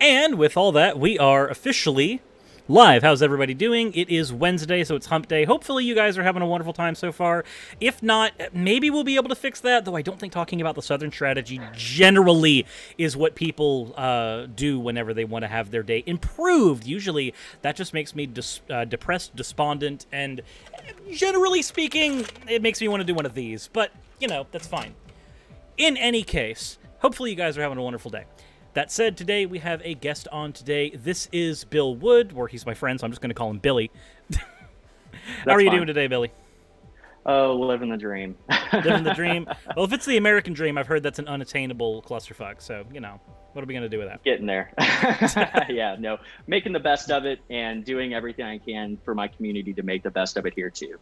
And with all that, we are officially live. How's everybody doing? It is Wednesday, so it's hump day. Hopefully you guys are having a wonderful time so far. If not, maybe we'll be able to fix that, though I don't think talking about the Southern strategy generally is what people do whenever they want to have their day improved. Usually that just makes me depressed, despondent, and generally speaking, it makes me want to do one of these. But, you know, that's fine. In any case, hopefully you guys are having a wonderful day. That said, today we have a guest on today. This is Bill Wood, or he's my friend, so I'm just going to call him Billy. How are you doing today, Billy? Oh, living the dream. Living the dream? Well, if it's the American dream, I've heard that's an unattainable clusterfuck, so, you know, what are we going to do with that? Getting there. Yeah, no, making the best of it and doing everything I can for my community to make the best of it here, too.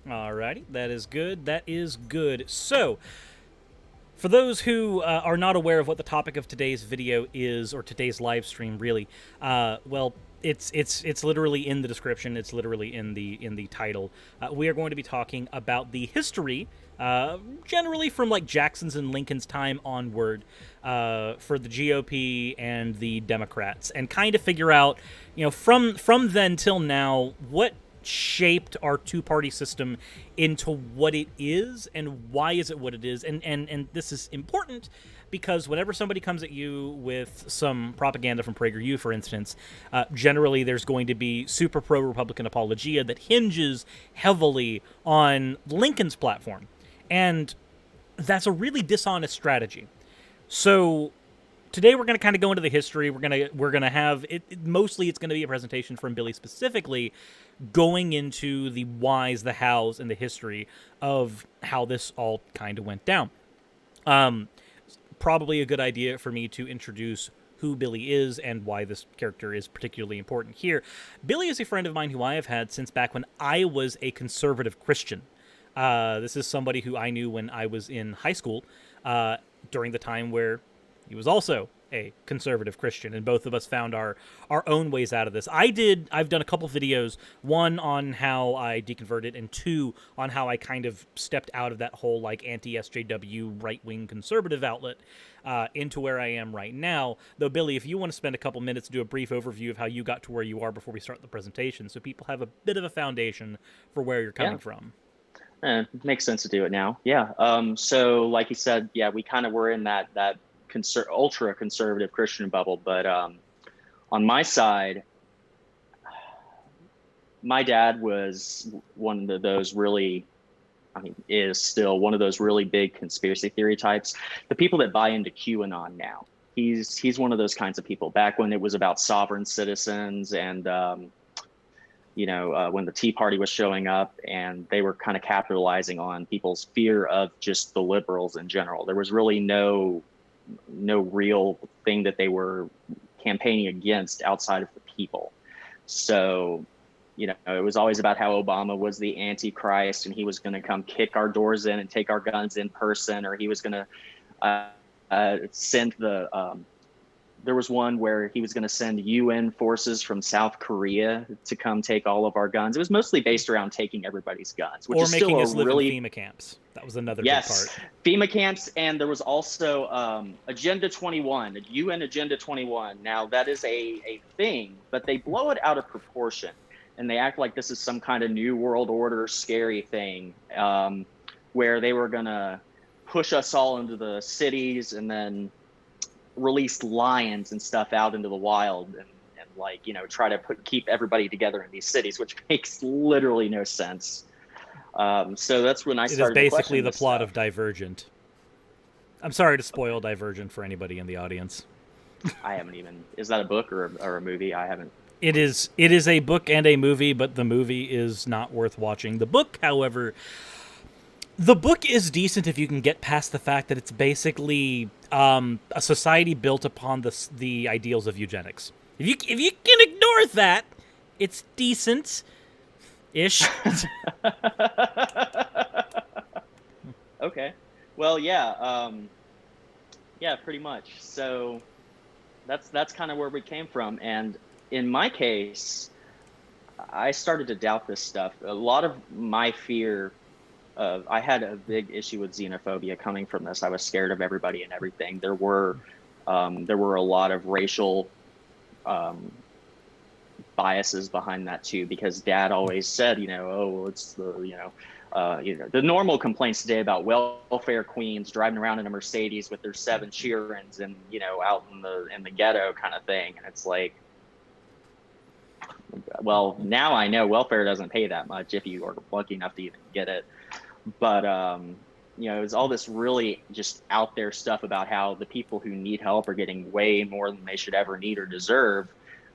Alrighty, that is good. That is good. So, for those who are not aware of what the topic of today's video is, or today's live stream, really, well, it's literally in the description. It's literally in the title. We are going to be talking about the history, generally from like Jackson's and Lincoln's time onward, for the GOP and the Democrats, and kind of figure out, you know, from then till now, what shaped our two-party system into what it is, and why is it what it is. And this is important because whenever somebody comes at you with some propaganda from PragerU, for instance, generally there's going to be super pro-Republican apologia that hinges heavily on Lincoln's platform. And that's a really dishonest strategy. So today we're going to kind of go into the history. We're going to have it mostly it's going to be a presentation from Billy specifically going into the whys, the hows, and the history of how this all kind of went down. Probably a good idea for me to introduce who Billy is and why this character is particularly important here. Billy is a friend of mine who I have had since back when I was a conservative Christian. This is somebody who I knew when I was in high school, during the time where he was also a conservative Christian, and both of us found our own ways out of this. I've done a couple videos, one on how I deconverted, and two on how I kind of stepped out of that whole like anti-SJW right-wing conservative outlet into where I am right now. Though, Billy, if you want to spend a couple minutes to do a brief overview of how you got to where you are before we start the presentation, so people have a bit of a foundation for where you're coming from. It makes sense to do it now. Yeah. So like you said, yeah, we kind of were in that ultra conservative Christian bubble, but on my side, my dad was one of those really, is still one of those really big conspiracy theory types. The people that buy into QAnon now, he's one of those kinds of people. Back when it was about sovereign citizens and when the Tea Party was showing up, and they were kind of capitalizing on people's fear of just the liberals in general. There was really no real thing that they were campaigning against outside of the people. So, it was always about how Obama was the Antichrist and he was going to come kick our doors in and take our guns in person, or he was going to send there was one where he was going to send UN forces from South Korea to come take all of our guns. It was mostly based around taking everybody's guns, which or is making still us live really in FEMA camps. That was another big part. FEMA camps, and there was also Agenda 21, UN Agenda 21. Now that is a thing, but they blow it out of proportion, and they act like this is some kind of new world order scary thing, where they were going to push us all into the cities and then released lions and stuff out into the wild and try to keep everybody together in these cities, which makes literally no sense. So that's when I started. It is basically the plot of Divergent. I'm sorry to spoil Divergent for anybody in the audience. I haven't even. Is that a book or a movie? I haven't. It is a book and a movie, but the movie is not worth watching. The book, however, the book is decent if you can get past the fact that it's basically a society built upon the ideals of eugenics. If you can ignore that, it's decent-ish. Okay. Well, yeah. Yeah, pretty much. So that's kind of where we came from. And in my case, I started to doubt this stuff. A lot of my fear I had a big issue with xenophobia coming from this. I was scared of everybody and everything. There were There were a lot of racial biases behind that too, because Dad always said, oh, it's the, the normal complaints today about welfare queens driving around in a Mercedes with their 7 Sheerans and, out in the ghetto kind of thing. And it's like, well, now I know welfare doesn't pay that much if you are lucky enough to even get it. But, it was all this really just out there stuff about how the people who need help are getting way more than they should ever need or deserve,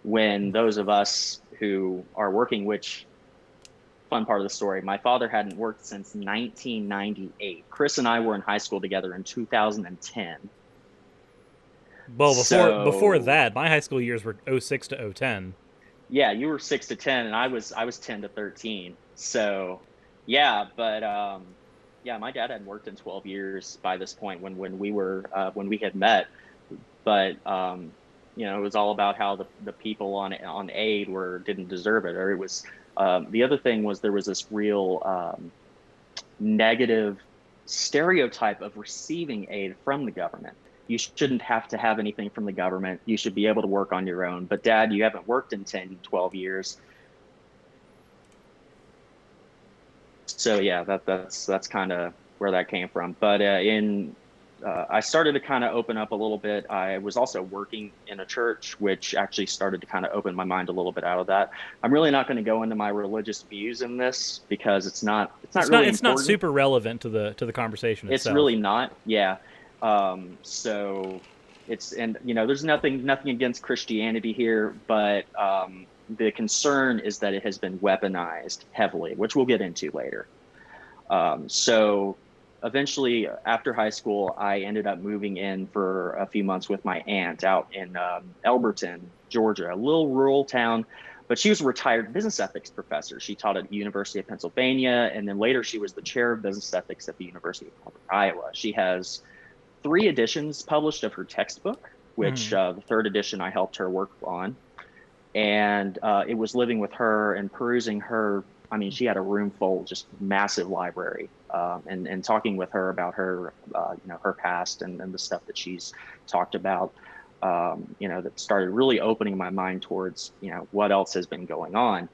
when those of us who are working, which, fun part of the story, my father hadn't worked since 1998. Chris and I were in high school together in 2010. Well, before that, my high school years were 06 to 010. Yeah, you were 6 to 10, and I was 10 to 13. So, yeah, but yeah, my dad hadn't worked in 12 years by this point when we had met. But it was all about how the people on aid didn't deserve it, or it was. The other thing was there was this real negative stereotype of receiving aid from the government. You shouldn't have to have anything from the government. You should be able to work on your own. But Dad, you haven't worked in 10, 12 years. So yeah, that's kind of where that came from. But I started to kind of open up a little bit. I was also working in a church, which actually started to kind of open my mind a little bit out of that. I'm really not going to go into my religious views in this because it's not super relevant to the conversation itself. It's really not. Yeah. So there's nothing against Christianity here, but the concern is that it has been weaponized heavily, which we'll get into later. So eventually, after high school, I ended up moving in for a few months with my aunt out in Elberton, Georgia, a little rural town. But she was a retired business ethics professor. She taught at the University of Pennsylvania, and then later she was the chair of business ethics at the University of Iowa. She has 3 editions published of her textbook, which the 3rd edition I helped her work on. And it was living with her and perusing her. I mean, she had a room full, just massive library, and talking with her about her, her past and the stuff that she's talked about, that started really opening my mind towards, what else has been going on.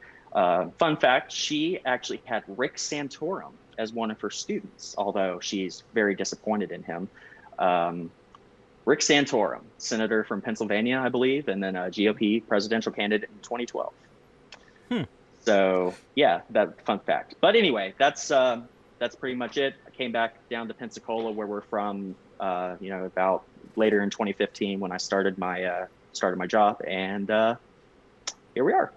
Fun fact, she actually had Rick Santorum as one of her students, although she's very disappointed in him. Rick Santorum, senator from Pennsylvania, I believe, and then a GOP presidential candidate in 2012. So yeah, that fun fact. But anyway, that's pretty much it. I came back down to Pensacola, where we're from, about later in 2015 when I started my job, and here we are.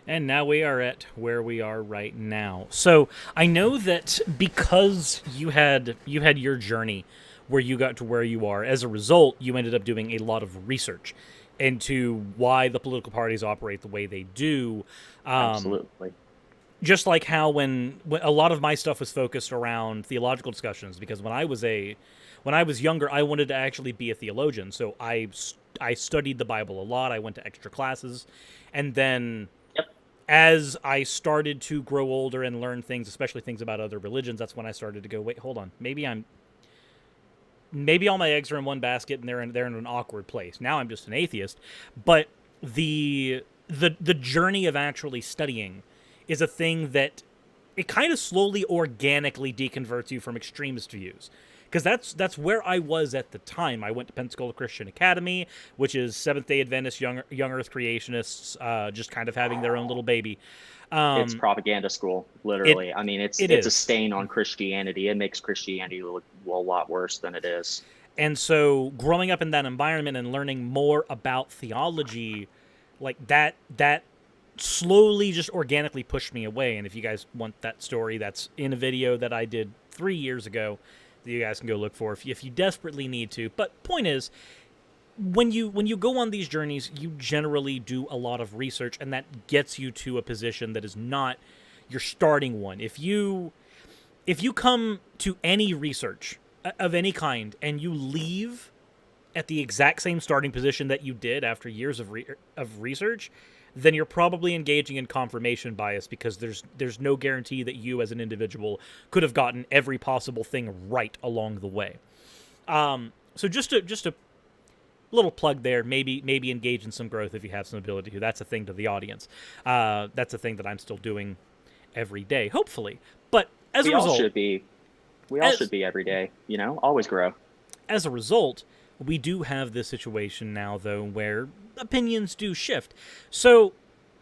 And now we are at where we are right now. So I know that because you had your journey where you got to where you are, as a result, you ended up doing a lot of research into why the political parties operate the way they do. Absolutely. Just like how when a lot of my stuff was focused around theological discussions, because when I was younger, I wanted to actually be a theologian. So I studied the Bible a lot. I went to extra classes, and then as I started to grow older and learn things, especially things about other religions, that's when I started to go, wait, hold on, maybe all my eggs are in one basket and they're in an awkward place. Now I'm just an atheist. But the journey of actually studying is a thing that it kind of slowly, organically deconverts you from extremist views. Because that's where I was at the time. I went to Pensacola Christian Academy, which is Seventh-day Adventist, young Earth creationists, just kind of having their own little baby. It's propaganda school, literally. It's a stain on Christianity. It makes Christianity look a lot worse than it is. And so growing up in that environment and learning more about theology, like that slowly just organically pushed me away. And if you guys want that story, that's in a video that I did 3 years ago that you guys can go look for if you desperately need to. But point is, when you go on these journeys, you generally do a lot of research, and that gets you to a position that is not your starting one. If you come to any research of any kind and you leave at the exact same starting position that you did after years of research, then you're probably engaging in confirmation bias, because there's no guarantee that you as an individual could have gotten every possible thing right along the way. So just to little plug there. Maybe engage in some growth if you have some ability to. That's a thing to the audience. That's a thing that I'm still doing every day, hopefully. But as a result, all should be. We all should be every day. You know, always grow. As a result, we do have this situation now, though, where opinions do shift. So,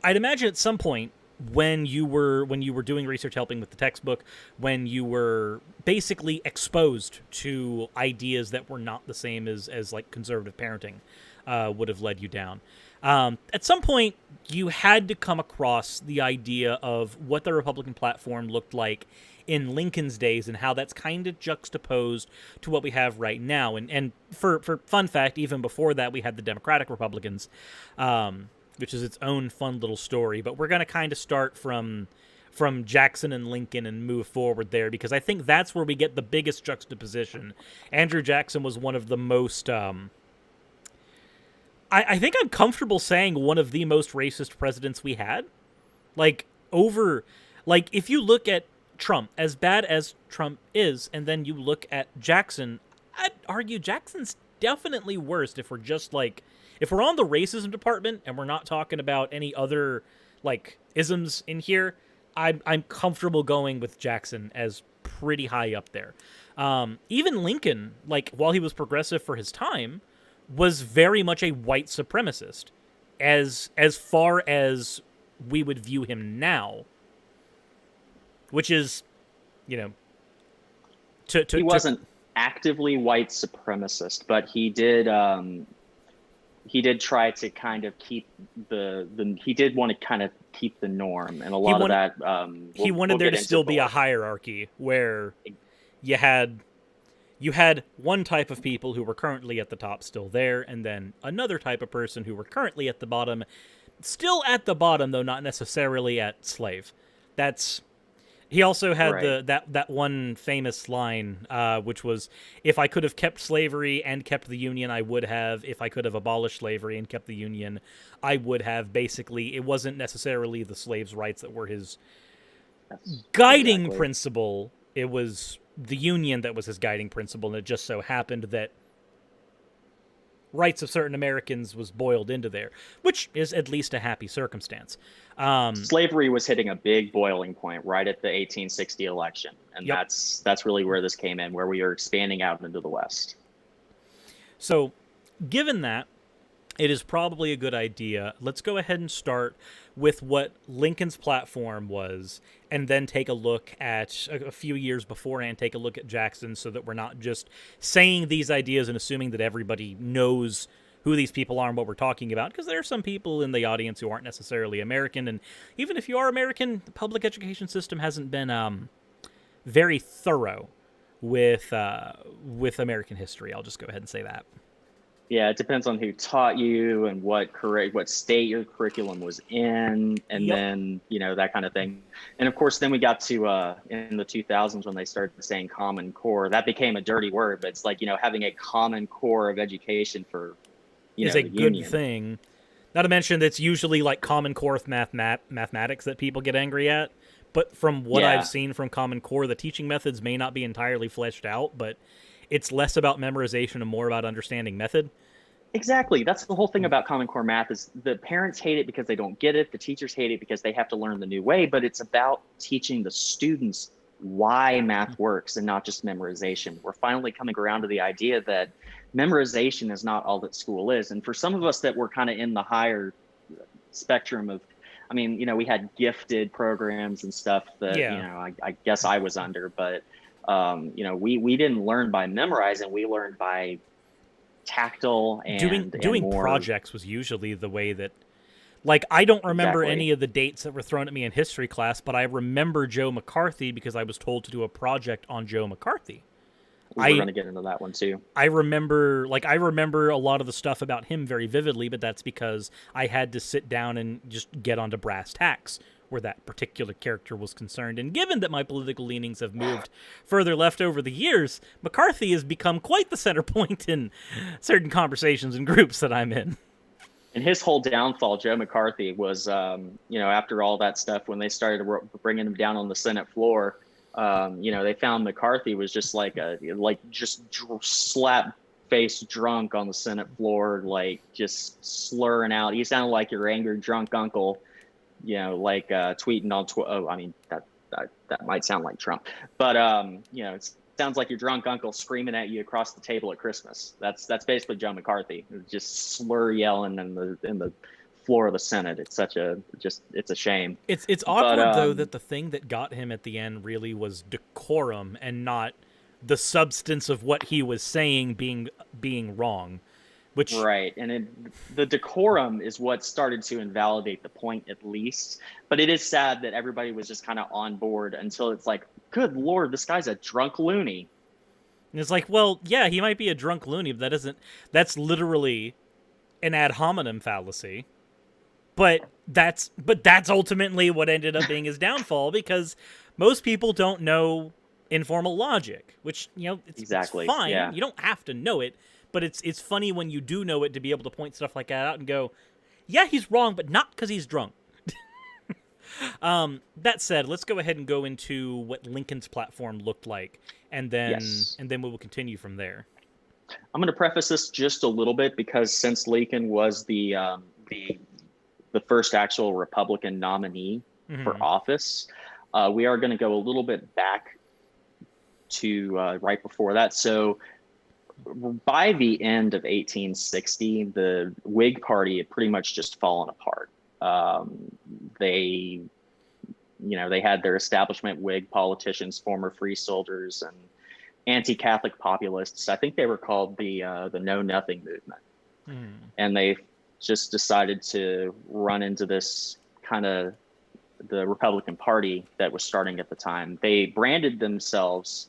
I'd imagine at some point when you were doing research, helping with the textbook, when you were basically exposed to ideas that were not the same as like conservative parenting would have led you down. At some point, you had to come across the idea of what the Republican platform looked like in Lincoln's days and how that's kind of juxtaposed to what we have right now. And for fun fact, even before that, we had the Democratic Republicans, which is its own fun little story. But we're going to kind of start from Jackson and Lincoln and move forward there, because I think that's where we get the biggest juxtaposition. Andrew Jackson was one of the most... I think I'm comfortable saying one of the most racist presidents we had. Like, if you look at Trump, as bad as Trump is, and then you look at Jackson, I'd argue Jackson's definitely worst if we're just if we're on the racism department and we're not talking about any other, isms in here, I'm comfortable going with Jackson as pretty high up there. Even Lincoln, while he was progressive for his time, was very much a white supremacist, as far as we would view him now, which is, he wasn't actively white supremacist, but he did try to kind of keep he did want to kind of keep the norm, and a lot of that he wanted there to still be a hierarchy where you had one type of people who were currently at the top still there, and then another type of person who were currently at the bottom, still at the bottom, though not necessarily at slave. He also had that one famous line, which was, if I could have kept slavery and kept the Union, I would have. If I could have abolished slavery and kept the Union, I would have. Basically, it wasn't necessarily the slaves' rights that were his guiding principle. It was the Union that was his guiding principle, and it just so happened that rights of certain Americans was boiled into there, which is at least a happy circumstance. Slavery was hitting a big boiling point right at the 1860 election, and that's really where this came in, where we are expanding out into the West. So, given that, it is probably a good idea. Let's go ahead and start with what Lincoln's platform was, and then take a look at a few years beforehand, take a look at Jackson, so that we're not just saying these ideas and assuming that everybody knows who these people are and what we're talking about, because there are some people in the audience who aren't necessarily American, and even if you are American, the public education system hasn't been very thorough with American history. I'll just go ahead and say that. Yeah, it depends on who taught you and what state your curriculum was in, and then, that kind of thing. And of course, then we got to in the 2000s when they started saying Common Core. That became a dirty word, but it's having a Common Core of education for, is a good thing. Not to mention that's usually Common Core mathematics that people get angry at. But from what I've seen from Common Core, the teaching methods may not be entirely fleshed out, but it's less about memorization and more about understanding method. Exactly. That's the whole thing about Common Core math, is the parents hate it because they don't get it. The teachers hate it because they have to learn the new way, but it's about teaching the students why math works and not just memorization. We're finally coming around to the idea that memorization is not all that school is. And for some of us that were kind of in the higher spectrum of, we had gifted programs and stuff that, I guess I was under, but we didn't learn by memorizing. We learned by tactile and doing projects was usually the way that, I don't remember any of the dates that were thrown at me in history class, but I remember Joe McCarthy because I was told to do a project on Joe McCarthy. We're going to get into that one too. I remember a lot of the stuff about him very vividly, but that's because I had to sit down and just get onto brass tacks where that particular character was concerned. And given that my political leanings have moved further left over the years, McCarthy has become quite the center point in certain conversations and groups that I'm in. And his whole downfall, Joe McCarthy, was, after all that stuff, when they started bringing him down on the Senate floor, they found McCarthy was just just slap faced drunk on the Senate floor, like just slurring out. He sounded like your angry drunk uncle, like tweeting on oh, I mean that might sound like Trump, but it sounds like your drunk uncle screaming at you across the table at Christmas. That's basically Joe McCarthy, just slur yelling in the floor of the Senate. It's it's a shame. It's awkward though that the thing that got him at the end really was decorum and not the substance of what he was saying being wrong. Which right, and the decorum is what started to invalidate the point, at least. But it is sad that everybody was just kind of on board until it's like, good Lord, this guy's a drunk loony. And it's like, well, yeah, he might be a drunk loony, but that's literally an ad hominem fallacy. But that's ultimately what ended up being his downfall, because most people don't know informal logic, which, it's fine. Yeah. You don't have to know it, but it's funny when you do know it to be able to point stuff like that out and go, yeah, he's wrong, but not because he's drunk. That said, let's go ahead and go into what Lincoln's platform looked like, and then we will continue from there. I'm going to preface this just a little bit, because since Lincoln was the first actual Republican nominee for office, we are going to go a little bit back to right before that. So by the end of 1860, the Whig Party had pretty much just fallen apart. They had their establishment Whig politicians, former free soldiers, and anti-Catholic populists. I think they were called the Know Nothing movement, and they just decided to run into this kind of the Republican Party that was starting at the time. They branded themselves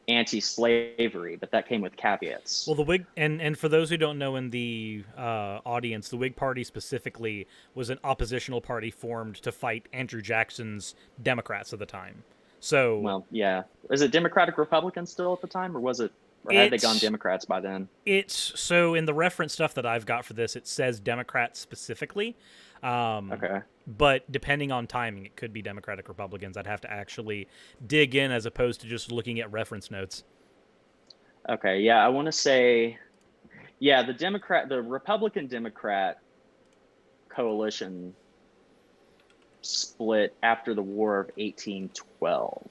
anti-slavery, but that came with caveats. Well, the Whig, and for those who don't know in the audience, the Whig Party specifically was an oppositional party formed to fight Andrew Jackson's Democrats at the time. So, well, yeah, is it Democratic Republican still at the time, or was it? Or had they gone Democrats by then? It's so in the reference stuff that I've got for this, it says Democrats specifically. Okay. But depending on timing, it could be Democratic Republicans. I'd have to actually dig in as opposed to just looking at reference notes. Okay. Yeah, I want to say, yeah, the Republican Democrat coalition split after the War of 1812.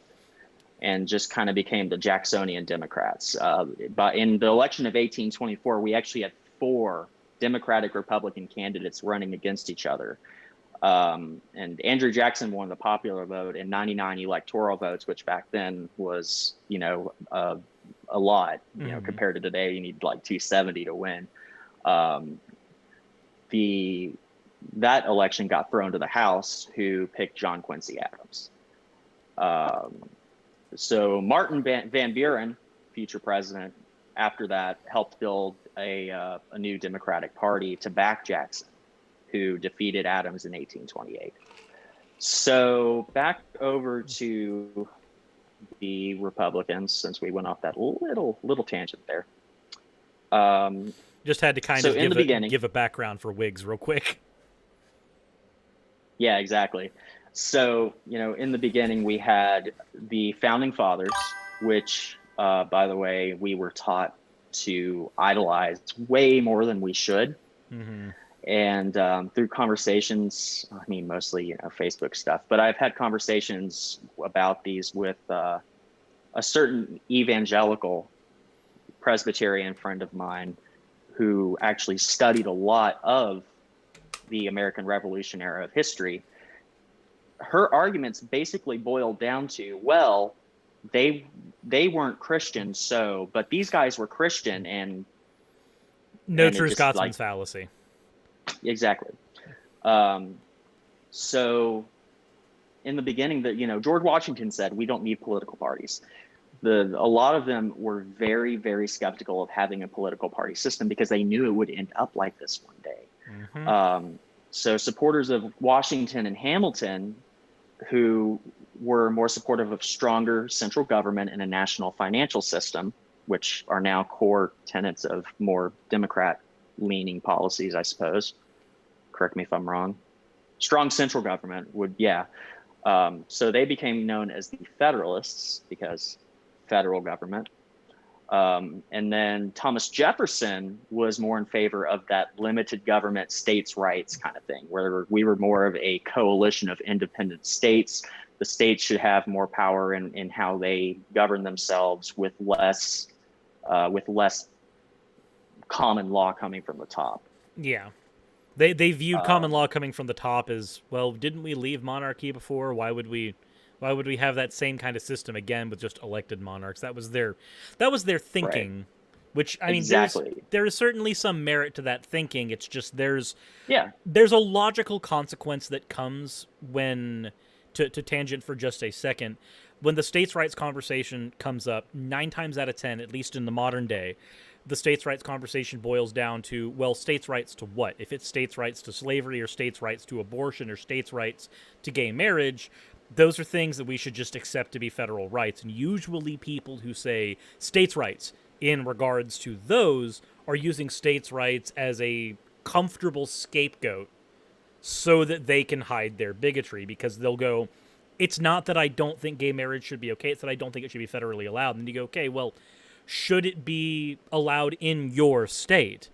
And just kind of became the Jacksonian Democrats. But in the election of 1824, we actually had 4 Democratic Republican candidates running against each other. And Andrew Jackson won the popular vote and 99 electoral votes, which back then was, a lot. Compared to today, you need like 270 to win. That election got thrown to the House, who picked John Quincy Adams. So Martin Van Buren, future president, after that helped build a new Democratic Party to back Jackson, who defeated Adams in 1828. So back over to the Republicans, since we went off that little tangent there. Just had to kind of give a background for Whigs real quick. Yeah, exactly. So, in the beginning, we had the Founding Fathers, which, by the way, we were taught to idolize way more than we should. Mm-hmm. And through conversations, I mean, mostly, Facebook stuff, but I've had conversations about these with a certain evangelical Presbyterian friend of mine who actually studied a lot of the American Revolution era of history. Her arguments basically boiled down to, well, they weren't Christian, but these guys were Christian, and no true Scotsman's fallacy. Exactly. So in the beginning, George Washington said, we don't need political parties. A lot of them were very, very skeptical of having a political party system because they knew it would end up like this one day. Mm-hmm. So supporters of Washington and Hamilton, who were more supportive of stronger central government and a national financial system, which are now core tenets of more Democrat-leaning policies, I suppose. Correct me if I'm wrong. Strong central government would, yeah. So they became known as the Federalists because federal government. And then Thomas Jefferson was more in favor of that limited government states' rights kind of thing, where we were more of a coalition of independent states. The states should have more power in how they govern themselves with less common law coming from the top. Yeah. They viewed common law coming from the top as, well, didn't we leave monarchy before? Why would we have that same kind of system again with just elected monarchs? That was their thinking. Right. Which, I mean, Exactly. there is certainly some merit to that thinking. It's just there's Yeah. a logical consequence that comes when, to tangent for just a second, when the states' rights conversation comes up, 9 times out of 10, at least in the modern day, the states' rights conversation boils down to, well, states' rights to what? If it's states' rights to slavery or states' rights to abortion or states' rights to gay marriage, those are things that we should just accept to be federal rights. And usually people who say states' rights in regards to those are using states' rights as a comfortable scapegoat so that they can hide their bigotry, because they'll go, it's not that I don't think gay marriage should be okay, it's that I don't think it should be federally allowed. And you go, okay, well, should it be allowed in your state?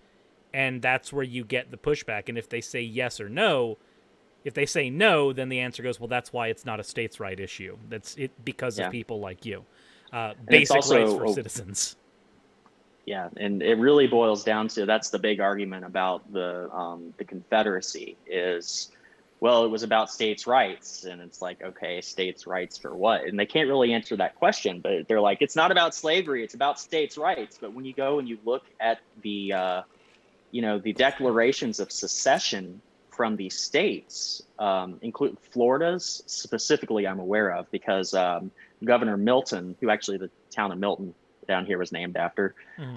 And that's where you get the pushback. And if they say yes or no, if they say no, then the answer goes, well, that's why it's not a states' right issue. That's it, because of people like you. Basic also, rights for citizens. Yeah, and it really boils down to, that's the big argument about the Confederacy is, well, it was about states' rights, and it's like, okay, states' rights for what? And they can't really answer that question, but they're like, it's not about slavery, it's about states' rights. But when you go and you look at the the declarations of secession from these states, include Florida's specifically, I'm aware of, because Governor Milton, who actually the town of Milton down here was named after,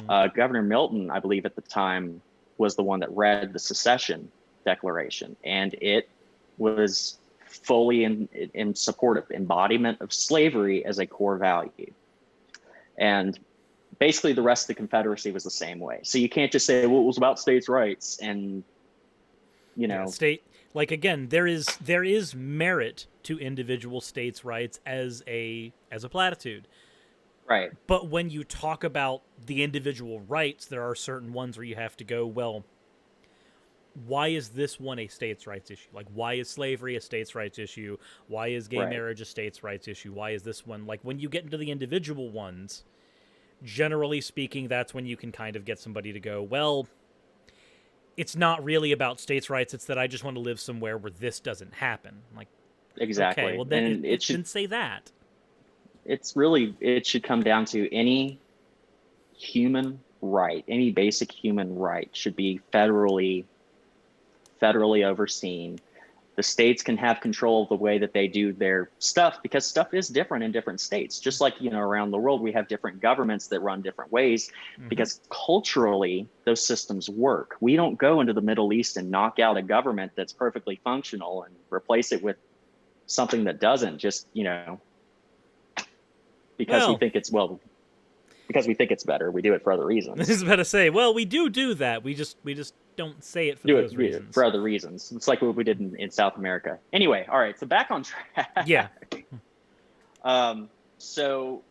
Governor Milton, I believe at the time, was the one that read the secession declaration, and it was fully in support of embodiment of slavery as a core value. And basically the rest of the Confederacy was the same way. So you can't just say, well, it was about states' rights, and state, like, again, there is merit to individual states' rights as a platitude. Right. But when you talk about the individual rights, there are certain ones where you have to go, well, why is this one a states' rights issue? Like, why is slavery a states' rights issue? Why is gay marriage a states' rights issue? Why is this one? Like, when you get into the individual ones, generally speaking, that's when you can kind of get somebody to go, well, it's not really about states' rights. It's that I just want to live somewhere where this doesn't happen. Like, exactly. Okay, well, then it shouldn't say that. It should come down to any human right, any basic human right should be federally overseen. The states can have control of the way that they do their stuff, because stuff is different in different states. Just like, around the world, we have different governments that run different ways, because culturally those systems work. We don't go into the Middle East and knock out a government that's perfectly functional and replace it with something that doesn't, just, because we think it's better. We do it for other reasons. I was about to say, well, we do that. We just don't say it for those reasons. For other reasons. It's like what we did in South America. Anyway, all right, so back on track. Yeah. So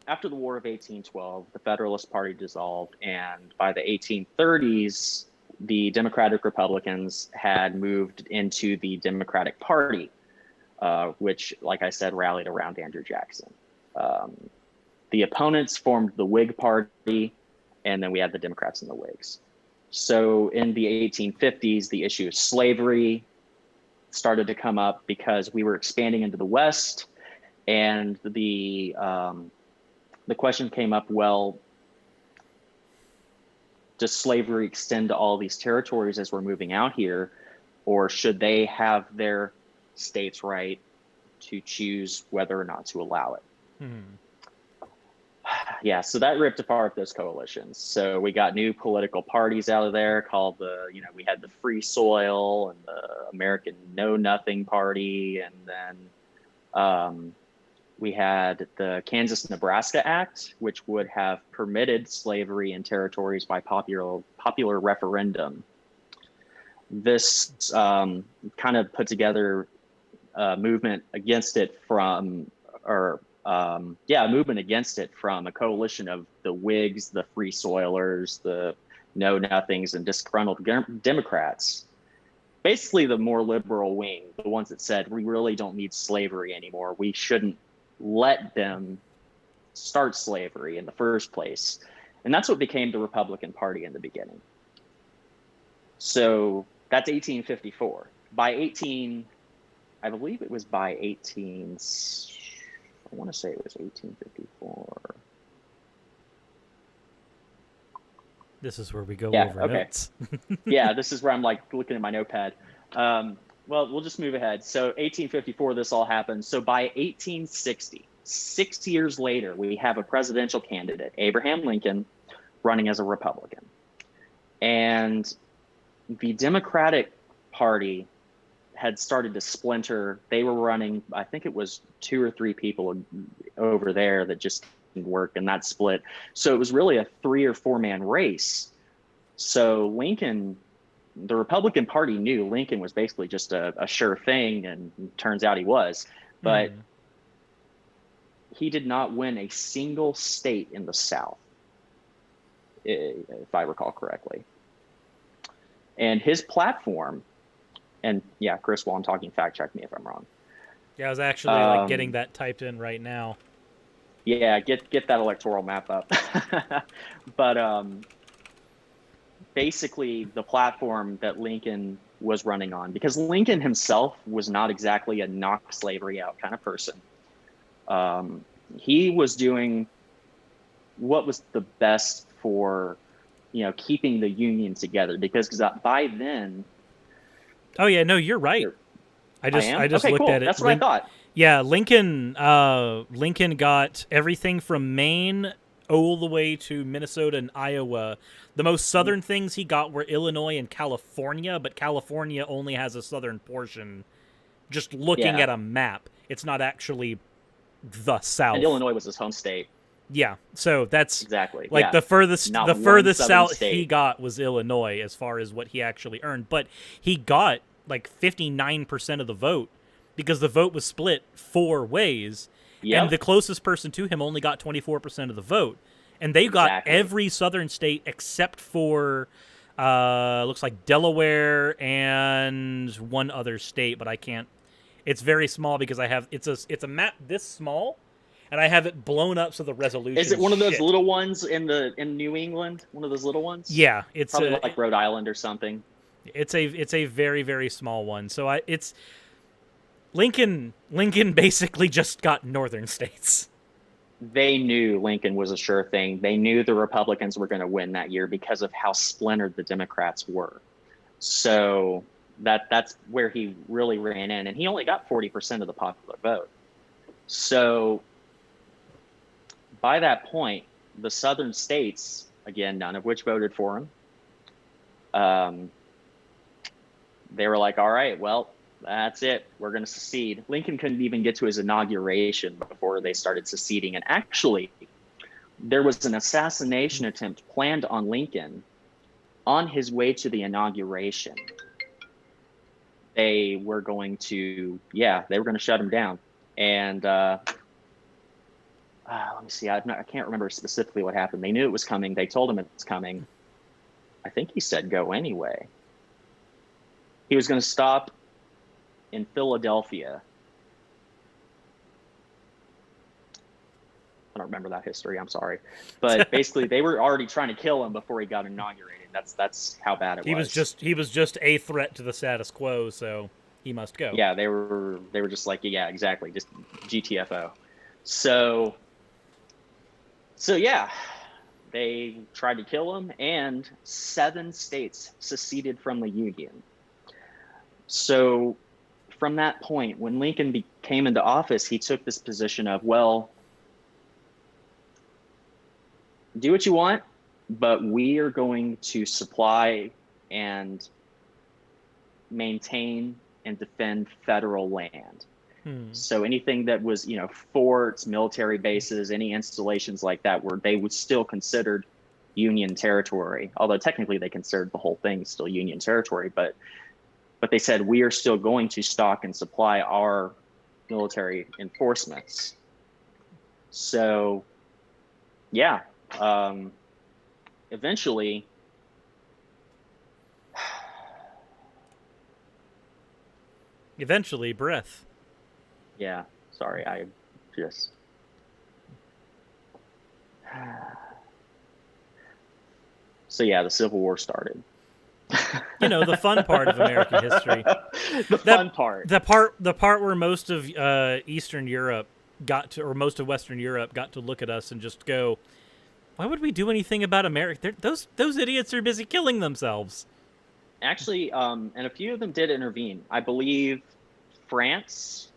after the War of 1812, the Federalist Party dissolved, and by the 1830s, the Democratic Republicans had moved into the Democratic Party, which, like I said, rallied around Andrew Jackson. The opponents formed the Whig Party, and then we had the Democrats and the Whigs. So in the 1850s, the issue of slavery started to come up because we were expanding into the West, and the question came up, well, does slavery extend to all these territories as we're moving out here, or should they have their state's right to choose whether or not to allow it? Yeah, so that ripped apart those coalitions. So we got new political parties out of there called we had the Free Soil and the American Know Nothing Party, and then we had the Kansas-Nebraska Act, which would have permitted slavery in territories by popular referendum. This kind of put together a movement against it a movement against it from a coalition of the Whigs, the Free Soilers, the Know Nothings, and disgruntled Democrats. Basically, the more liberal wing, the ones that said we really don't need slavery anymore. We shouldn't let them start slavery in the first place. And that's what became the Republican Party in the beginning. So that's 1854. I believe it was by 18, I want to say it was 1854. This is where we go over notes. Yeah, this is where I'm like looking at my notepad. Well, we'll just move ahead. So 1854, this all happened. So by 1860, 6 years later, we have a presidential candidate, Abraham Lincoln, running as a Republican. And the Democratic Party had started to splinter. They were running, I think it was 2 or 3 people over there that just didn't work, and that split. So it was really a 3 or 4 man race. So Lincoln, the Republican Party knew Lincoln was basically just a sure thing, and turns out he was. But he did not win a single state in the South, if I recall correctly. And his platform, and yeah, Chris, while I'm talking, fact check me if I'm wrong. Yeah, I was actually like getting that typed in right now. Yeah, get that electoral map up. But basically the platform that Lincoln was running on, because Lincoln himself was not exactly a knock slavery out kind of person. He was doing what was the best for, keeping the Union together, because by then. Oh yeah, no, you're right. I just okay, looked cool. at it. That's what I thought. Yeah, Lincoln got everything from Maine all the way to Minnesota and Iowa. The most southern things he got were Illinois and California, but California only has a southern portion. Just looking at a map, it's not actually the South. And Illinois was his home state. Yeah, so that's exactly like the furthest south he got was Illinois as far as what he actually earned, but he got like 59% of the vote because the vote was split 4 ways, and the closest person to him only got 24% of the vote, and they got every southern state except for looks like Delaware and one other state, but I can't. It's very small because I have it's a map this small. And I have it blown up so the resolution. Is it one of those little ones in New England? One of those little ones? Yeah, it's probably like Rhode Island or something. It's a very, very small one. So it's Lincoln basically just got northern states. They knew Lincoln was a sure thing. They knew the Republicans were going to win that year because of how splintered the Democrats were. So that's where he really ran in, and he only got 40% of the popular vote. So by that point, the southern states, again, none of which voted for him, they were like, all right, well, that's it. We're going to secede. Lincoln couldn't even get to his inauguration before they started seceding. And actually, there was an assassination attempt planned on Lincoln on his way to the inauguration. They were going to shut him down. And let me see. I can't remember specifically what happened. They knew it was coming. They told him it's coming. I think he said go anyway. He was going to stop in Philadelphia. I don't remember that history. I'm sorry. But basically, they were already trying to kill him before he got inaugurated. That's how bad it was. He was just a threat to the status quo, so he must go. Yeah, they were just like, yeah, exactly, just GTFO. So yeah, they tried to kill him, and 7 states seceded from the Union. So from that point, when Lincoln came into office, he took this position of, well, do what you want, but we are going to supply and maintain and defend federal land. So anything that was, forts, military bases, any installations like that, where they would still considered Union territory, although technically they considered the whole thing still Union territory, but they said we are still going to stock and supply our military enforcements. So, yeah, eventually, breath. yeah, sorry, I just. So yeah, the Civil War started. You know, the fun part of American history. The fun part. The part where most of Eastern Europe got to, or most of Western Europe got to look at us and just go, "Why would we do anything about America? Those idiots are busy killing themselves." Actually, and a few of them did intervene. I believe France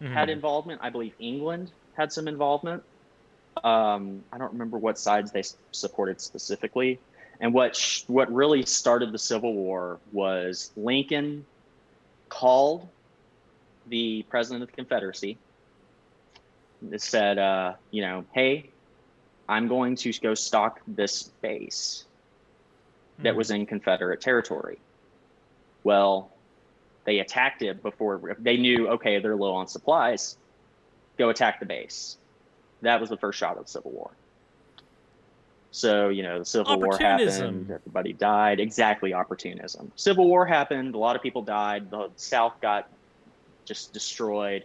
had involvement. I believe England had some involvement. I don't remember what sides they supported specifically. And what really started the Civil War was Lincoln called the president of the Confederacy. It said, hey, I'm going to go stock this base that was in Confederate territory. Well, they attacked it before they knew, okay, they're low on supplies. Go attack the base. That was the first shot of the Civil War. So, the Civil War happened, everybody died. Exactly, opportunism. Civil War happened, a lot of people died, the South got just destroyed.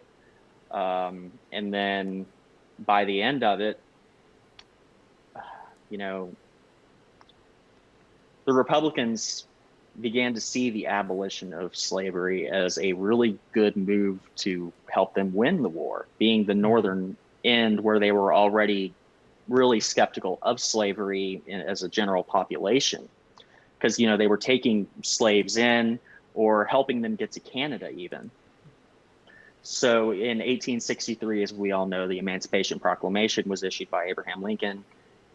And then by the end of it, the Republicans began to see the abolition of slavery as a really good move to help them win the war, being the northern end where they were already really skeptical of slavery as a general population, because they were taking slaves in or helping them get to Canada even. So in 1863, as we all know, the Emancipation Proclamation was issued by Abraham Lincoln,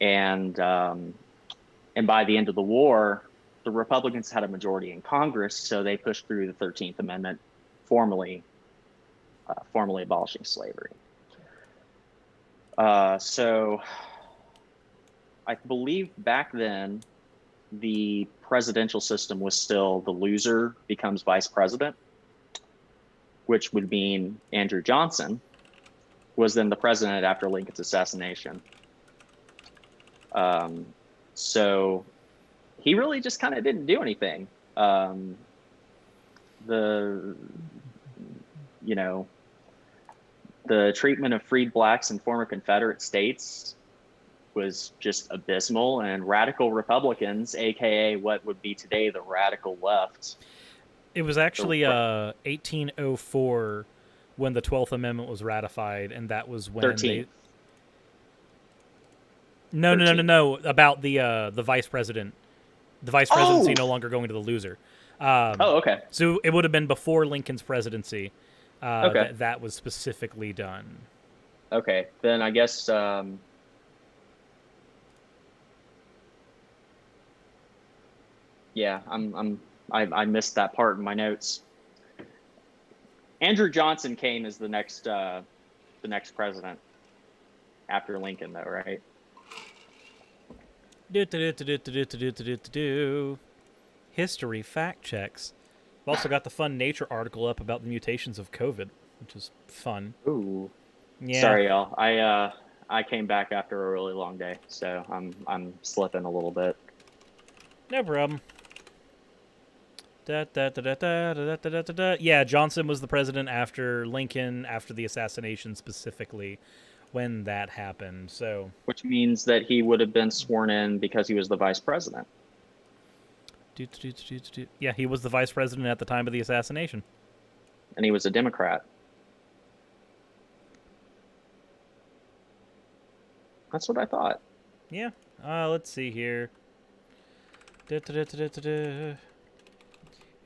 and by the end of the war, the Republicans had a majority in Congress, so they pushed through the 13th Amendment, formally abolishing slavery. So I believe back then the presidential system was still the loser becomes vice president, which would mean Andrew Johnson was then the president after Lincoln's assassination. So he really just kind of didn't do anything. The treatment of freed blacks in former Confederate states was just abysmal, and radical Republicans, aka what would be today the radical left. It was actually 1804 when the 12th Amendment was ratified, and that was when 13th. No. About the vice president. The vice presidency no longer going to the loser. Okay. So it would have been before Lincoln's presidency. Okay. That was specifically done. Okay, then I guess yeah, I missed that part in my notes. Andrew Johnson came as the next president after Lincoln, though, right? History fact checks. We've also got the fun Nature article up about the mutations of COVID, which is fun. Ooh. Yeah. Sorry, y'all. I came back after a really long day, so I'm slipping a little bit. No problem. Yeah, Johnson was the president after Lincoln, after the assassination specifically, when that happened. So, which means that he would have been sworn in because he was the vice president. Yeah, he was the vice president at the time of the assassination. And he was a Democrat. That's what I thought. Yeah. Let's see here.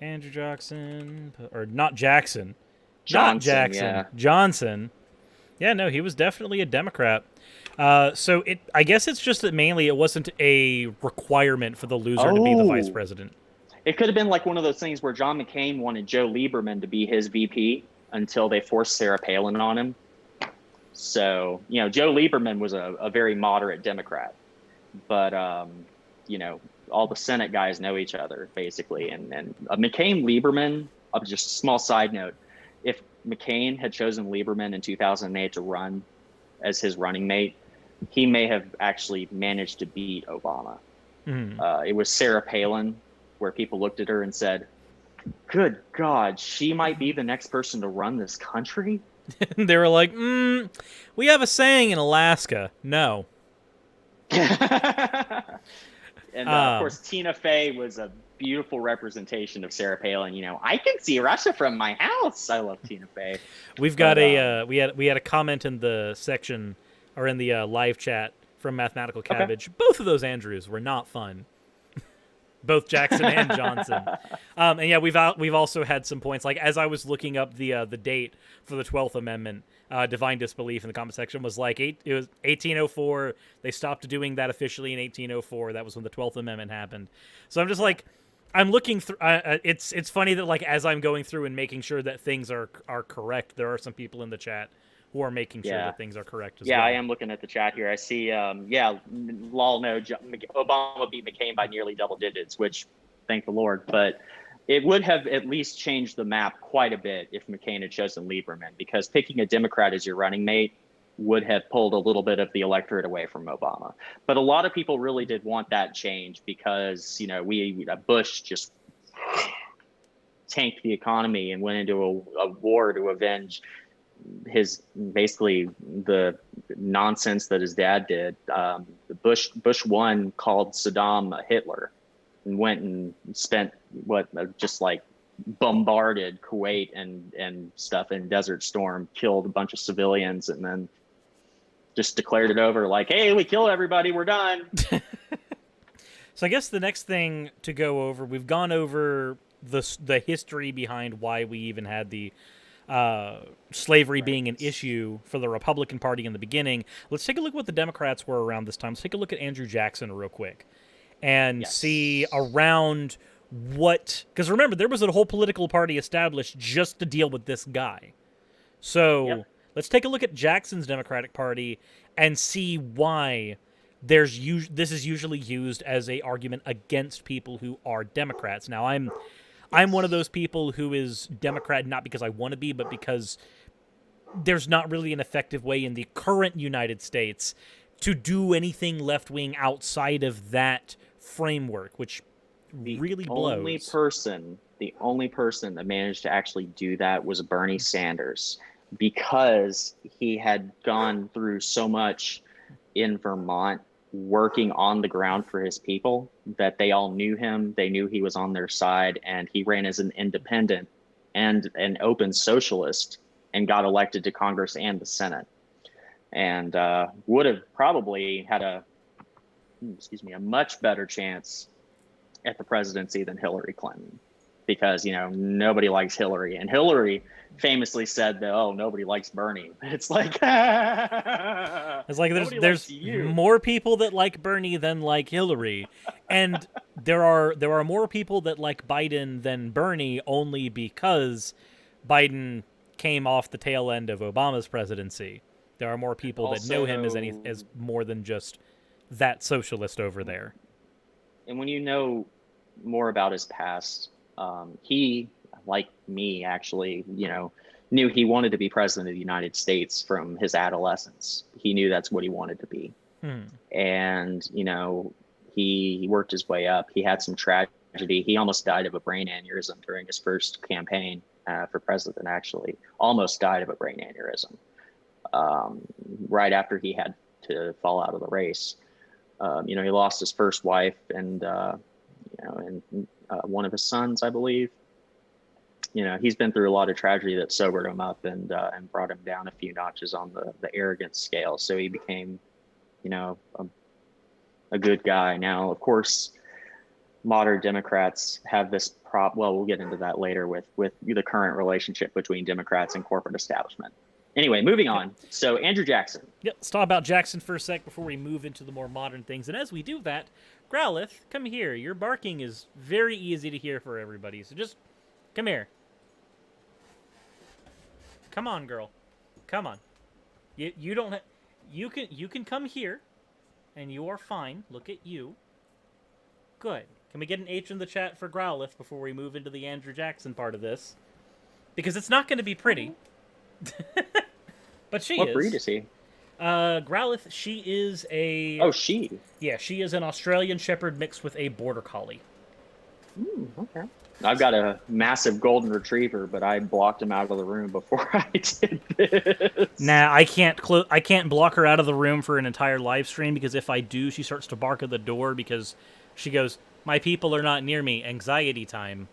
Andrew Jackson, or not Jackson. Johnson, not Jackson. Yeah. Johnson. Yeah, no, he was definitely a Democrat. So I guess it's just that mainly it wasn't a requirement for the loser to be the vice president. It could have been like one of those things where John McCain wanted Joe Lieberman to be his VP until they forced Sarah Palin on him. So, Joe Lieberman was a very moderate Democrat, but, all the Senate guys know each other basically. And McCain-Lieberman, just a small side note, if McCain had chosen Lieberman in 2008 to run as his running mate, he may have actually managed to beat Obama. It was Sarah Palin, where people looked at her and said, good God, she might be the next person to run this country. They were like, we have a saying in Alaska, no. And of course, Tina Fey was a beautiful representation of Sarah Palin. You know, I can see Russia from my house. I love Tina Fey. We've got we had a comment in the section or in the live chat from Mathematical Cabbage. Okay. Both of those Andrews were not fun. Both Jackson and Johnson. And yeah, we've also had some points. Like as I was looking up the date for the 12th Amendment, divine disbelief in the comment section was like it was 1804. They stopped doing that officially in 1804. That was when the 12th Amendment happened. So I'm just like, I'm looking through. It's funny that like as I'm going through and making sure that things are correct, there are some people in the chat who are making sure that things are correct as well. Yeah, I am looking at the chat here. I see, lol, no, Obama beat McCain by nearly double digits, which, thank the Lord. But it would have at least changed the map quite a bit if McCain had chosen Lieberman, because picking a Democrat as your running mate would have pulled a little bit of the electorate away from Obama. But a lot of people really did want that change because, you know, Bush just tanked the economy and went into a war to avenge his basically the nonsense that his dad did. Bush 1 called Saddam a Hitler and went and spent just like bombarded Kuwait and stuff in Desert Storm, killed a bunch of civilians, and then just declared it over like, hey, we killed everybody, we're done. So I guess the next thing to go over, we've gone over the history behind why we even had the slavery being an issue for the Republican Party in the beginning. Let's take a look at what the Democrats were around this time. Let's take a look at Andrew Jackson real quick and see around what... Because remember, there was a whole political party established just to deal with this guy. So let's take a look at Jackson's Democratic Party and see why this is usually used as an argument against people who are Democrats. Now, I'm one of those people who is Democrat not because I want to be, but because there's not really an effective way in the current United States to do anything left-wing outside of that framework, which really blows. The only person that managed to actually do that was Bernie Sanders, because he had gone through so much in Vermont working on the ground for his people that they all knew him. They knew he was on their side, and he ran as an independent and an open socialist and got elected to Congress and the Senate, and would have probably had a much better chance at the presidency than Hillary Clinton, because, you know, nobody likes Hillary, and Hillary famously said that, oh, nobody likes Bernie. It's like there's more people that like Bernie than like Hillary, and there are more people that like Biden than Bernie, only because Biden came off the tail end of Obama's presidency. There are more people that know him as more than just that socialist over there. And when you know more about his past, he, like me, actually, you know, knew he wanted to be president of the United States from his adolescence. He knew that's what he wanted to be. And, you know, he worked his way up. He had some tragedy. He almost died of a brain aneurysm during his first campaign for president, actually. Almost died of a brain aneurysm right after he had to fall out of the race. You know, he lost his first wife and, you know, and one of his sons, I believe. You know, he's been through a lot of tragedy that sobered him up and brought him down a few notches on the arrogance scale. So he became, you know, a good guy. Now, of course, modern Democrats have this well, we'll get into that later with the current relationship between Democrats and corporate establishment. Anyway, moving on. So Andrew Jackson. Yep, let's talk about Jackson for a sec before we move into the more modern things. And as we do that, Growlith, come here. Your barking is very easy to hear for everybody. So just come here. Come on, girl. Come on. You don't you can come here, and you are fine. Look at you. Good. Can we get an H in the chat for Growlith before we move into the Andrew Jackson part of this? Because it's not going to be pretty. But she is. What breed is he? Growlithe, she is a Oh, she. yeah, she is an Australian Shepherd mixed with a Border Collie. Okay. I've got a massive golden retriever, but I blocked him out of the room before I did this. Nah, I can't block her out of the room for an entire live stream because if I do, she starts to bark at the door because she goes, "My people are not near me. Anxiety time."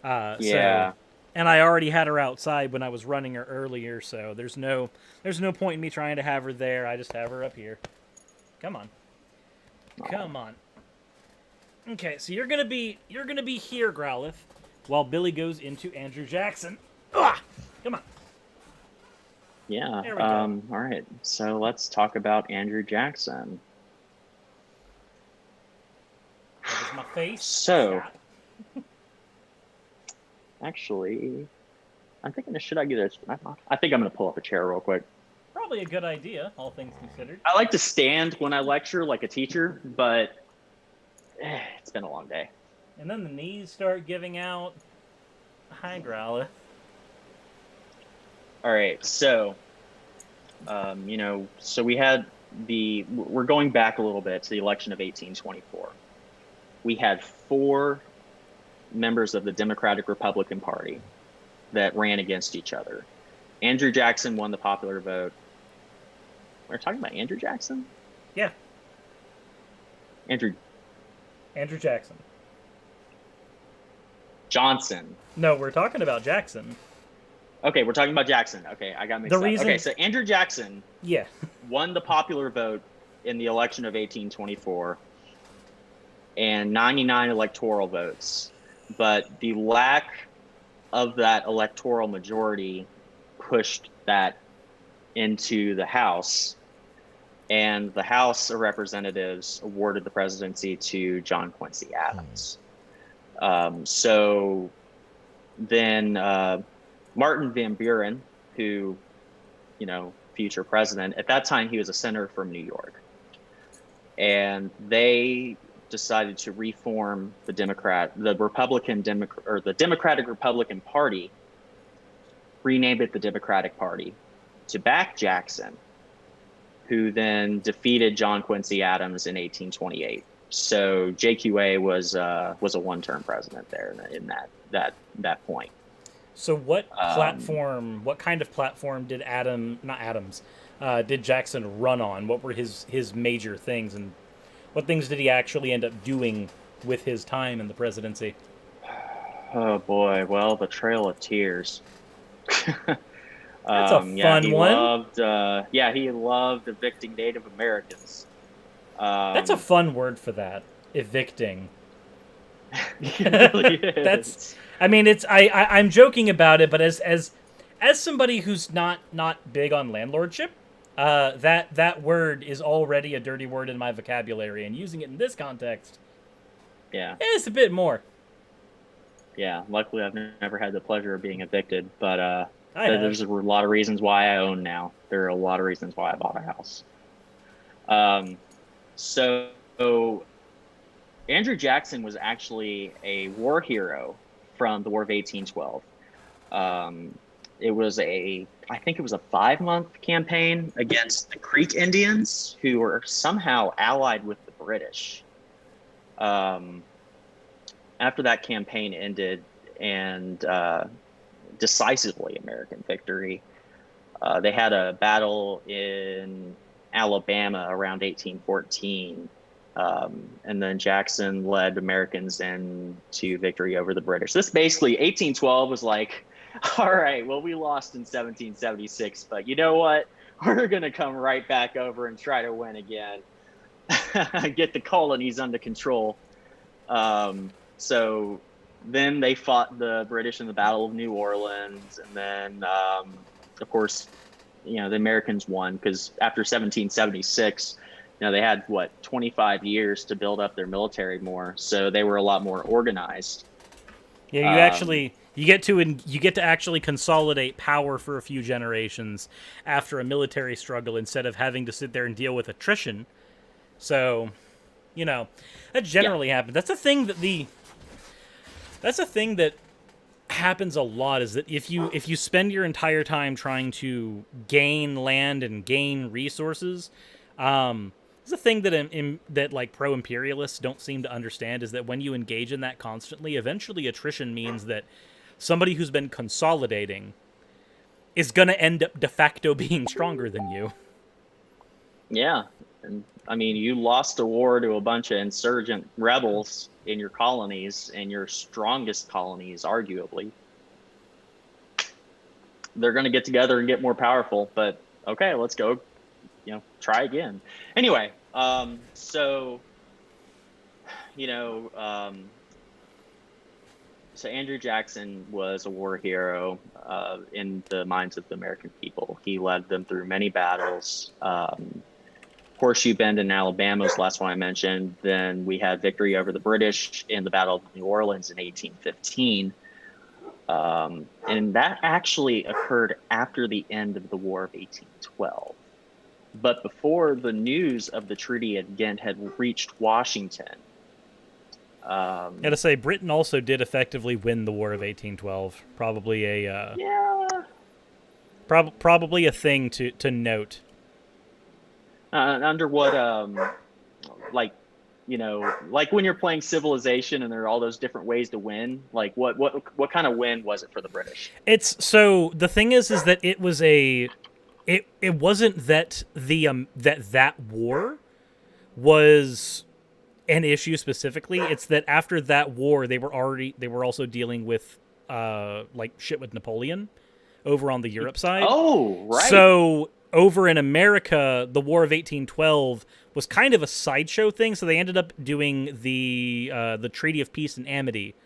So, Yeah. and I already had her outside when I was running her earlier, so there's no point in me trying to have her there. I just have her up here. Come on, come on. Okay, so you're gonna be here, Growlithe, while Billy goes into Andrew Jackson. Ah, come on. Yeah. There we go. All right. So let's talk about Andrew Jackson. That is my face. So, Stop. actually, I'm thinking, should I get a? I think I'm going to pull up a chair real quick. Probably a good idea, all things considered. I like to stand when I lecture like a teacher, but it's been a long day. And then the knees start giving out. Hi, Growlithe. All right. So, so we're going back a little bit to the election of 1824. We had 4 members of the Democratic Republican Party that ran against each other. Andrew Jackson won the popular vote. We're talking about Andrew Jackson? Yeah. Andrew Jackson. Johnson. No, we're talking about Jackson. Okay, we're talking about Jackson. Okay, I got mixed up. Okay, so Andrew Jackson Yeah. won the popular vote in the election of 1824 and 99 electoral votes. But the lack of that electoral majority pushed that into the House, and the House of Representatives awarded the presidency to John Quincy Adams. So then Martin Van Buren, who, future president, at that time he was a senator from New York, and they decided to reform the Democratic Republican Party, renamed it the Democratic Party, to back Jackson, who then defeated John Quincy Adams in 1828. So JQA was a one-term president there in that point. So what kind of platform did did Jackson run on? What were his major things, and what things did he actually end up doing with his time in the presidency? Oh boy, well, the Trail of Tears. That's a fun one. He loved evicting Native Americans. That's a fun word for that. Evicting. It really is. I'm joking about it, but as somebody who's not big on landlordship, that word is already a dirty word in my vocabulary, and using it in this context, it's a bit more. Yeah, luckily I've never had the pleasure of being evicted, but there's a lot of reasons why I own now. There are a lot of reasons why I bought a house. So Andrew Jackson was actually a war hero from the War of 1812. I think it was a 5-month campaign against the Creek Indians, who were somehow allied with the British. After that campaign ended and decisively American victory, they had a battle in Alabama around 1814. And then Jackson led Americans into victory over the British. This basically, 1812 was like, all right, well, we lost in 1776, but you know what? We're going to come right back over and try to win again. Get the colonies under control. So then they fought the British in the Battle of New Orleans. And then, of course, the Americans won because after 1776, they had 25 years to build up their military more, so they were a lot more organized. Yeah, you get to actually consolidate power for a few generations after a military struggle instead of having to sit there and deal with attrition. So, that generally happens. That's a thing that happens a lot is that if you spend your entire time trying to gain land and gain resources, it's a thing that that like pro imperialists don't seem to understand is that when you engage in that constantly, eventually attrition means that somebody who's been consolidating is going to end up de facto being stronger than you. Yeah. And I mean, you lost a war to a bunch of insurgent rebels in your colonies, and your strongest colonies, arguably. They're going to get together and get more powerful, but okay, let's go, try again. Anyway, so, you know, so Andrew Jackson was a war hero in the minds of the American people. He led them through many battles. Horseshoe Bend in Alabama was the last one I mentioned. Then we had victory over the British in the Battle of New Orleans in 1815. And that actually occurred after the end of the War of 1812. But before the news of the Treaty at Ghent had reached Washington. Gotta say, Britain also did effectively win the War of 1812. Probably a probably a thing to note. Under what, like when you're playing Civilization and there are all those different ways to win, like what kind of win was it for the British? It's so the thing is that it was it wasn't that that war was an issue specifically. It's that after that war they were also dealing with like shit with Napoleon over on the Europe side. Oh, right. So over in America, the War of 1812 was kind of a sideshow thing, so they ended up doing the Treaty of Peace and Amity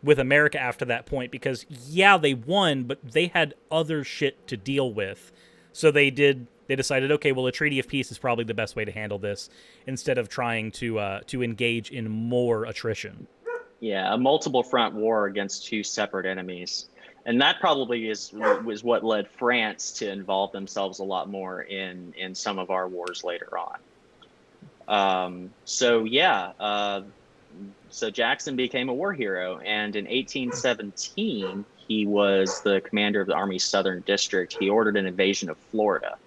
with America after that point because, yeah, they won, but they had other shit to deal with. So they decided, okay, well, a Treaty of Peace is probably the best way to handle this instead of trying to engage in more attrition. Yeah, a multiple front war against two separate enemies. And that probably was what led France to involve themselves a lot more in some of our wars later on. So Jackson became a war hero, and in 1817 he was the commander of the Army's Southern District. He ordered an invasion of Florida,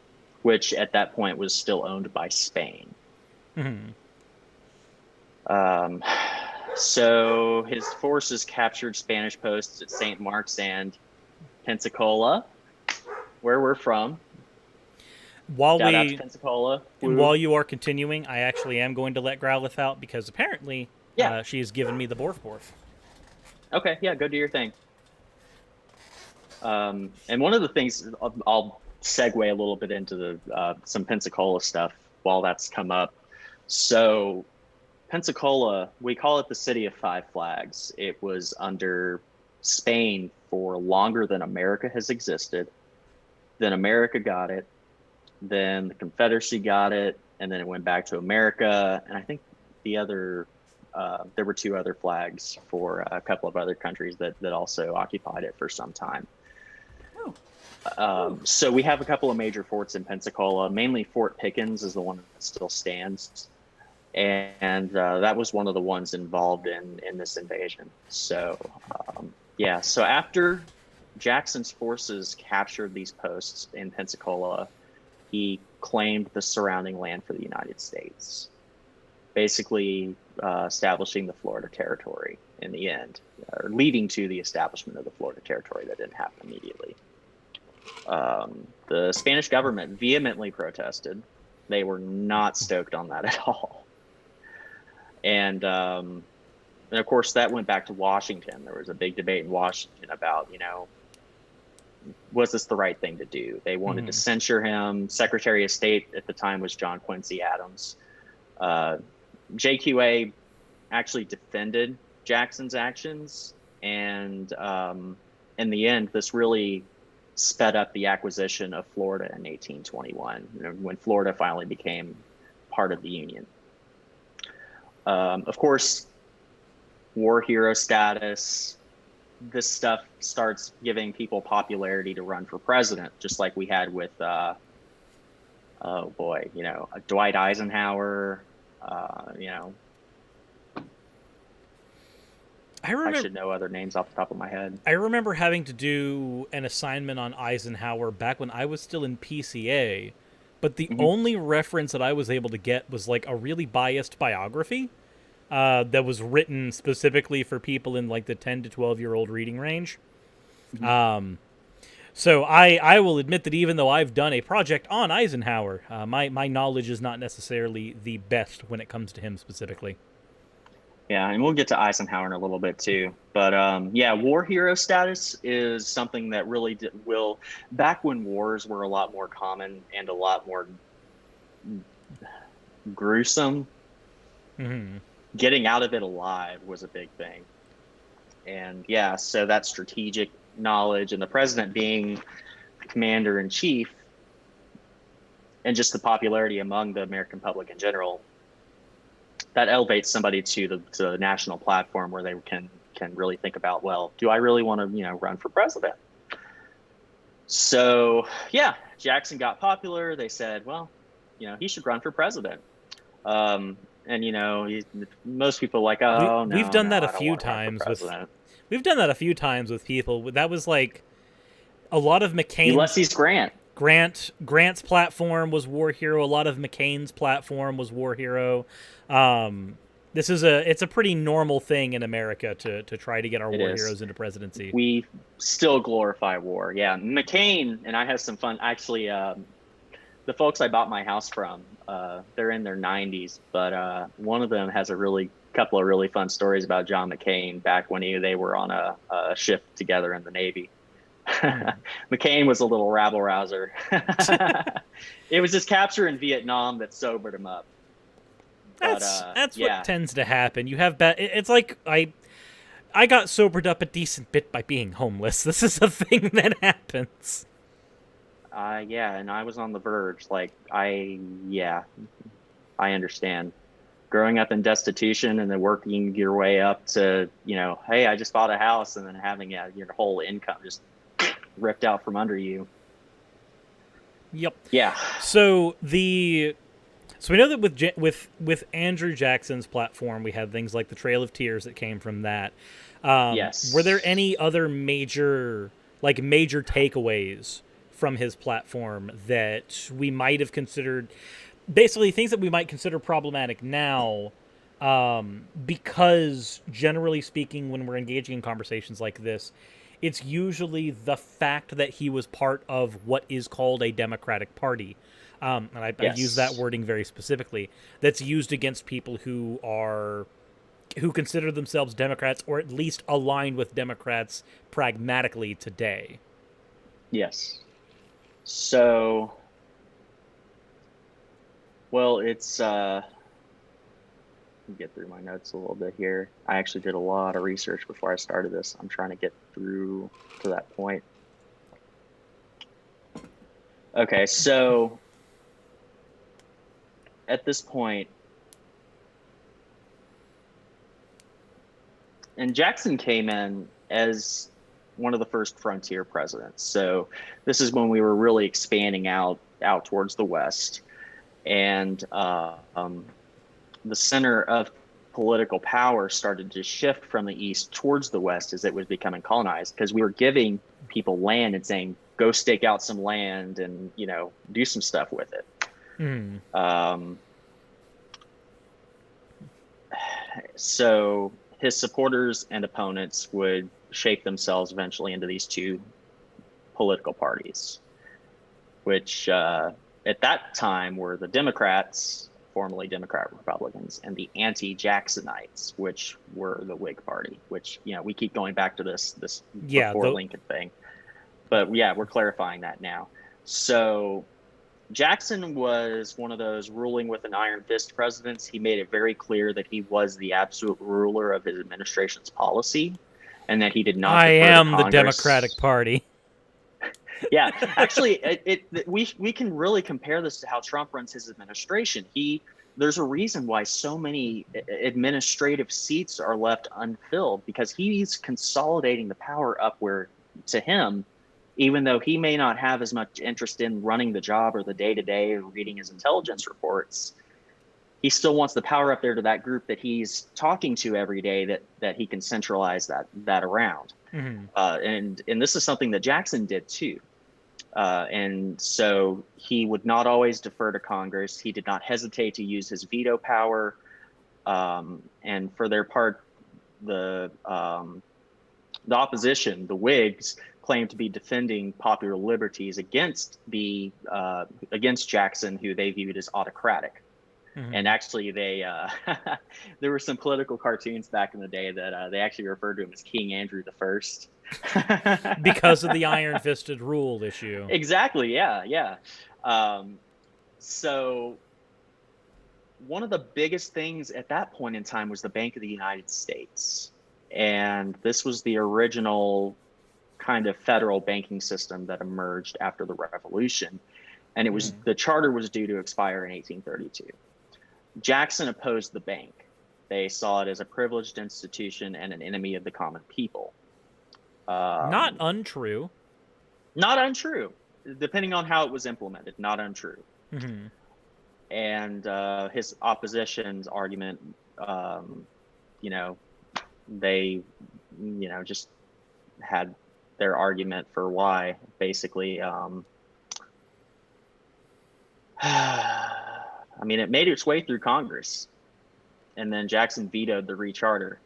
which at that point was still owned by Spain. Mm-hmm. So his forces captured Spanish posts at St. Mark's and Pensacola, where we're from. Shout out to Pensacola. While you are continuing, I actually am going to let Growlithe out because apparently she has given me the Borf Borf. Okay, yeah, go do your thing. And one of the things, I'll segue a little bit into the some Pensacola stuff while that's come up. So Pensacola, we call it the City of Five Flags. It was under Spain for longer than America has existed. Then America got it. Then the Confederacy got it. And then it went back to America. And I think there were two other flags for a couple of other countries that also occupied it for some time. So we have a couple of major forts in Pensacola. Mainly Fort Pickens is the one that still stands. And that was one of the ones involved in this invasion. So, so after Jackson's forces captured these posts in Pensacola, he claimed the surrounding land for the United States, basically establishing the Florida Territory in the end, or leading to the establishment of the Florida Territory. That didn't happen immediately. The Spanish government vehemently protested. They were not stoked on that at all. And of course, that went back to Washington. There was a big debate in Washington about, was this the right thing to do? They wanted to censure him. Secretary of State at the time was John Quincy Adams. JQA actually defended Jackson's actions. And in the end, this really sped up the acquisition of Florida in 1821, when Florida finally became part of the Union. Of course, war hero status, this stuff starts giving people popularity to run for president, just like we had with, Dwight Eisenhower, I I remember. should know other names off the top of my head. I remember having to do an assignment on Eisenhower back when I was still in PCA, but the Hmm. only reference that I was able to get was like a really biased biography that was written specifically for people in like the 10 to 12-year-old reading range. Hmm. So I will admit that even though I've done a project on Eisenhower, my knowledge is not necessarily the best when it comes to him specifically. Yeah, and we'll get to Eisenhower in a little bit too. But yeah, war hero status is something that really will, back when wars were a lot more common and a lot more gruesome, Hmm. getting out of it alive was a big thing. And yeah, so that strategic knowledge and the president being commander in chief and just the popularity among the American public in general, that elevates somebody to the national platform where they can really think about, well, do I really want to, run for president? So yeah, Jackson got popular. They said, well, he should run for president. And most people are like, oh We've no, done that a I don't few want to run for times with president. we've done that a few times with people. That was like a lot of McCain's Ulysses Grant. Grant's platform was War Hero. A lot of McCain's platform was War Hero. Um, it's a pretty normal thing in America to try to get our It war is. heroes into presidency. We still glorify war. Yeah, McCain and I have some fun. Actually, the folks I bought my house from, they're in their 90s, but one of them has a couple of really fun stories about John McCain back when they were on a ship together in the Navy. McCain was a little rabble rouser. It was his capture in Vietnam that sobered him up. But That's yeah, what tends to happen. You have bad. It's like I got sobered up a decent bit by being homeless. This is a thing that happens. yeah, and I was on the verge. I understand. Growing up in destitution and then working your way up to, hey, I just bought a house, and then having your whole income just ripped out from under you. Yep. Yeah. So we know that with Andrew Jackson's platform, we had things like the Trail of Tears that came from that. Yes. Were there any other major takeaways from his platform that we might have considered, basically things that we might consider problematic now, because generally speaking, when we're engaging in conversations like this, it's usually the fact that he was part of what is called a Democratic Party. And I use that Yes. wording very specifically. That's used against people who consider themselves Democrats, or at least aligned with Democrats pragmatically today. Yes. So, well, it's let me get through my notes a little bit here. I actually did a lot of research before I started this. I'm trying to get through to that point. Okay, so at this point, and Jackson came in as one of the first frontier presidents. So this is when we were really expanding out towards the west, and the center of political power started to shift from the east towards the west as it was becoming colonized, because we were giving people land and saying, go stake out some land and do some stuff with it. So his supporters and opponents would shape themselves eventually into these two political parties, which at that time were the Democrats, formerly Democrat Republicans, and the anti-Jacksonites, which were the Whig Party, which, we keep going back to this before Lincoln thing. But yeah, we're clarifying that now. So Jackson was one of those ruling with an iron fist presidents. He made it very clear that he was the absolute ruler of his administration's policy, and that he did not I defer am to the Congress. Democratic Party. Yeah, actually, we can really compare this to how Trump runs his administration. There's a reason why so many administrative seats are left unfilled, because he's consolidating the power upward to him, even though he may not have as much interest in running the job or the day-to-day or reading his intelligence reports. he still wants the power up there to that group that he's talking to every day, that he can centralize that around. Mm-hmm. And this is something that Jackson did too. And so he would not always defer to Congress. He did not hesitate to use his veto power. And for their part, the opposition, the Whigs, claimed to be defending popular liberties against against Jackson, who they viewed as autocratic. Mm-hmm. And actually, they there were some political cartoons back in the day that they actually referred to him as King Andrew I. Because of the iron-fisted rule issue. Exactly. Yeah. So one of the biggest things at that point in time was the Bank of the United States. And this was the original kind of federal banking system that emerged after the Revolution. And it was the charter was due to expire in 1832. Jackson opposed the bank. They saw it as a privileged institution and an enemy of the common people. Not untrue. Not untrue, depending on how it was implemented. Not untrue. Mm-hmm. And his opposition's argument, they, just had their argument for why, basically. I mean, it made its way through Congress, and then Jackson vetoed the recharter,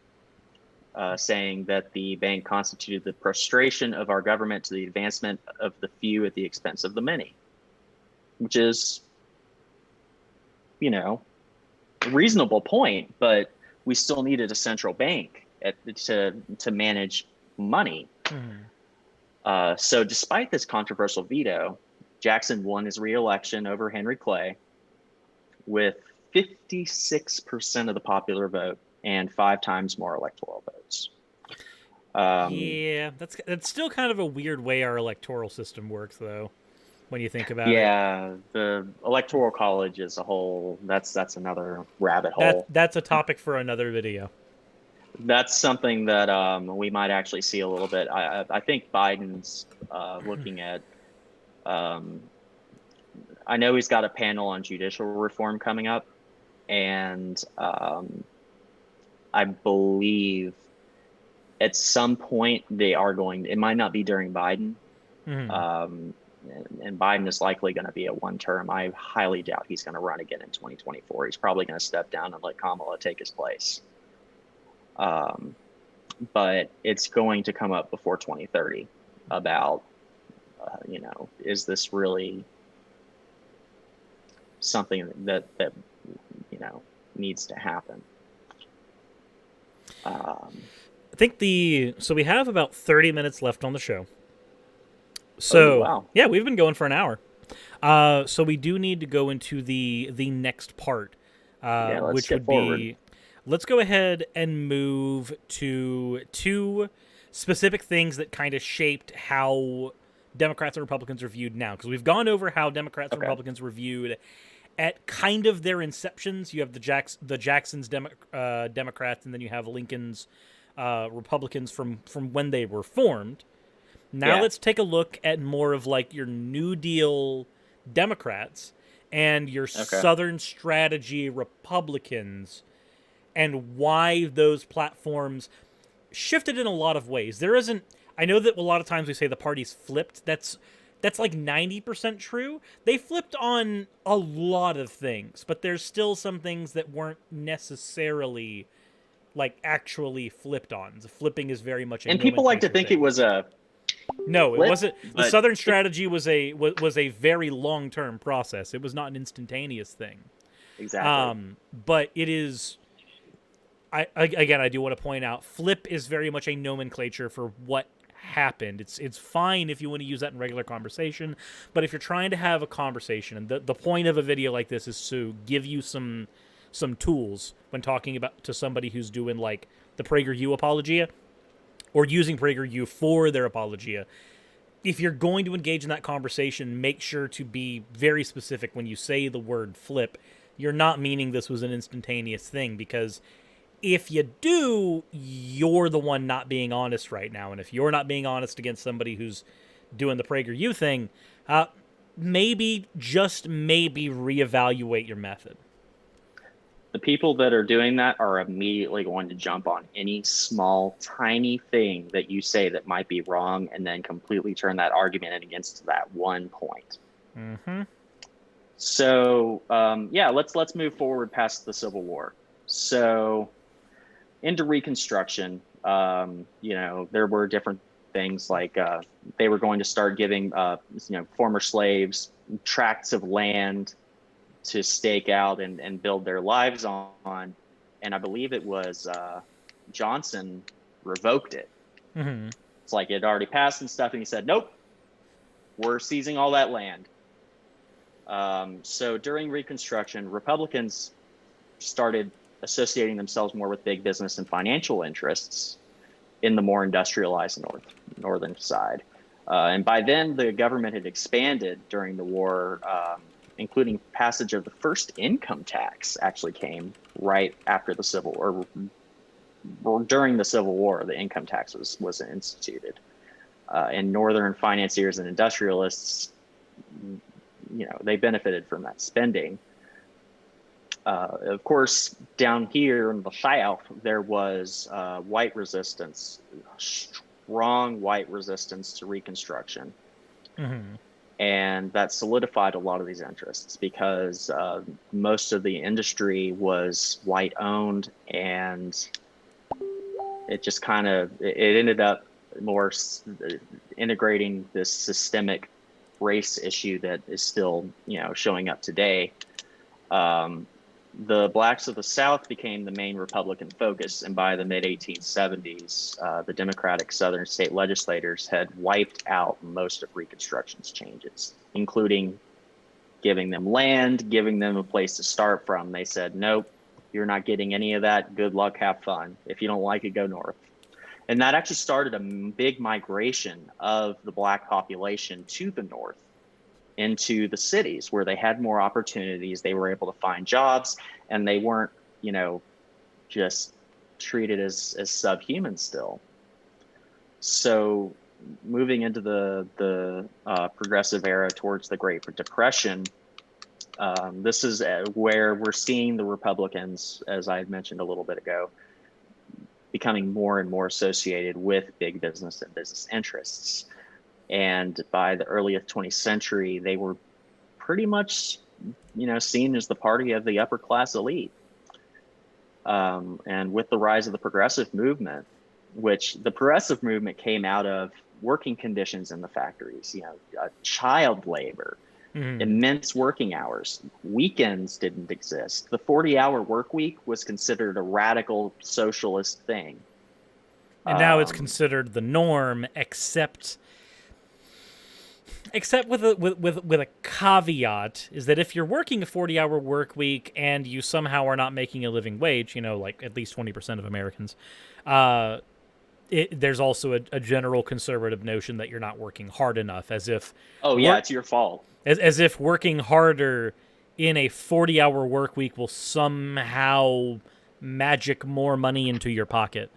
saying that the bank constituted the prostration of our government to the advancement of the few at the expense of the many, which is, a reasonable point, but we still needed a central bank to manage money. Mm-hmm. So despite this controversial veto, Jackson won his re-election over Henry Clay with 56% of the popular vote and 5 times more electoral votes. Yeah, that's still kind of a weird way our electoral system works, though, when you think about it. Yeah, the electoral college as a whole, that's another rabbit hole. That's a topic for another video. That's something that we might actually see a little bit. I think Biden's looking at... I know he's got a panel on judicial reform coming up, and I believe at some point they are going. It might not be during Biden, and Biden is likely going to be a one-term. I highly doubt he's going to run again in 2024. He's probably going to step down and let Kamala take his place. But it's going to come up before 2030 about, is this really something that needs to happen? I think so we have about 30 minutes left on the show. So, wow. Yeah, we've been going for an hour. So we do need to go into the next part, which would be, let's go ahead and move to 2 specific things that kind of shaped how Democrats and Republicans are viewed now. Because we've gone over how Democrats and Republicans were viewed at kind of their inceptions. You have the Jackson's Democrats, and then you have Lincoln's Republicans from when they were formed. Now let's take a look at more of like your New Deal Democrats and your Southern strategy Republicans, and why those platforms shifted in a lot of ways. I know that a lot of times we say the parties flipped. That's like 90% true. They flipped on a lot of things, but there's still some things that weren't necessarily like actually flipped on. The flipping is very much a and people like to think it was a no, flip, it wasn't. The Southern strategy was a very long-term process. It was not an instantaneous thing. Exactly. But it is. I do want to point out, flip is very much a nomenclature for what happened. It's fine if you want to use that in regular conversation, but if you're trying to have a conversation, and the point of a video like this is to give you some tools when talking to somebody who's doing like the PragerU apologia or using PragerU for their apologia. If you're going to engage in that conversation, make sure to be very specific when you say the word flip. You're not meaning this was an instantaneous thing, because if you do, you're the one not being honest right now. And if you're not being honest against somebody who's doing the PragerU thing, maybe, just maybe, reevaluate your method. The people that are doing that are immediately going to jump on any small, tiny thing that you say that might be wrong, and then completely turn that argument against that one point. Mm-hmm. So yeah, let's move forward past the Civil War. So into Reconstruction, there were different things like they were going to start giving former slaves tracts of land to stake out and build their lives on. And I believe it was Johnson revoked it. Mm-hmm. It's like it had already passed and stuff, and he said, "Nope, we're seizing all that land." So during Reconstruction, Republicans started associating themselves more with big business and financial interests in the more industrialized northern side. And by then, the government had expanded during the war, including passage of the first income tax actually came right after the Civil War, or during the Civil War, the income tax was instituted. And northern financiers and industrialists, they benefited from that spending. Of course, down here in the South, there was white resistance, strong white resistance to Reconstruction. Mm-hmm. And that solidified a lot of these interests because most of the industry was white owned, and it just it ended up more integrating this systemic race issue that is still, showing up today. The blacks of the South became the main Republican focus, and by the mid-1870s, the Democratic Southern state legislators had wiped out most of Reconstruction's changes, including giving them land, giving them a place to start from. They said, "Nope, you're not getting any of that. Good luck, have fun. If you don't like it, go north." And that actually started a big migration of the black population to the north, into the cities where they had more opportunities. They were able to find jobs, and they weren't, just treated as subhuman still. So moving into the progressive era towards the Great Depression, this is where we're seeing the Republicans, as I had mentioned a little bit ago, becoming more and more associated with big business and business interests. And by the early 20th century, they were pretty much, seen as the party of the upper class elite. And with the rise of the progressive movement, which the progressive movement came out of working conditions in the factories, child labor, immense working hours, weekends didn't exist. The 40-hour work week was considered a radical socialist thing. And now it's considered the norm, except with a caveat, is that if you're working a 40-hour work week and you somehow are not making a living wage, like at least 20% of Americans, there's also a general conservative notion that you're not working hard enough, as if it's your fault, as if working harder in a 40-hour work week will somehow magic more money into your pocket,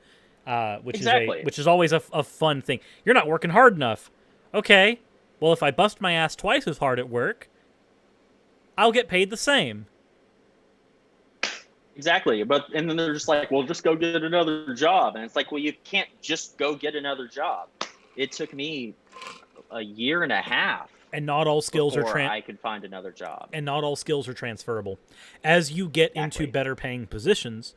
which is always a fun thing. You're not working hard enough. Okay. Well, if I bust my ass twice as hard at work, I'll get paid the same. Exactly. And then they're just like, well, just go get another job. And it's like, well, you can't just go get another job. It took me a year and a half. And not all skills I could find another job. And not all skills are transferable. As you get into better paying positions,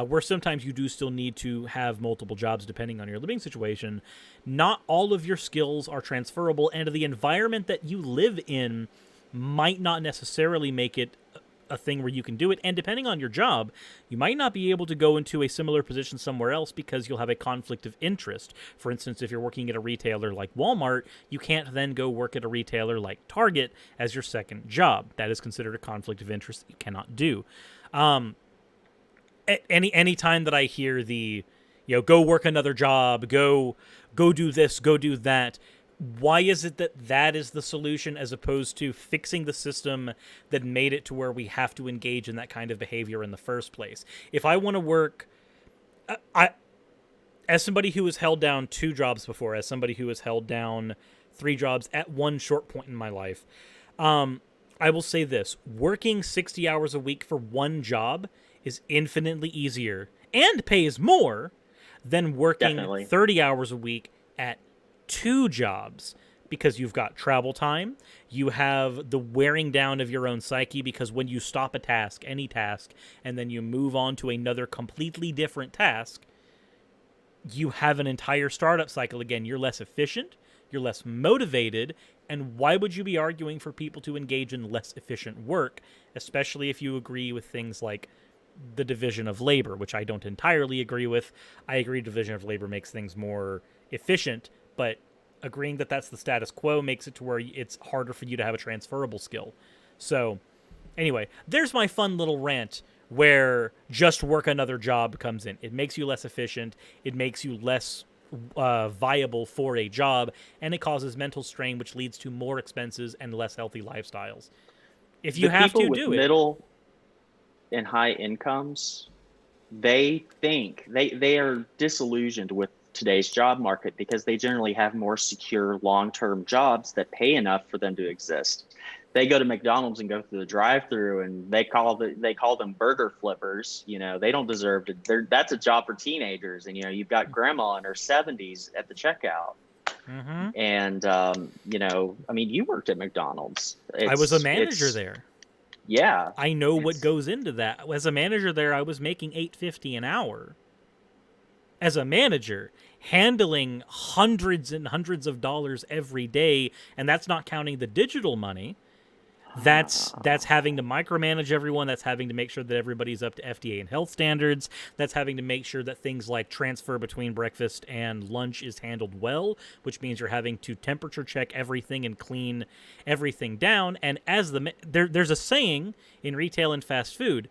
where sometimes you do still need to have multiple jobs depending on your living situation, not all of your skills are transferable, and the environment that you live in might not necessarily make it a thing where you can do it. And depending on your job, you might not be able to go into a similar position somewhere else because you'll have a conflict of interest. For instance, if you're working at a retailer like Walmart, you can't then go work at a retailer like Target as your second job. That is considered a conflict of interest that you cannot do. Any time that I hear the, go work another job, go do this, go do that, why is it that is the solution as opposed to fixing the system that made it to where we have to engage in that kind of behavior in the first place? If I want to work, as somebody who has held down 2 jobs before, as somebody who has held down 3 jobs at one short point in my life, I will say this: working 60 hours a week for one job is infinitely easier and pays more than working Definitely. 30 hours a week at 2 jobs, because you've got travel time, you have the wearing down of your own psyche, because when you stop a task, any task, and then you move on to another completely different task, you have an entire startup cycle again. You're less efficient, you're less motivated, and why would you be arguing for people to engage in less efficient work, especially if you agree with things like the division of labor, which I don't entirely agree with. I agree division of labor makes things more efficient, but agreeing that that's the status quo makes it to where it's harder for you to have a transferable skill. So, anyway, there's my fun little rant where just work another job comes in. It makes you less efficient, it makes you less viable for a job, and it causes mental strain, which leads to more expenses and less healthy lifestyles. If you The have people to, with do it. middle and high incomes, they think they are disillusioned with today's job market because they generally have more secure long-term jobs that pay enough for them to exist. They go to McDonald's and go through the drive-through, and they call them burger flippers. You know, they don't deserve to. That's a job for teenagers, and you know, you've got grandma in her 70s at the checkout. Mm-hmm. And you know, I mean, you worked at McDonald's. I was a manager there. Yeah, I know what it's goes into that. As a manager there, I was making $8.50 an hour. As a manager, handling hundreds and hundreds of dollars every day, and that's not counting the digital money. That's having to micromanage everyone. That's having to make sure that everybody's up to FDA and health standards. That's having to make sure that things like transfer between breakfast and lunch is handled well, which means you're having to temperature check everything and clean everything down. And as there's a saying in retail and fast food: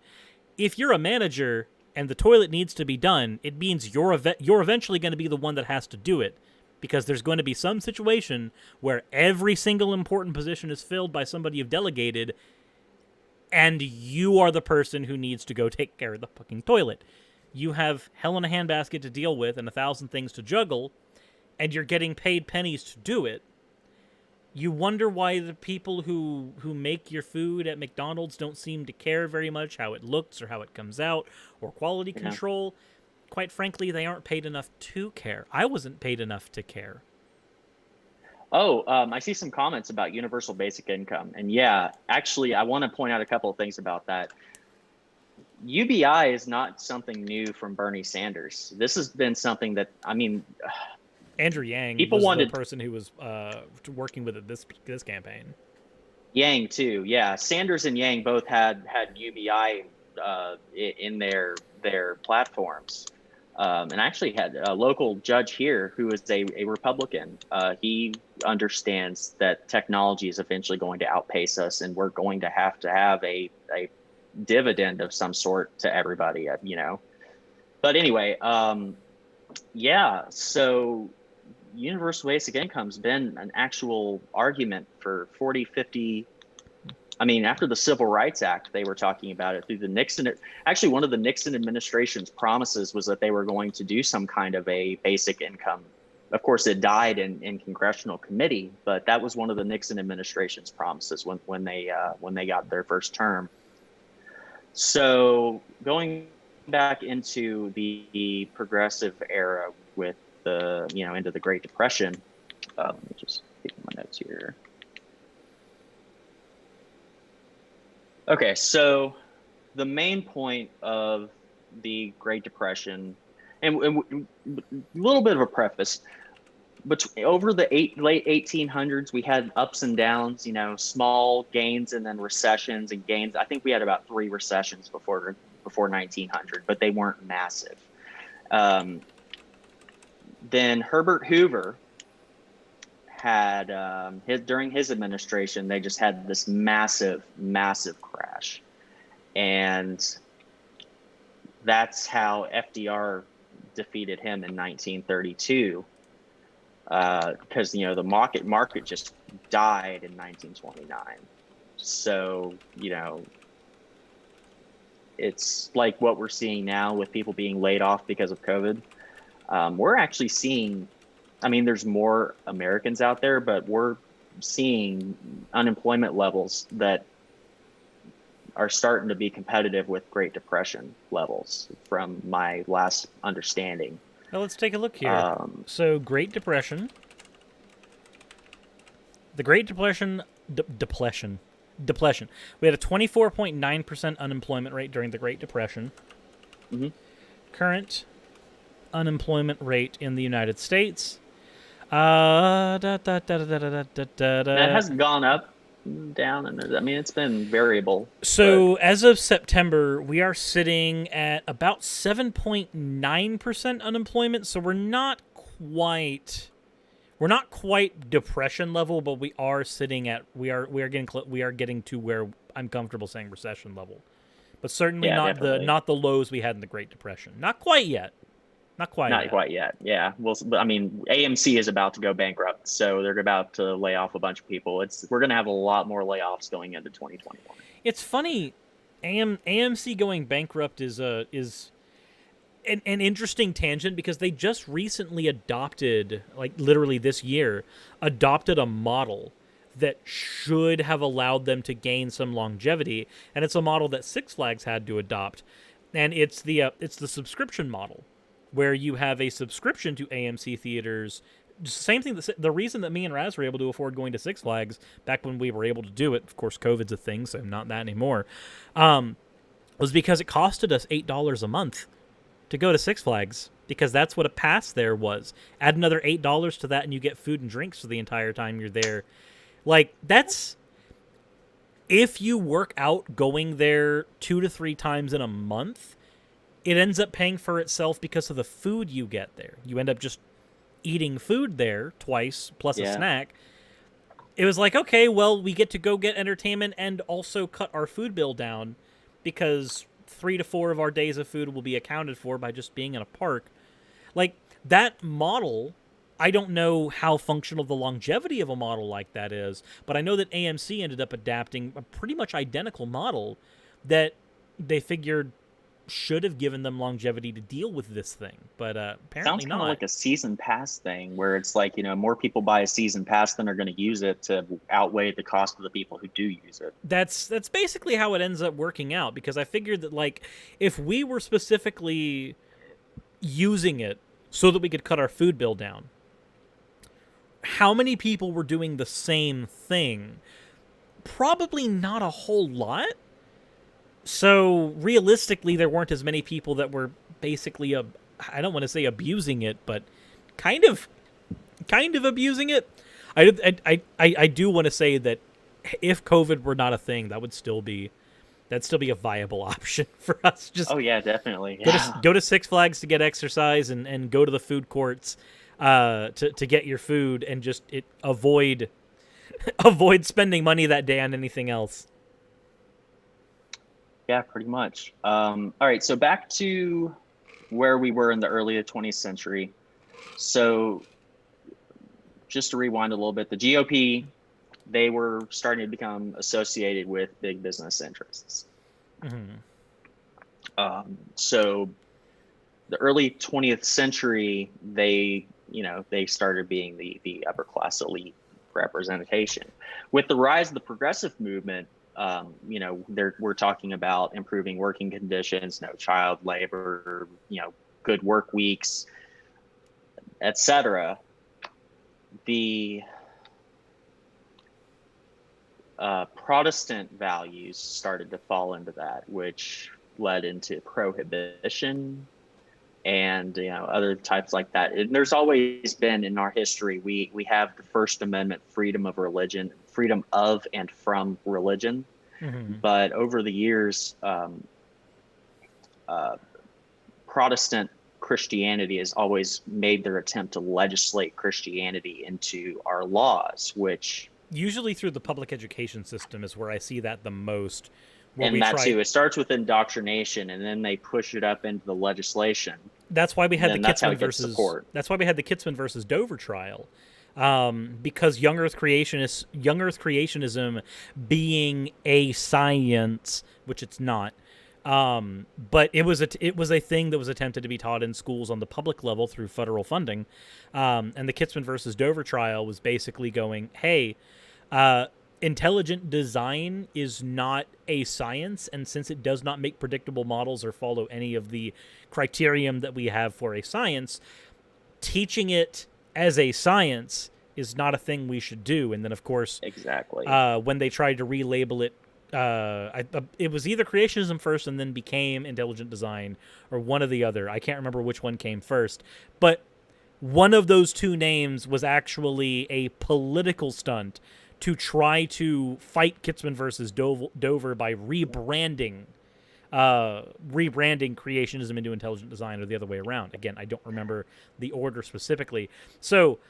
if you're a manager and the toilet needs to be done, it means you're eventually going to be the one that has to do it, because there's going to be some situation where every single important position is filled by somebody you've delegated, and you are the person who needs to go take care of the fucking toilet. You have hell in a handbasket to deal with and 1,000 things to juggle, and you're getting paid pennies to do it. You wonder why the people who make your food at McDonald's don't seem to care very much how it looks or how it comes out or quality control. Quite frankly, they aren't paid enough to care. I wasn't paid enough to care. Oh, I see some comments about universal basic income. And yeah, actually, I want to point out a couple of things about that. UBI is not something new from Bernie Sanders. This has been something that, I mean, Andrew Yang people was wanted the person who was working with it this campaign. Yang too. Yeah, Sanders and Yang both had UBI in their platforms. And I actually had a local judge here who is a Republican. He understands that technology is eventually going to outpace us, and we're going to have a dividend of some sort to everybody, you know. But anyway, yeah, so universal basic income's been an actual argument for 40, 50. I mean, after the Civil Rights Act, they were talking about it through the Nixon. Actually, one of the Nixon administration's promises was that they were going to do some kind of a basic income. Of course, it died in congressional committee, but that was one of the Nixon administration's promises when they got their first term. So going back into the progressive era with the, you know, into the Great Depression, let me just take my notes here. Okay, so the main point of the Great Depression, and a little bit of a preface, but over the late 1800s, we had ups and downs, you know, small gains and then recessions and gains. I think we had about 3 recessions before 1900, but they weren't massive. Then Herbert Hoover had during his administration, they just had this massive crash, and that's how FDR defeated him in 1932, because you know the market just died in 1929. So you know, it's like what we're seeing now with people being laid off because of COVID. We're actually seeing, I mean, there's more Americans out there, but we're seeing unemployment levels that are starting to be competitive with Great Depression levels, from my last understanding. Well, let's take a look here. So, Great Depression. The Great Depression. Depletion. We had a 24.9% unemployment rate during the Great Depression. Mm-hmm. Current unemployment rate in the United States. That hasn't gone up, down, and I mean, it's been variable. So as of September, we are sitting at about 7.9% unemployment. So we're not quite depression level, but we are sitting at we are getting to where I'm comfortable saying recession level, but certainly not the lows we had in the Great Depression. Not quite yet. Not quite yet. Yeah. Well, I mean, AMC is about to go bankrupt, so they're about to lay off a bunch of people. We're going to have a lot more layoffs going into 2021. It's funny, AMC going bankrupt is an interesting tangent, because they just recently adopted, like literally this year, adopted a model that should have allowed them to gain some longevity, and it's a model that Six Flags had to adopt, and it's the subscription model, where you have a subscription to AMC theaters. Same thing. The reason that me and Raz were able to afford going to Six Flags back when we were able to do it, of course, COVID's a thing, so not that anymore, was because it costed us $8 a month to go to Six Flags, because that's what a pass there was. Add another $8 to that, and you get food and drinks for the entire time you're there. Like, that's... If you work out going there 2 to 3 times in a month, it ends up paying for itself because of the food you get there. You end up just eating food there twice, plus a snack. It was like, okay, well, we get to go get entertainment and also cut our food bill down, because 3 to 4 of our days of food will be accounted for by just being in a park. Like, that model, I don't know how functional the longevity of a model like that is, but I know that AMC ended up adapting a pretty much identical model that they figured should have given them longevity to deal with this thing, but apparently sounds not. Kind of like a season pass thing, where it's like, more people buy a season pass than are going to use it, to outweigh the cost of the people who do use it. That's basically how it ends up working out, because I figured that, like, if we were specifically using it so that we could cut our food bill down, how many people were doing the same thing? Probably not a whole lot. So realistically, there weren't as many people that were basically, I don't want to say abusing it, but kind of abusing it. I do want to say that if COVID were not a thing, that'd still be a viable option for us. Just definitely. Go to Six Flags to get exercise, and go to the food courts to get your food, and just avoid spending money that day on anything else. Yeah, pretty much. All right, so back to where we were in the early 20th century. So just to rewind a little bit, the GOP, they were starting to become associated with big business interests. Mm-hmm. So the early 20th century, they started being the upper class elite representation. With the rise of the progressive movement, we're talking about improving working conditions, no child labor, good work weeks, etc. The Protestant values started to fall into that, which led into prohibition and other types like that. And there's always been in our history, we have the First Amendment, freedom of religion, freedom of and from religion. Mm-hmm. But over the years, Protestant Christianity has always made their attempt to legislate Christianity into our laws, which usually through the public education system is where I see that the most. And that too, it starts with indoctrination, and then they push it up into the legislation. That's why we had the Kitzman versus Dover trial, because young Earth creationism being a science, which it's not, but it was a thing that was attempted to be taught in schools on the public level through federal funding, and the Kitzman versus Dover trial was basically going, hey, intelligent design is not a science, and since it does not make predictable models or follow any of the criterion that we have for a science, teaching it as a science is not a thing we should do. And then, of course, Exactly. when they tried to relabel it, it was either creationism first and then became intelligent design, or one or the other. I can't remember which one came first, but one of those two names was actually a political stunt to try to fight Kitzman versus Dover by rebranding creationism into intelligent design, or the other way around. Again, I don't remember the order specifically. So,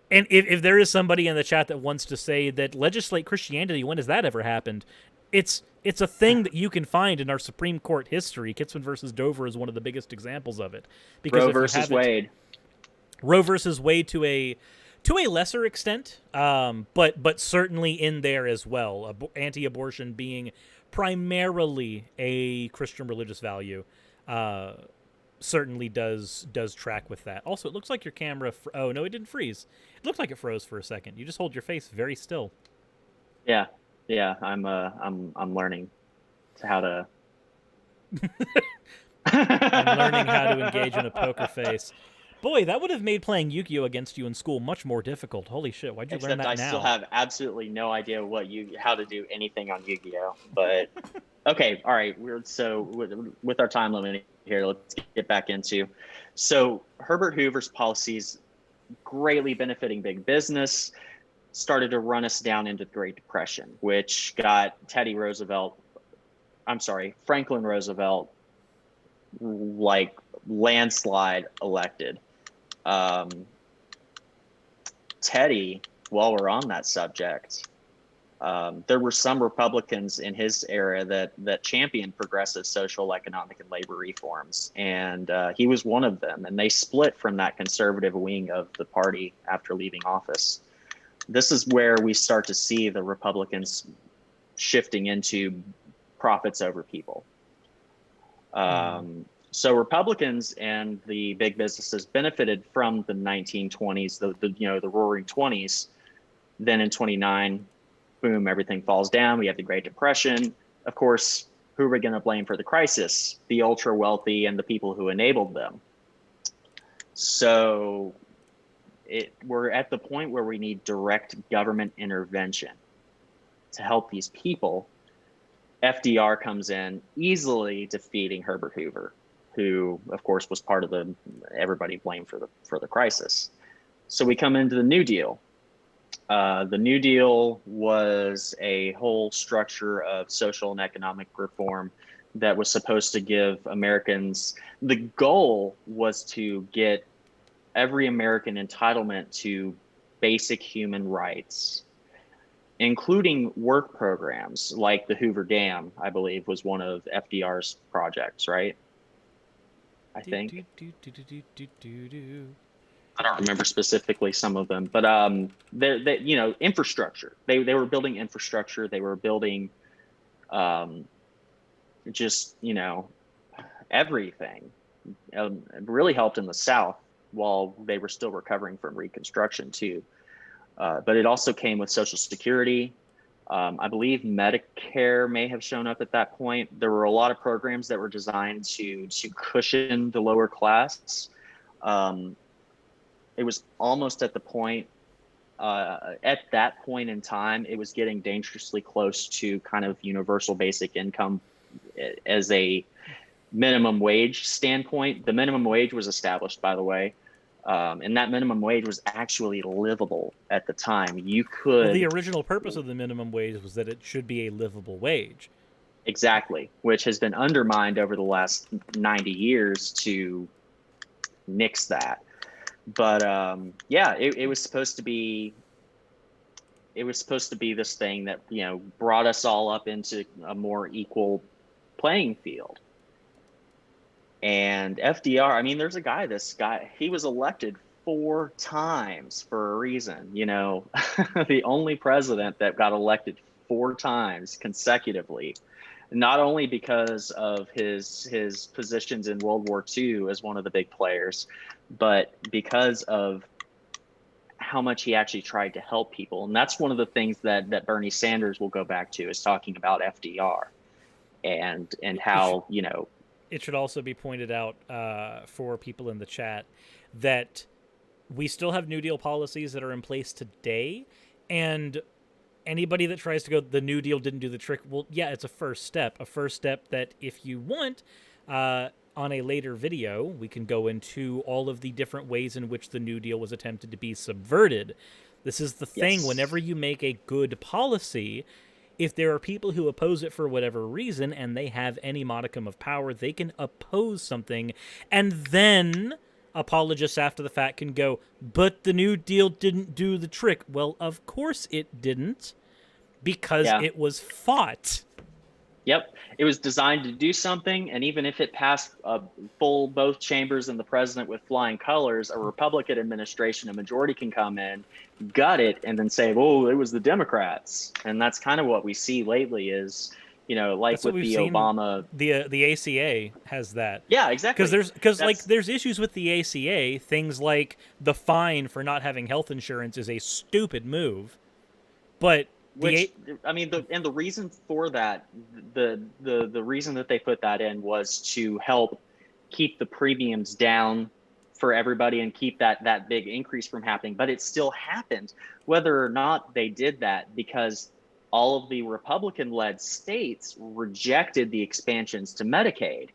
and if there is somebody in the chat that wants to say that legislate Christianity, when has that ever happened? It's a thing that you can find in our Supreme Court history. Kitzman versus Dover is one of the biggest examples of it. Because Roe versus Wade. Roe versus Wade to a lesser extent, but certainly in there as well. Anti-abortion being primarily a Christian religious value, certainly does track with that. Also, it looks like your camera. Oh no, it didn't freeze. It looked like it froze for a second. You just hold your face very still. Yeah, I'm learning how to. I'm learning how to engage in a poker face. Boy, that would have made playing Yu-Gi-Oh against you in school much more difficult. Holy shit, why'd you learn that now? Except I still have absolutely no idea how to do anything on Yu-Gi-Oh. But okay, all right. With our time limit here, let's get back into. So Herbert Hoover's policies, greatly benefiting big business, started to run us down into the Great Depression, which got Franklin Roosevelt, like landslide elected. Teddy, while we're on that subject, there were some Republicans in his era that championed progressive social, economic, and labor reforms, and he was one of them. And they split from that conservative wing of the party after leaving office. This is where we start to see the Republicans shifting into profits over people. So Republicans and the big businesses benefited from the 1920s, the Roaring 20s. Then in 29, boom, everything falls down. We have the Great Depression. Of course, who are we going to blame for the crisis? The ultra wealthy and the people who enabled them. So we're at the point where we need direct government intervention to help these people. FDR comes in, easily defeating Herbert Hoover, who, of course, was part of everybody blamed for the crisis. So we come into the New Deal. The New Deal was a whole structure of social and economic reform that was supposed to give Americans, the goal was to get every American entitlement to basic human rights, including work programs like the Hoover Dam, I believe, was one of FDR's projects, right? I think. I don't remember specifically some of them, but infrastructure. They were building infrastructure. They were building everything. It really helped in the South while they were still recovering from Reconstruction too. But it also came with Social Security. I believe Medicare may have shown up at that point. There were a lot of programs that were designed to cushion the lower class. It was almost at that point in time, it was getting dangerously close to kind of universal basic income as a minimum wage standpoint. The minimum wage was established, by the way. And that minimum wage was actually livable at the time. Well, the original purpose of the minimum wage was that it should be a livable wage. Exactly, which has been undermined over the last 90 years to nix that. But it was supposed to be. It was supposed to be this thing that brought us all up into a more equal playing field. And FDR, there's this guy, he was elected 4 times for a reason, the only president that got elected 4 times consecutively, not only because of his positions in World War II as one of the big players, but because of how much he actually tried to help people. And that's one of the things that Bernie Sanders will go back to, is talking about FDR and how, you know. It should also be pointed out for people in the chat that we still have New Deal policies that are in place today, and anybody that tries to go, the New Deal didn't do the trick, well, yeah, it's a first step that if you want, on a later video, we can go into all of the different ways in which the New Deal was attempted to be subverted. This is the thing. Yes. Whenever you make a good policy, if there are people who oppose it for whatever reason and they have any modicum of power, they can oppose something, and then apologists after the fact can go, but the New Deal didn't do the trick. Well, of course it didn't, because it was fought. Yep. It was designed to do something, and even if it passed full both chambers and the president with flying colors, a Republican administration, a majority can come in, gut it, and then say, "Oh, it was the Democrats." And that's kind of what we see lately. Is, you know, like with the Obama, the ACA has that. Yeah, exactly. Because there's issues with the ACA. Things like the fine for not having health insurance is a stupid move, but. Which, I mean, the reason for that, the reason that they put that in was to help keep the premiums down for everybody and keep that big increase from happening. But it still happened, whether or not they did that, because all of the Republican-led states rejected the expansions to Medicaid.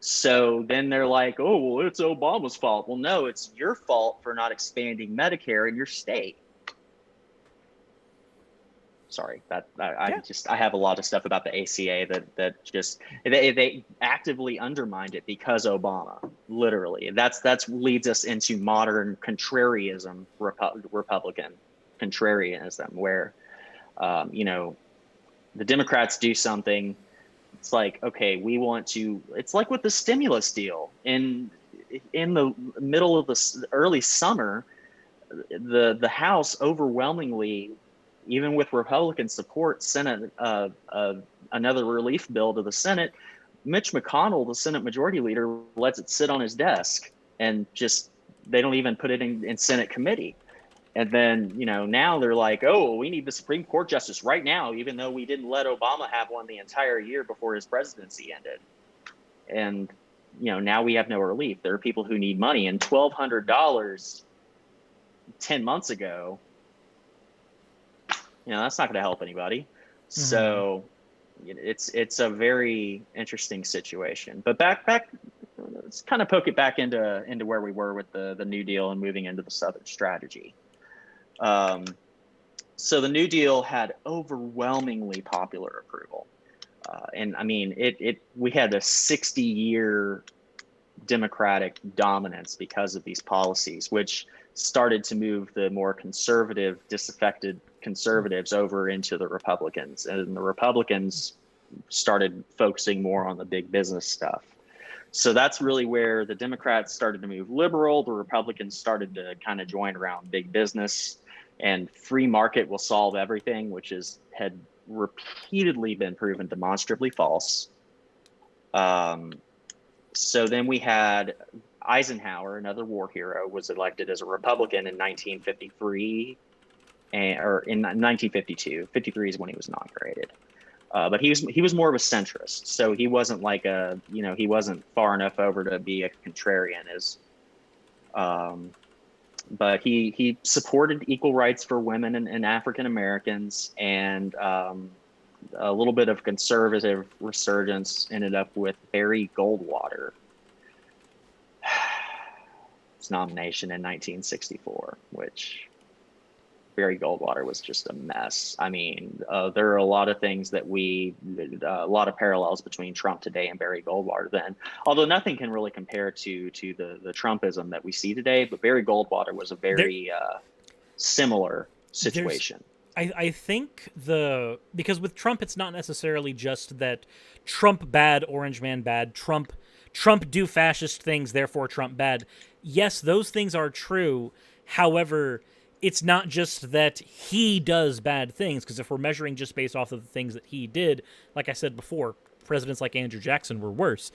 So then they're like, "Oh, well, it's Obama's fault." Well, no, it's your fault for not expanding Medicare in your state. Sorry, I have a lot of stuff about the ACA that just they actively undermined it because Obama, literally. That's leads us into modern contrarianism, Republican contrarianism, where you know, the Democrats do something. It's like, okay, we want to. It's like with the stimulus deal in the middle of the early summer, the House overwhelmingly, even with Republican support, sent another relief bill to the Senate. Mitch McConnell, the Senate Majority Leader, lets it sit on his desk, and just they don't even put it in Senate committee. And then, you know, now they're like, "Oh, we need the Supreme Court justice right now," even though we didn't let Obama have one the entire year before his presidency ended. And, you know, now we have no relief. There are people who need money, and $1,200 10 months ago, you know, that's not going to help anybody. Mm-hmm. So it's a very interesting situation. But back, let's kind of poke it back into where we were with the New Deal and moving into the Southern strategy. So the New Deal had overwhelmingly popular approval. And I mean, we had a 60-year Democratic dominance because of these policies, which started to move the more conservative, disaffected conservatives over into the Republicans, and the Republicans started focusing more on the big business stuff. So that's really where the Democrats started to move liberal. The Republicans started to kind of join around big business, and free market will solve everything, which had repeatedly been proven demonstrably false. So then we had Eisenhower, another war hero, was elected as a Republican in 1953, or in 1952. 53 is when he was inaugurated. But he was more of a centrist, so he wasn't like he wasn't far enough over to be a contrarian. But he supported equal rights for women and African Americans, and a little bit of conservative resurgence ended up with Barry Goldwater. His nomination in 1964, which Barry Goldwater was just a mess. I mean, there are a lot of things that a lot of parallels between Trump today and Barry Goldwater then, although nothing can really compare to the Trumpism that we see today. But Barry Goldwater was a very similar situation. I think because with Trump, it's not necessarily just that Trump bad, Orange Man bad, Trump do fascist things, therefore Trump bad. Yes, those things are true. However, it's not just that he does bad things, because if we're measuring just based off of the things that he did, like I said before, presidents like Andrew Jackson were worse.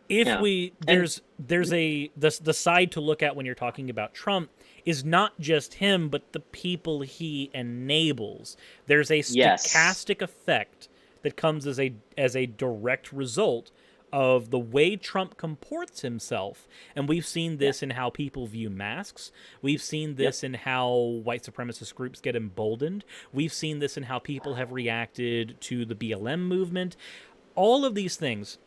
There's the side to look at when you're talking about Trump is not just him, but the people he enables. There's a Yes. stochastic effect that comes as a direct result of the way Trump comports himself. And we've seen this in how people view masks. We've seen this in how white supremacist groups get emboldened. We've seen this in how people have reacted to the BLM movement. All of these things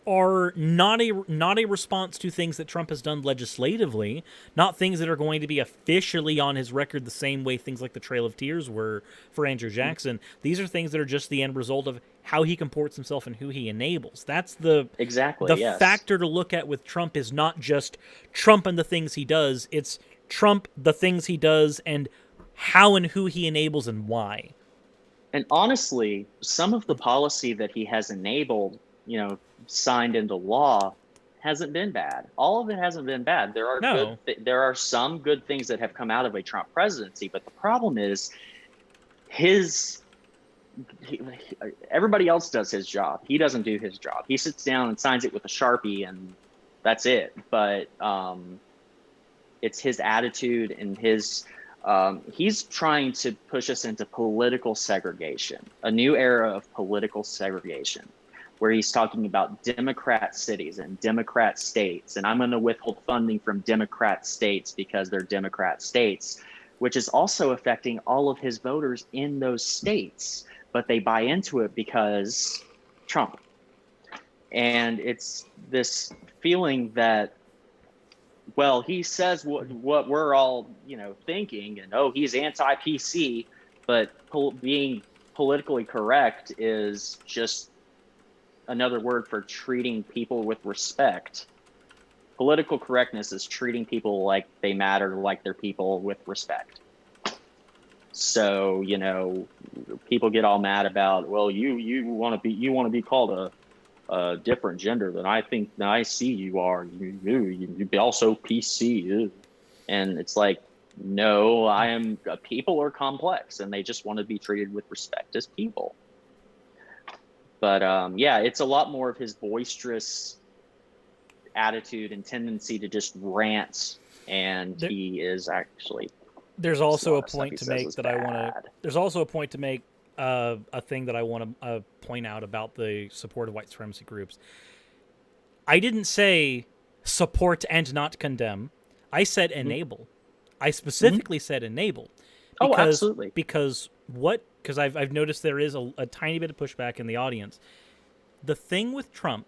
are not a response to things that Trump has done legislatively, not things that are going to be officially on his record the same way things like the Trail of Tears were for Andrew Jackson. These are things that are just the end result of how he comports himself and who he enables. That's the factor to look at with Trump is not just Trump and the things he does, it's Trump, the things he does, and how and who he enables and why. And honestly, some of the policy that he has enabled, signed into law, hasn't been bad. All of it hasn't been bad. There are there are some good things that have come out of a Trump presidency, but the problem is everybody else does his job. He doesn't do his job. He sits down and signs it with a Sharpie, and that's it. But it's his attitude and his he's trying to push us into political segregation, a new era of political segregation, where he's talking about Democrat cities and Democrat states, and I'm going to withhold funding from Democrat states because they're Democrat states, which is also affecting all of his voters in those states, but they buy into it because Trump. And it's this feeling that, well, he says what we're all, thinking, and he's anti-PC, but being politically correct is just another word for treating people with respect. Political correctness is treating people like they matter, like they're people with respect. So, people get all mad about, well, you want to be called a different gender than I see you are. You be also PC. And it's like, no, people are complex and they just want to be treated with respect as people. But it's a lot more of his boisterous attitude and tendency to just rant, and he is actually. There's also a point to make that I want to. There's also a point to make. A thing that I want to point out about the support of white supremacy groups. I didn't say support and not condemn. I said enable. I specifically said enable. Absolutely. Because I've noticed there is a tiny bit of pushback in the audience. The thing with Trump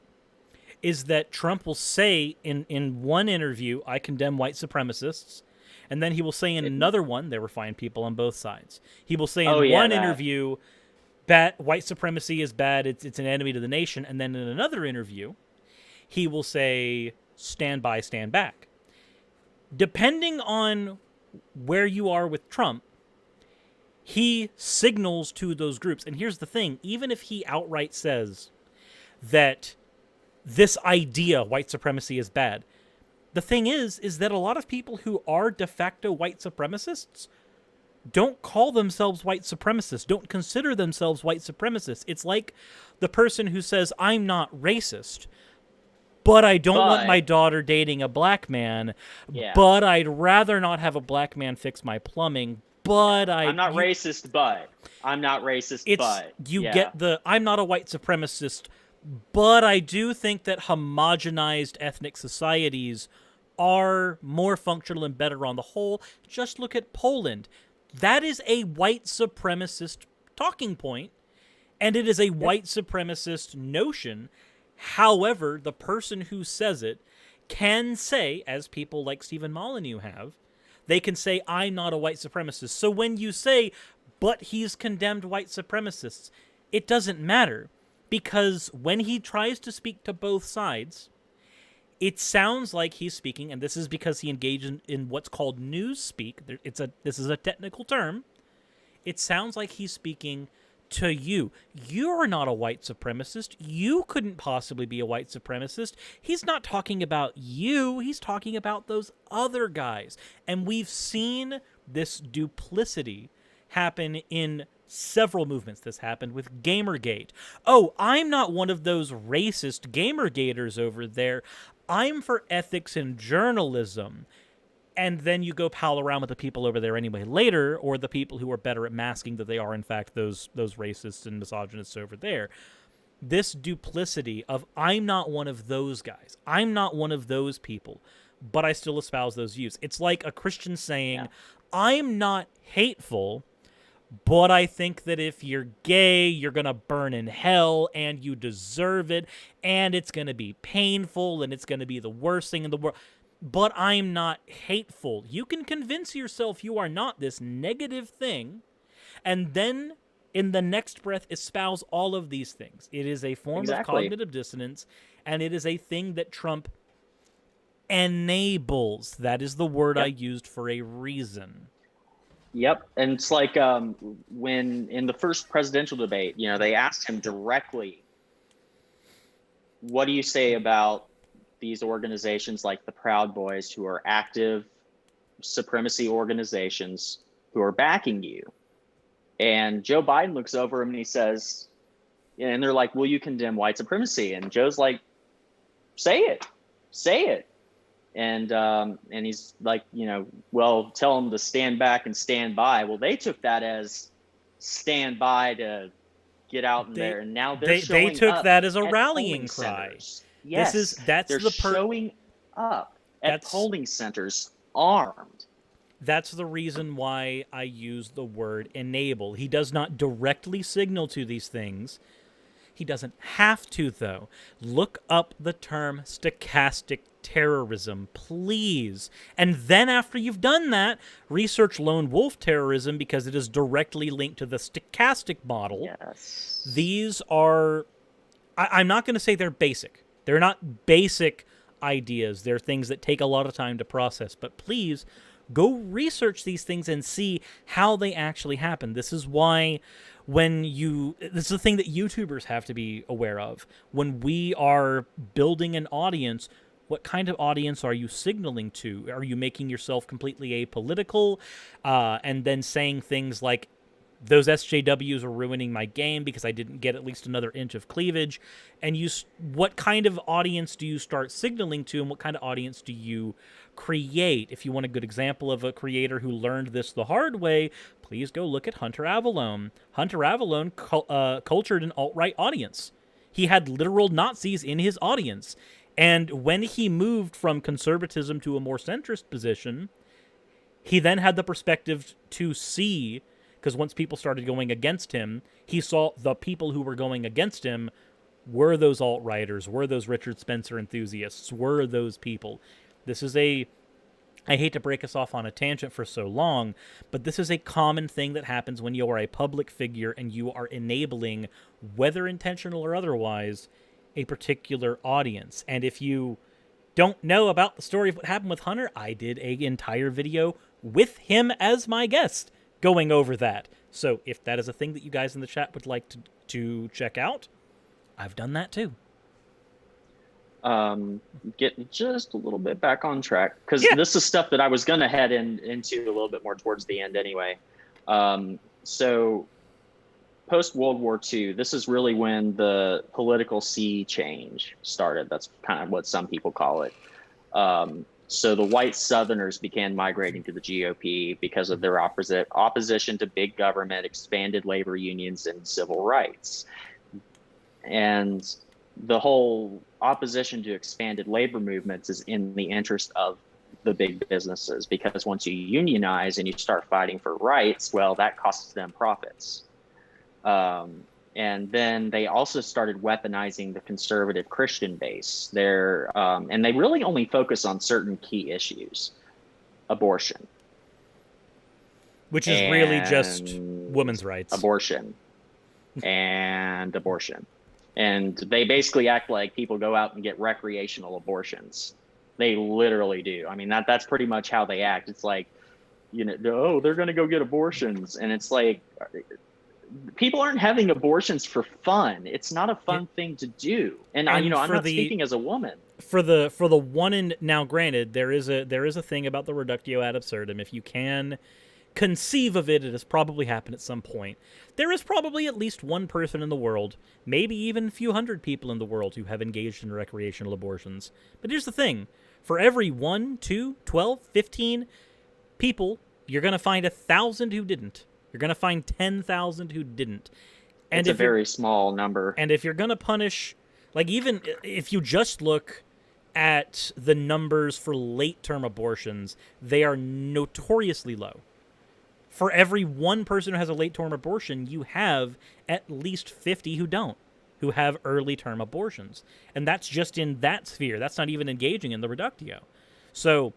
is that Trump will say in one interview, I condemn white supremacists, and then he will say in another one, there were fine people on both sides. He will say in one interview, white supremacy is bad, it's an enemy to the nation, and then in another interview, he will say, stand by, stand back. Depending on where you are with Trump, he signals to those groups. And here's the thing, even if he outright says that this idea, white supremacy, is bad, the thing is that a lot of people who are de facto white supremacists don't call themselves white supremacists, don't consider themselves white supremacists. It's like the person who says, I'm not racist, but I don't want my daughter dating a black man, but I'd rather not have a black man fix my plumbing, but I'm not racist, but. You get the, I'm not a white supremacist, but I do think that homogenized ethnic societies are more functional and better on the whole. Just look at Poland. That is a white supremacist talking point, and it is a white supremacist notion. However, the person who says it can say, as people like Stephen Molyneux have, they can say, I'm not a white supremacist. So when you say, but he's condemned white supremacists, it doesn't matter, because when he tries to speak to both sides, it sounds like he's speaking, and this is because he engaged in what's called news speak. This is a technical term. It sounds like he's speaking to you. You're not a white supremacist. You couldn't possibly be a white supremacist. He's not talking about you. He's talking about those other guys. And we've seen this duplicity happen in several movements. This happened with Gamergate. Oh, I'm not one of those racist Gamergaters over there. I'm for ethics and journalism. And then you go pal around with the people over there anyway later, or the people who are better at masking that they are, in fact, those racists and misogynists over there. This duplicity of, I'm not one of those guys. I'm not one of those people, but I still espouse those views. It's like a Christian saying, I'm not hateful, but I think that if you're gay, you're going to burn in hell, and you deserve it, and it's going to be painful, and it's going to be the worst thing in the world. But I'm not hateful. You can convince yourself you are not this negative thing, and then in the next breath espouse all of these things. It is a form of cognitive dissonance, and it is a thing that Trump enables. That is the word I used for a reason. Yep. And it's like when in the first presidential debate, they asked him directly, what do you say about these organizations like the Proud Boys, who are active supremacy organizations who are backing you? And Joe Biden looks over him and he says, and they're like, will you condemn white supremacy? And Joe's like, say it. And he's like, well, tell them to stand back and stand by. Well, they took that as stand by to get out in there. And now they took that as a rallying cry. Yes, they're showing up at polling centers armed. That's the reason why I use the word enable. He does not directly signal to these things. He doesn't have to, though. Look up the term stochastic terrorism, please. And then after you've done that, research lone wolf terrorism, because it is directly linked to the stochastic model. Yes. These are... I'm not going to say they're basic. They're not basic ideas. They're things that take a lot of time to process. But please, go research these things and see how they actually happen. This is why this is the thing that YouTubers have to be aware of. When we are building an audience, what kind of audience are you signaling to? Are you making yourself completely apolitical and then saying things like, those SJWs are ruining my game because I didn't get at least another inch of cleavage? And what kind of audience do you start signaling to, and what kind of audience do you create? If you want a good example of a creator who learned this the hard way, please go look at Hunter Avallone. Hunter Avallone cultured an alt-right audience. He had literal Nazis in his audience. And when he moved from conservatism to a more centrist position, he then had the perspective to see... Because once people started going against him, he saw the people who were going against him were those alt-righters, were those Richard Spencer enthusiasts, were those people. This is I hate to break us off on a tangent for so long, but this is a common thing that happens when you are a public figure and you are enabling, whether intentional or otherwise, a particular audience. And if you don't know about the story of what happened with Hunter, I did an entire video with him as my guest, going over that. So if that is a thing that you guys in the chat would like to check out, I've done that too. Get just a little bit back on track, because this is stuff that I was going to head into a little bit more towards the end anyway. So post World War II, this is really when the political sea change started. That's kind of what some people call it. So the white Southerners began migrating to the GOP because of their opposition to big government, expanded labor unions, and civil rights. And the whole opposition to expanded labor movements is in the interest of the big businesses, because once you unionize and you start fighting for rights, well, that costs them profits. And then they also started weaponizing the conservative Christian base. And they really only focus on certain key issues: abortion, which is really just women's rights, abortion. And they basically act like people go out and get recreational abortions. They literally do. I mean, that's pretty much how they act. It's like, oh, they're going to go get abortions, and it's like, people aren't having abortions for fun. It's not a fun thing to do. And I'm not speaking as a woman. For the one in now, granted, there is a thing about the reductio ad absurdum. If you can conceive of it, it has probably happened at some point. There is probably at least one person in the world, maybe even a few hundred people in the world, who have engaged in recreational abortions. But here's the thing. For every 1, 2, 12, 15 people, you're going to find 1,000 who didn't. You're going to find 10,000 who didn't. And It's a very small number. And if you're going to punish, like, even if you just look at the numbers for late-term abortions, they are notoriously low. For every one person who has a late-term abortion, you have at least 50 who don't, who have early-term abortions. And that's just in that sphere. That's not even engaging in the reductio. So,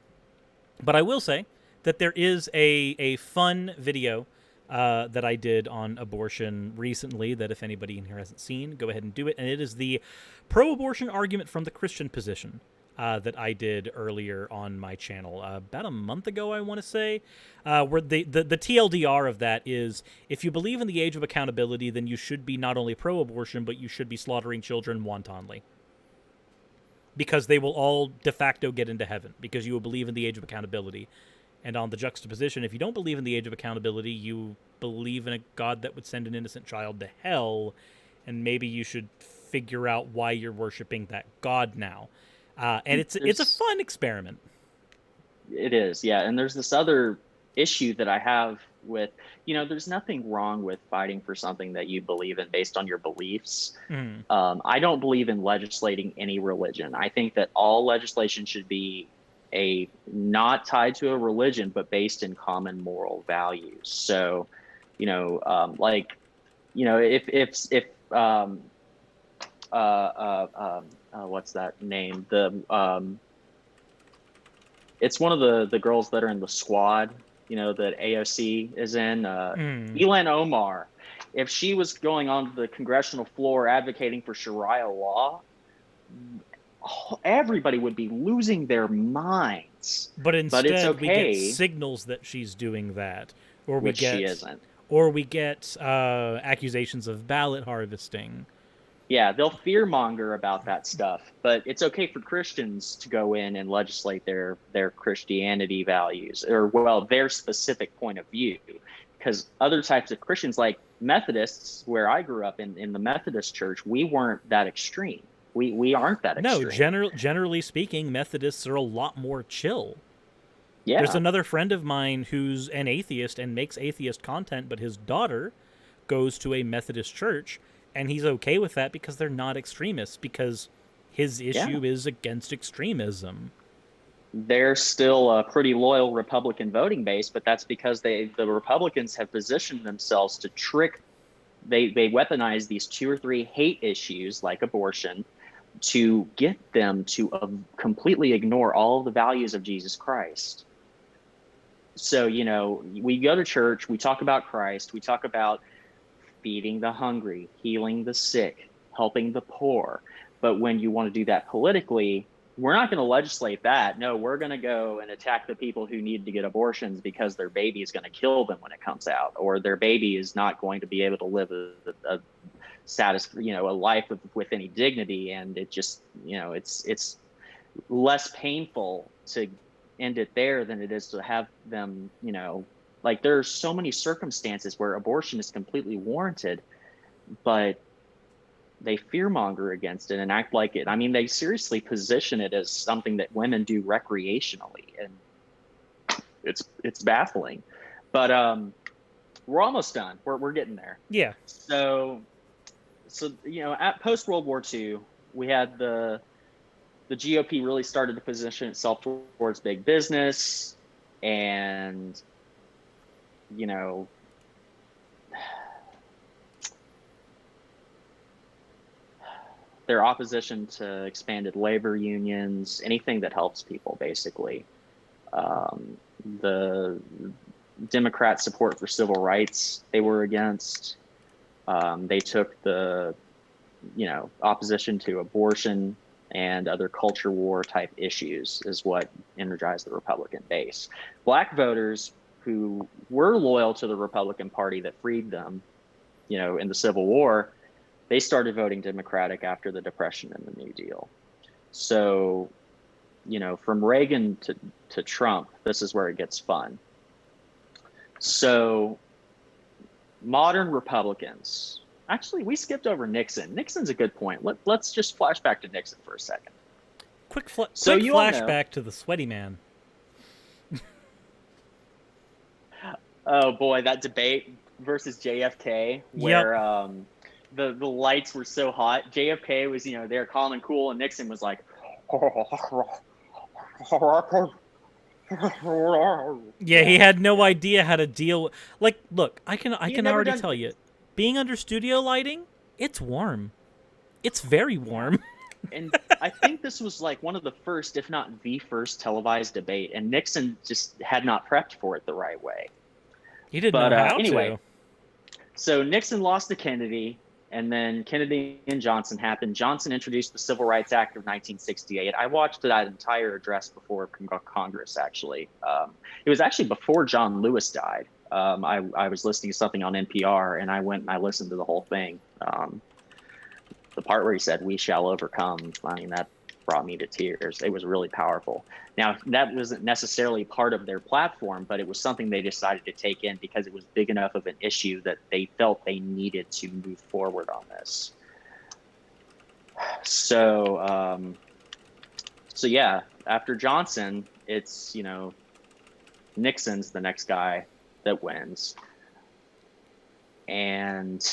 but I will say that there is a fun video that I did on abortion recently that if anybody in here hasn't seen, go ahead and do it. And it is the pro-abortion argument from the Christian position that I did earlier on my channel about a month ago, I want to say, where the TLDR of that is, if you believe in the age of accountability, then you should be not only pro-abortion, but you should be slaughtering children wantonly. Because they will all de facto get into heaven, because you will believe in the age of accountability. And on the juxtaposition, if you don't believe in the age of accountability, you believe in a God that would send an innocent child to hell, and maybe you should figure out why you're worshiping that God now. And it's a fun experiment. It is, yeah. And there's this other issue that I have with, there's nothing wrong with fighting for something that you believe in based on your beliefs. I don't believe in legislating any religion. I think that all legislation should be not tied to a religion, but based in common moral values. So, if what's that name? It's one of the girls that are in the squad, that AOC is in, Ilhan Omar. If she was going onto the congressional floor advocating for Sharia law, everybody would be losing their minds. But instead, it's okay, we get signals that she's doing that, she isn't. Or we get accusations of ballot harvesting. Yeah, they'll fearmonger about that stuff, but it's okay for Christians to go in and legislate their Christianity values, or their specific point of view, because other types of Christians, like Methodists, where I grew up in the Methodist church, we weren't that extreme. We aren't that extreme. No, generally speaking, Methodists are a lot more chill. Yeah. There's another friend of mine who's an atheist and makes atheist content, but his daughter goes to a Methodist church, and he's okay with that because they're not extremists, because his issue is against extremism. They're still a pretty loyal Republican voting base, but that's because the Republicans have positioned themselves to trick. They weaponize these 2 or 3 hate issues like abortion to get them to completely ignore all of the values of Jesus Christ. So, we go to church, we talk about Christ, we talk about feeding the hungry, healing the sick, helping the poor. But when you want to do that politically, we're not going to legislate that. No, we're going to go and attack the people who need to get abortions because their baby is going to kill them when it comes out, or their baby is not going to be able to live a life with any dignity. And it just, it's less painful to end it there than it is to have them, like, there are so many circumstances where abortion is completely warranted, but they fearmonger against it and act like it. I mean, they seriously position it as something that women do recreationally, and it's baffling. But we're almost done. We're getting there. Yeah. So at post World War II, we had the GOP really started to position itself towards big business, and their opposition to expanded labor unions, anything that helps people, basically. The Democrat support for civil rights, they were against. They took the, opposition to abortion and other culture war type issues is what energized the Republican base. Black voters who were loyal to the Republican Party that freed them, in the Civil War, they started voting Democratic after the Depression and the New Deal. So, from Reagan to Trump, this is where it gets fun. So, modern Republicans, actually, we skipped over Nixon. Nixon's a good point. Let's just flash back to Nixon for a second. Quick So you all know. flashback to the sweaty man. Oh boy, that debate versus JFK, Yep. where the lights were so hot. JFK was, they're calm and cool, and Nixon was like, Yeah, he had no idea how to deal. Like, look, I he had can never already done. tell you, being under studio lighting, it's warm. It's very Yeah, warm. and I think this was like one of the first, if not the first, televised debate, and Nixon just had not prepped for it the right way. He didn't But know how anyway, to. so Nixon lost to Kennedy, and then Kennedy and Johnson happened. Johnson introduced the Civil Rights Act of 1968. I watched that entire address before Congress, actually. It was actually before John Lewis died. I was listening to something on NPR, and I went and I listened to the whole thing. The part where he said, "We shall overcome," I mean, that brought me to tears. It was really powerful. Now, that wasn't necessarily part of their platform, but it was something they decided to take in because it was big enough of an issue that they felt they needed to move forward on this. So, yeah, after Johnson, it's, Nixon's the next guy that wins. And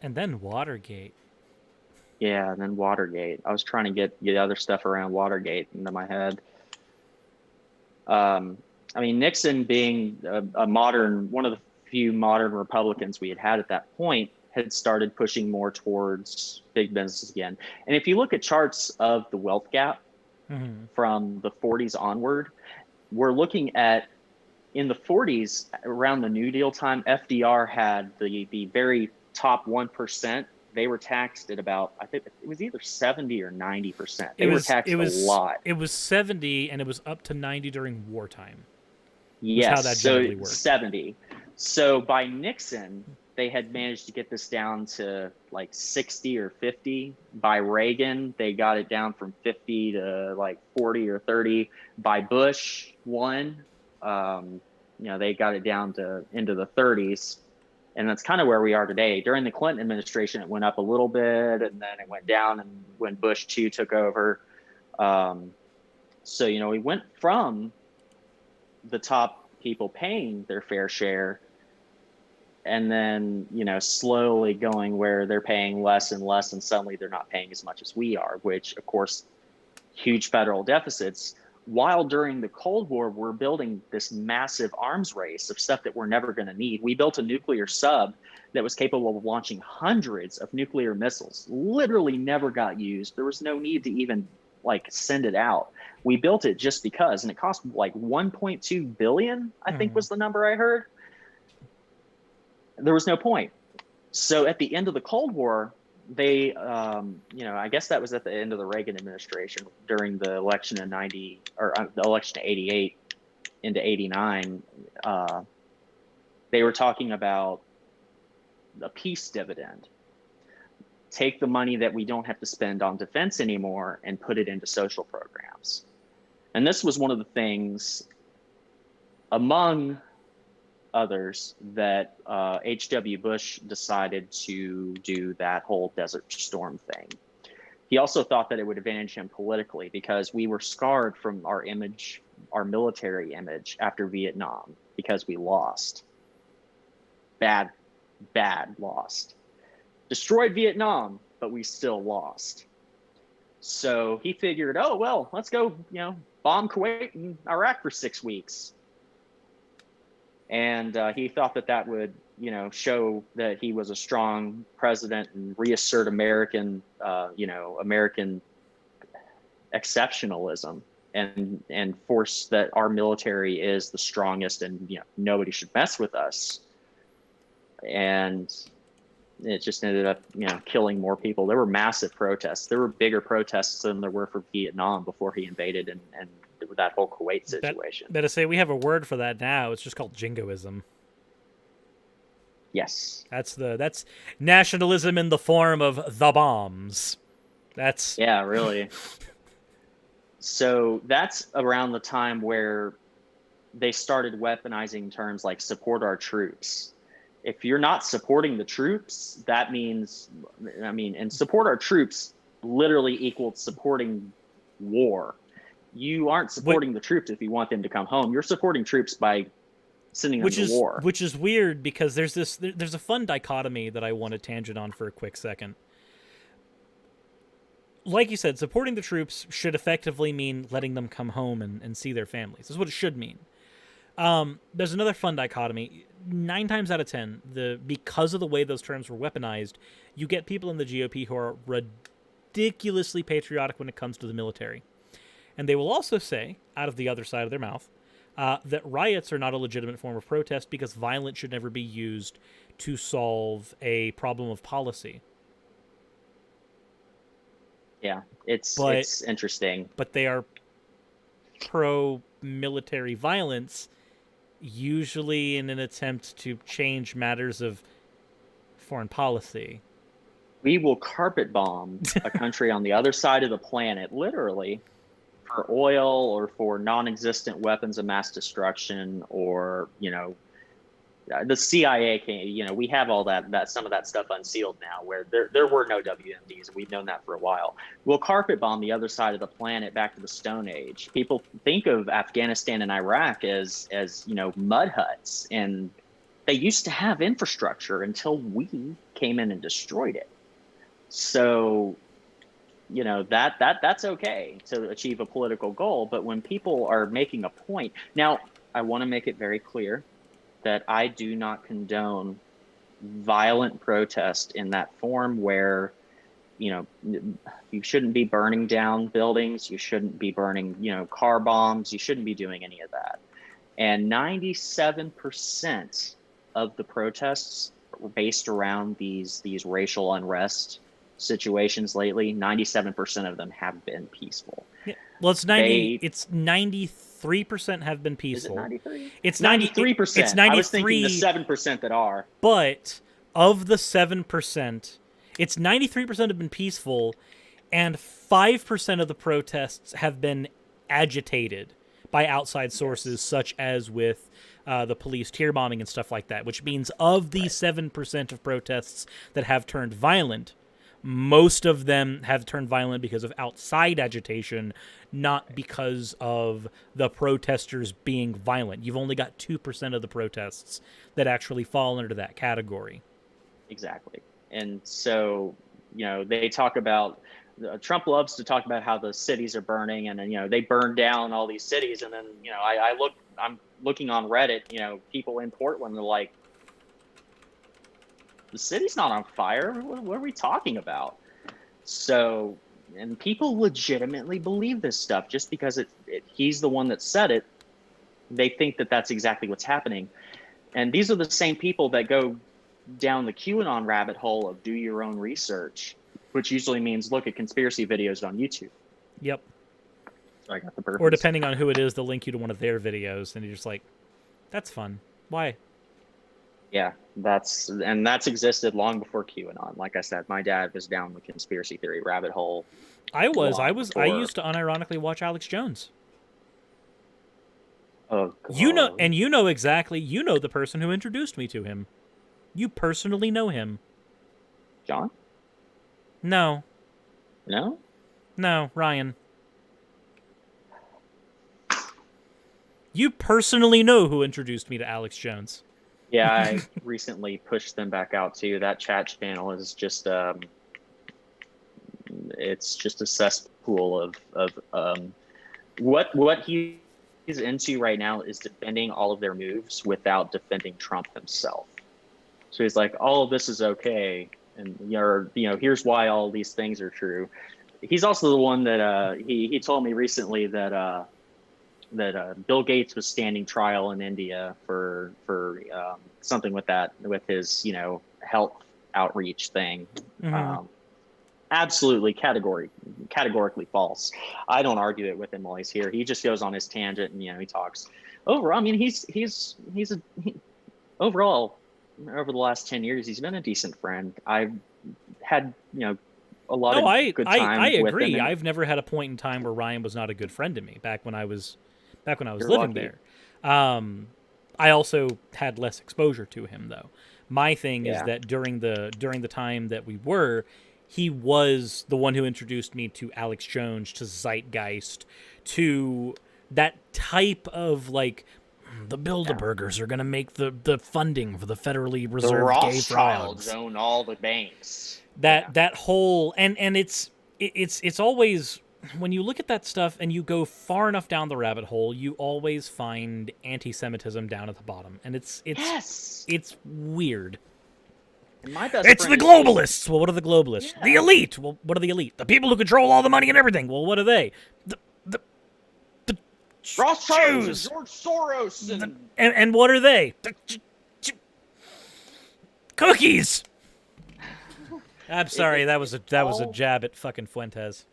then Watergate. yeah, and then Watergate. I was trying to get other stuff around Watergate into my head. I mean, Nixon being one of the few modern Republicans we had at that point, had started pushing more towards big business again. And if you look at charts of the wealth gap from the 40s onward, we're looking at, in the 40s, around the New Deal time, FDR had the very top 1%. They were taxed at about, I think it was either 70 or 90%. They were taxed a lot. It was 70, and it was up to 90 during wartime. Yes, how that generally worked. 70. So by Nixon, they had managed to get this down to like 60 or 50. By Reagan, they got it down from 50 to like 40 or 30. By Bush one, they got it down to into the 30s. And that's kind of where we are today. During the Clinton administration, it went up a little bit, and then it went down, and when Bush 2 took over. So, we went from the top people paying their fair share, and then, slowly going where they're paying less and less, and suddenly they're not paying as much as we are, which, of course, huge federal deficits. While during the Cold War, we're building this massive arms race of stuff that we're never going to need. We built a nuclear sub that was capable of launching hundreds of nuclear missiles, literally never got used. There was no need to even send it out. We built it just because, and it cost like 1.2 billion, I think was the number I heard. There was no point. So at the end of the Cold War, they, I guess that was at the end of the Reagan administration during the election in the election of 88 into 89. They were talking about a peace dividend. Take the money that we don't have to spend on defense anymore and put it into social programs. And this was one of the things, among others, that H.W. Bush decided to do that whole Desert Storm thing. He also thought that it would advantage him politically because we were scarred from our military image after Vietnam because we lost. Bad lost. Destroyed Vietnam, but we still lost. So he figured, oh, well, let's go, bomb Kuwait and Iraq for 6 weeks. And he thought that would, show that he was a strong president and reassert American exceptionalism and force that our military is the strongest and, nobody should mess with us. And it just ended up, killing more people. There were massive protests. There were bigger protests than there were for Vietnam before he invaded and that whole Kuwait situation. Better say we have a word for that now. It's just called jingoism. Yes. That's nationalism in the form of the bombs. Yeah, really. So that's around the time where they started weaponizing terms like support our troops. if you're not supporting the troops, that means, I mean, and support our troops literally equals supporting war. You aren't supporting the troops if you want them to come home. You're supporting troops by sending them to war. Which is weird, because there's a fun dichotomy that I want to tangent on for a quick second. Like you said, supporting the troops should effectively mean letting them come home and see their families. That's what it should mean. There's another fun dichotomy. 9 times out of 10, because of the way those terms were weaponized, you get people in the GOP who are ridiculously patriotic when it comes to the military. And they will also say, out of the other side of their mouth, that riots are not a legitimate form of protest because violence should never be used to solve a problem of policy. Yeah, it's interesting. But they are pro-military violence, usually in an attempt to change matters of foreign policy. We will carpet bomb a country on the other side of the planet, literally, for oil or for non-existent weapons of mass destruction, or, the CIA can, we have all that some of that stuff unsealed now, where there were no WMDs. We've known that for a while. We'll carpet bomb the other side of the planet back to the Stone Age. People think of Afghanistan and Iraq as mud huts, and they used to have infrastructure until we came in and destroyed it. So, that's okay to achieve a political goal. But when people are making a point, now I want to make it very clear that I do not condone violent protest in that form, where, you shouldn't be burning down buildings. You shouldn't be burning, car bombs. You shouldn't be doing any of that. And 97% of the protests were based around these racial unrest situations lately. 97% of them have been peaceful. Yeah. Well, it's 93% have been peaceful. Is it 93? It's 93%. It's 93. I was thinking the 7% that are. But of the 7%, it's 93% have been peaceful, and 5% of the protests have been agitated by outside sources, such as with the police tear bombing and stuff like that, which means of the 7% of protests that have turned violent, most of them have turned violent because of outside agitation, not because of the protesters being violent. You've only got 2% of the protests that actually fall under that category. Exactly. And so, they talk about, Trump loves to talk about how the cities are burning, and then, they burn down all these cities. And then, I'm looking on Reddit, people in Portland are like, the city's not on fire. What are we talking about? So, and people legitimately believe this stuff just because he's the one that said it. They think that that's exactly what's happening. And these are the same people that go down the QAnon rabbit hole of do your own research, which usually means look at conspiracy videos on YouTube. Yep. So I got the purpose. Or depending on who it is, they'll link you to one of their videos, and you're just like, that's fun. Why? Yeah, that's existed long before QAnon. Like I said, my dad was down the conspiracy theory rabbit hole. I used to unironically watch Alex Jones. Oh, God. You know the person who introduced me to him. You personally know him. John? No. No? No, Ryan. You personally know who introduced me to Alex Jones. Yeah, I recently pushed them back out too. That chat channel is just it's just a cesspool of what he's into right now is defending all of their moves without defending Trump himself. So he's like, all of this is okay, and here's why all these things are true. He's also the one that he told me recently that Bill Gates was standing trial in India for something with his health outreach thing. Mm-hmm. Absolutely categorically false. I don't argue it with him while he's here. He just goes on his tangent and he talks. Overall, I mean, overall over the last 10 years, he's been a decent friend. I've had a lot of good time. I agree. With him. I've never had a point in time where Ryan was not a good friend to me back when I was living lucky. there. I also had less exposure to him, though. My thing is that during the time that we were, he was the one who introduced me to Alex Jones, to Zeitgeist, to that type of like the Bilderbergers are going to make the funding for the federally The reserved gay Rothschilds frogs. own all the banks. That whole and it's always, when you look at that stuff and you go far enough down the rabbit hole, you always find anti-Semitism down at the bottom, and it's weird. It's the globalists. Well, what are the globalists? Yeah. The elite. Well, what are the elite? The people who control all the money and everything. Well, what are they? The Rothschilds and George Soros and what are they? Cookies. I'm sorry, that was a jab at fucking Fuentes.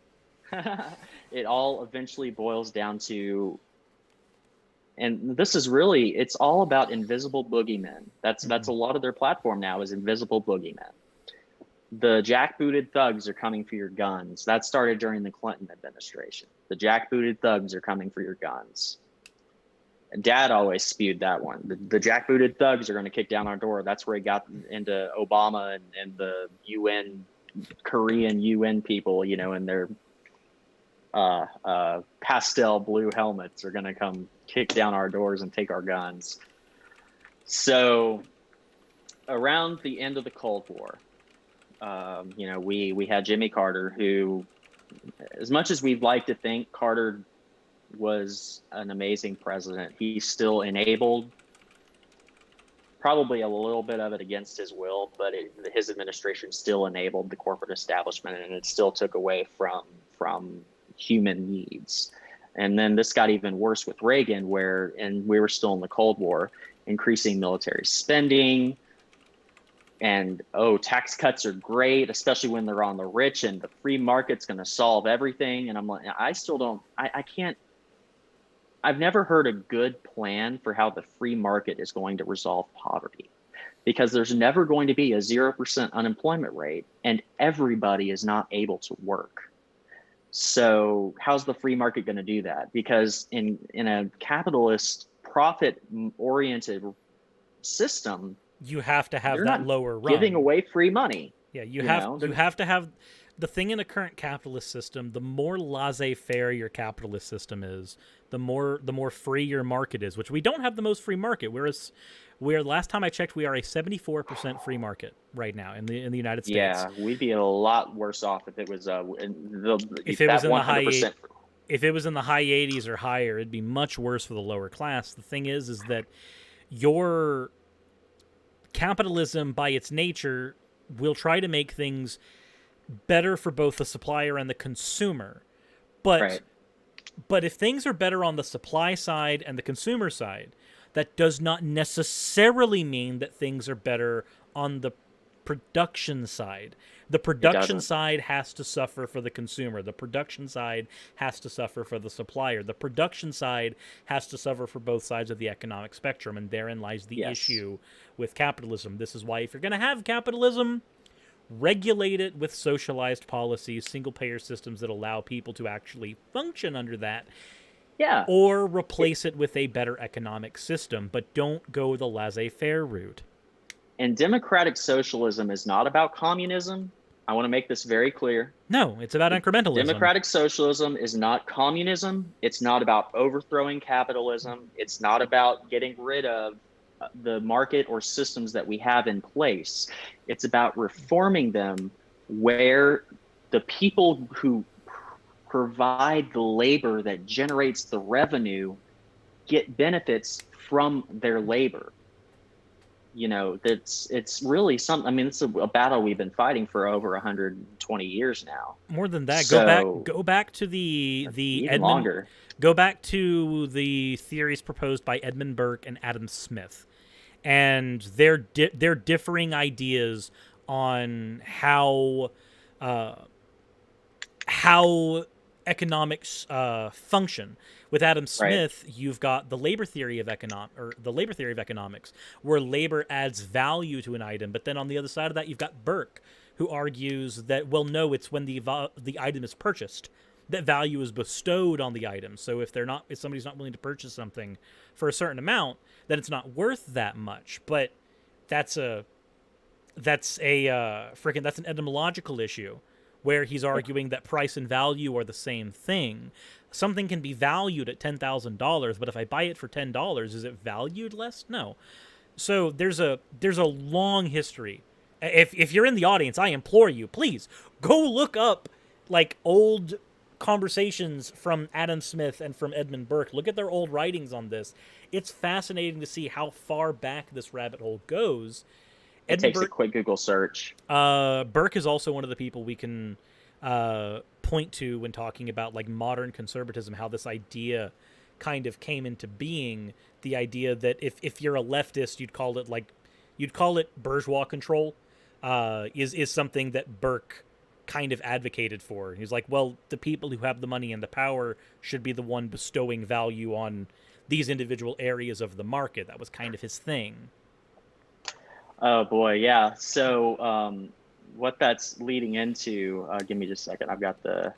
It all eventually boils down to, and this is really, it's all about invisible boogeymen. That's a lot of their platform now, is invisible boogeymen. The jackbooted thugs are coming for your guns. That started during the Clinton administration. The jackbooted thugs are coming for your guns. Dad always spewed that one. The jackbooted thugs are going to kick down our door. That's where he got into Obama and the UN, Korean UN people, you know, and their pastel blue helmets are going to come kick down our doors and take our guns. So around the end of the Cold War, you know, we had Jimmy Carter, who, as much as we'd like to think Carter was an amazing president, he still enabled probably a little bit of it against his will, but his administration still enabled the corporate establishment, and it still took away from human needs. And then this got even worse with Reagan, and we were still in the Cold War, increasing military spending, and tax cuts are great, especially when they're on the rich, and the free market's going to solve everything. And I'm like, I've never heard a good plan for how the free market is going to resolve poverty, because there's never going to be a 0% unemployment rate, and everybody is not able to work. So how's the free market going to do that? Because in a capitalist, profit-oriented system, you have to have that lower run. Giving away free money. Yeah, you have to have the thing in a current capitalist system. The more laissez-faire your capitalist system is, the more free your market is, which we don't have the most free market. Whereas last time I checked, we are a 74% free market right now in the United States. Yeah, we'd be a lot worse off if it was if it was in the high 80s. If it was in the high 80s or higher, it'd be much worse for the lower class. The thing is that your capitalism, by its nature, will try to make things better for both the supplier and the consumer. But if things are better on the supply side and the consumer side, that does not necessarily mean that things are better on the production side. The production side has to suffer for the consumer. The production side has to suffer for the supplier. The production side has to suffer for both sides of the economic spectrum, and therein lies the issue with capitalism. This is why, if you're going to have capitalism, regulate it with socialized policies, single-payer systems that allow people to actually function under that. Yeah. Or replace it with a better economic system, but don't go the laissez-faire route. And democratic socialism is not about communism. I want to make this very clear. No, it's about incrementalism. Democratic socialism is not communism. It's not about overthrowing capitalism. It's not about getting rid of the market or systems that we have in place. It's about reforming them where the people who provide the labor that generates the revenue get benefits from their labor. You know, it's really something. I mean, it's a battle we've been fighting for over 120 years now. More than that, go back to the longer. Go back to the theories proposed by Edmund Burke and Adam Smith, and their differing ideas on how economics function. With Adam Smith, you've got the labor theory of economics, where labor adds value to an item. But then on the other side of that, you've got Burke, who argues that, well, no, it's when the item is purchased that value is bestowed on the item. So if somebody's not willing to purchase something for a certain amount, then it's not worth that much. But that's a that's a that's an etymological issue where he's arguing that price and value are the same thing. Something can be valued at $10,000, but if I buy it for $10, is it valued less? No. So there's a long history. If you're in the audience, I implore you, please go look up like old conversations from Adam Smith and from Edmund Burke. Look at their old writings on this. It's fascinating to see how far back this rabbit hole goes. It Edmund takes a quick Google search. Burke is also one of the people we can point to when talking about like modern conservatism, how this idea kind of came into being. The idea that if you're a leftist, you'd call it bourgeois control, is something that Burke kind of advocated for. He's like, well, the people who have the money and the power should be the one bestowing value on these individual areas of the market. That was kind of his thing. Oh boy, yeah. So what that's leading into, give me just a second. I've got the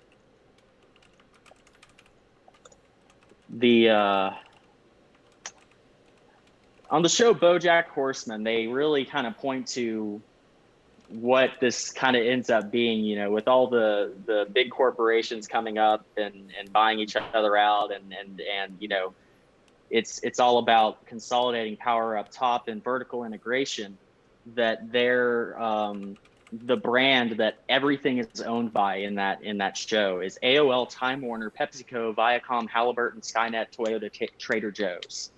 on the show BoJack Horseman, they really kind of point to what this kind of ends up being, you know, with all the big corporations coming up and buying each other out and you know, it's all about consolidating power up top and vertical integration, that they're the brand that everything is owned by in that show is AOL, Time Warner, PepsiCo, Viacom, Halliburton, Skynet, Toyota, Trader Joe's.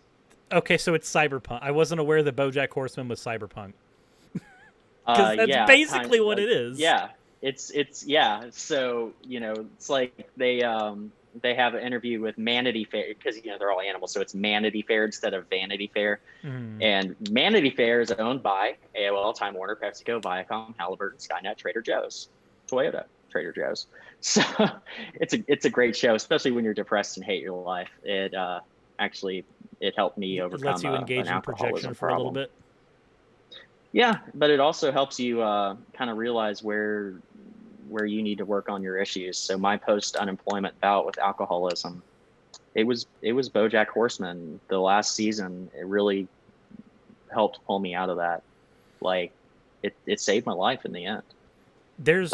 Okay, so it's cyberpunk. I wasn't aware that BoJack Horseman was cyberpunk. Because that's yeah, basically what it is. Yeah, it's yeah. So you know, it's like they have an interview with Manatee Fair, because you know they're all animals, so it's Manatee Fair instead of Vanity Fair. And Manatee Fair is owned by AOL, Time Warner, PepsiCo, Viacom, Halliburton, Skynet, Trader Joe's, Toyota, Trader Joe's. So it's a great show, especially when you're depressed and hate your life. It actually it helped me overcome. It lets you engage in projection for a little bit. Yeah, but it also helps you kind of realize where you need to work on your issues. So my post-unemployment bout with alcoholism, it was BoJack Horseman. The last season, it really helped pull me out of that. Like, it saved my life in the end. There's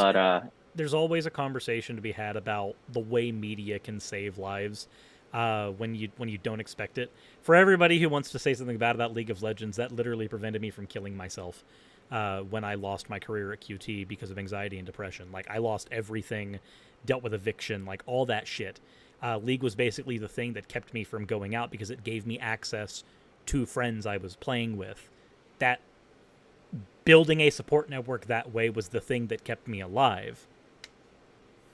always a conversation to be had about the way media can save lives when you don't expect it. For everybody who wants to say something bad about League of Legends, that literally prevented me from killing myself when I lost my career at QT because of anxiety and depression. Like, I lost everything, dealt with eviction, like all that shit. League was basically the thing that kept me from going out because it gave me access to friends I was playing with. That building a support network that way was the thing that kept me alive.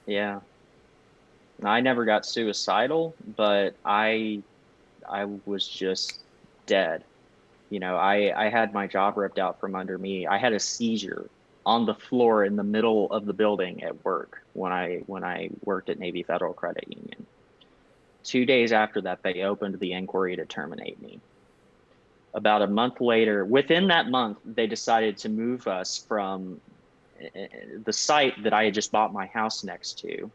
Yeah. I never got suicidal, but I was just dead. You know, I had my job ripped out from under me. I had a seizure on the floor in the middle of the building at work when I worked at Navy Federal Credit Union. 2 days after that, they opened the inquiry to terminate me. About a month later, within that month, they decided to move us from the site that I had just bought my house next to,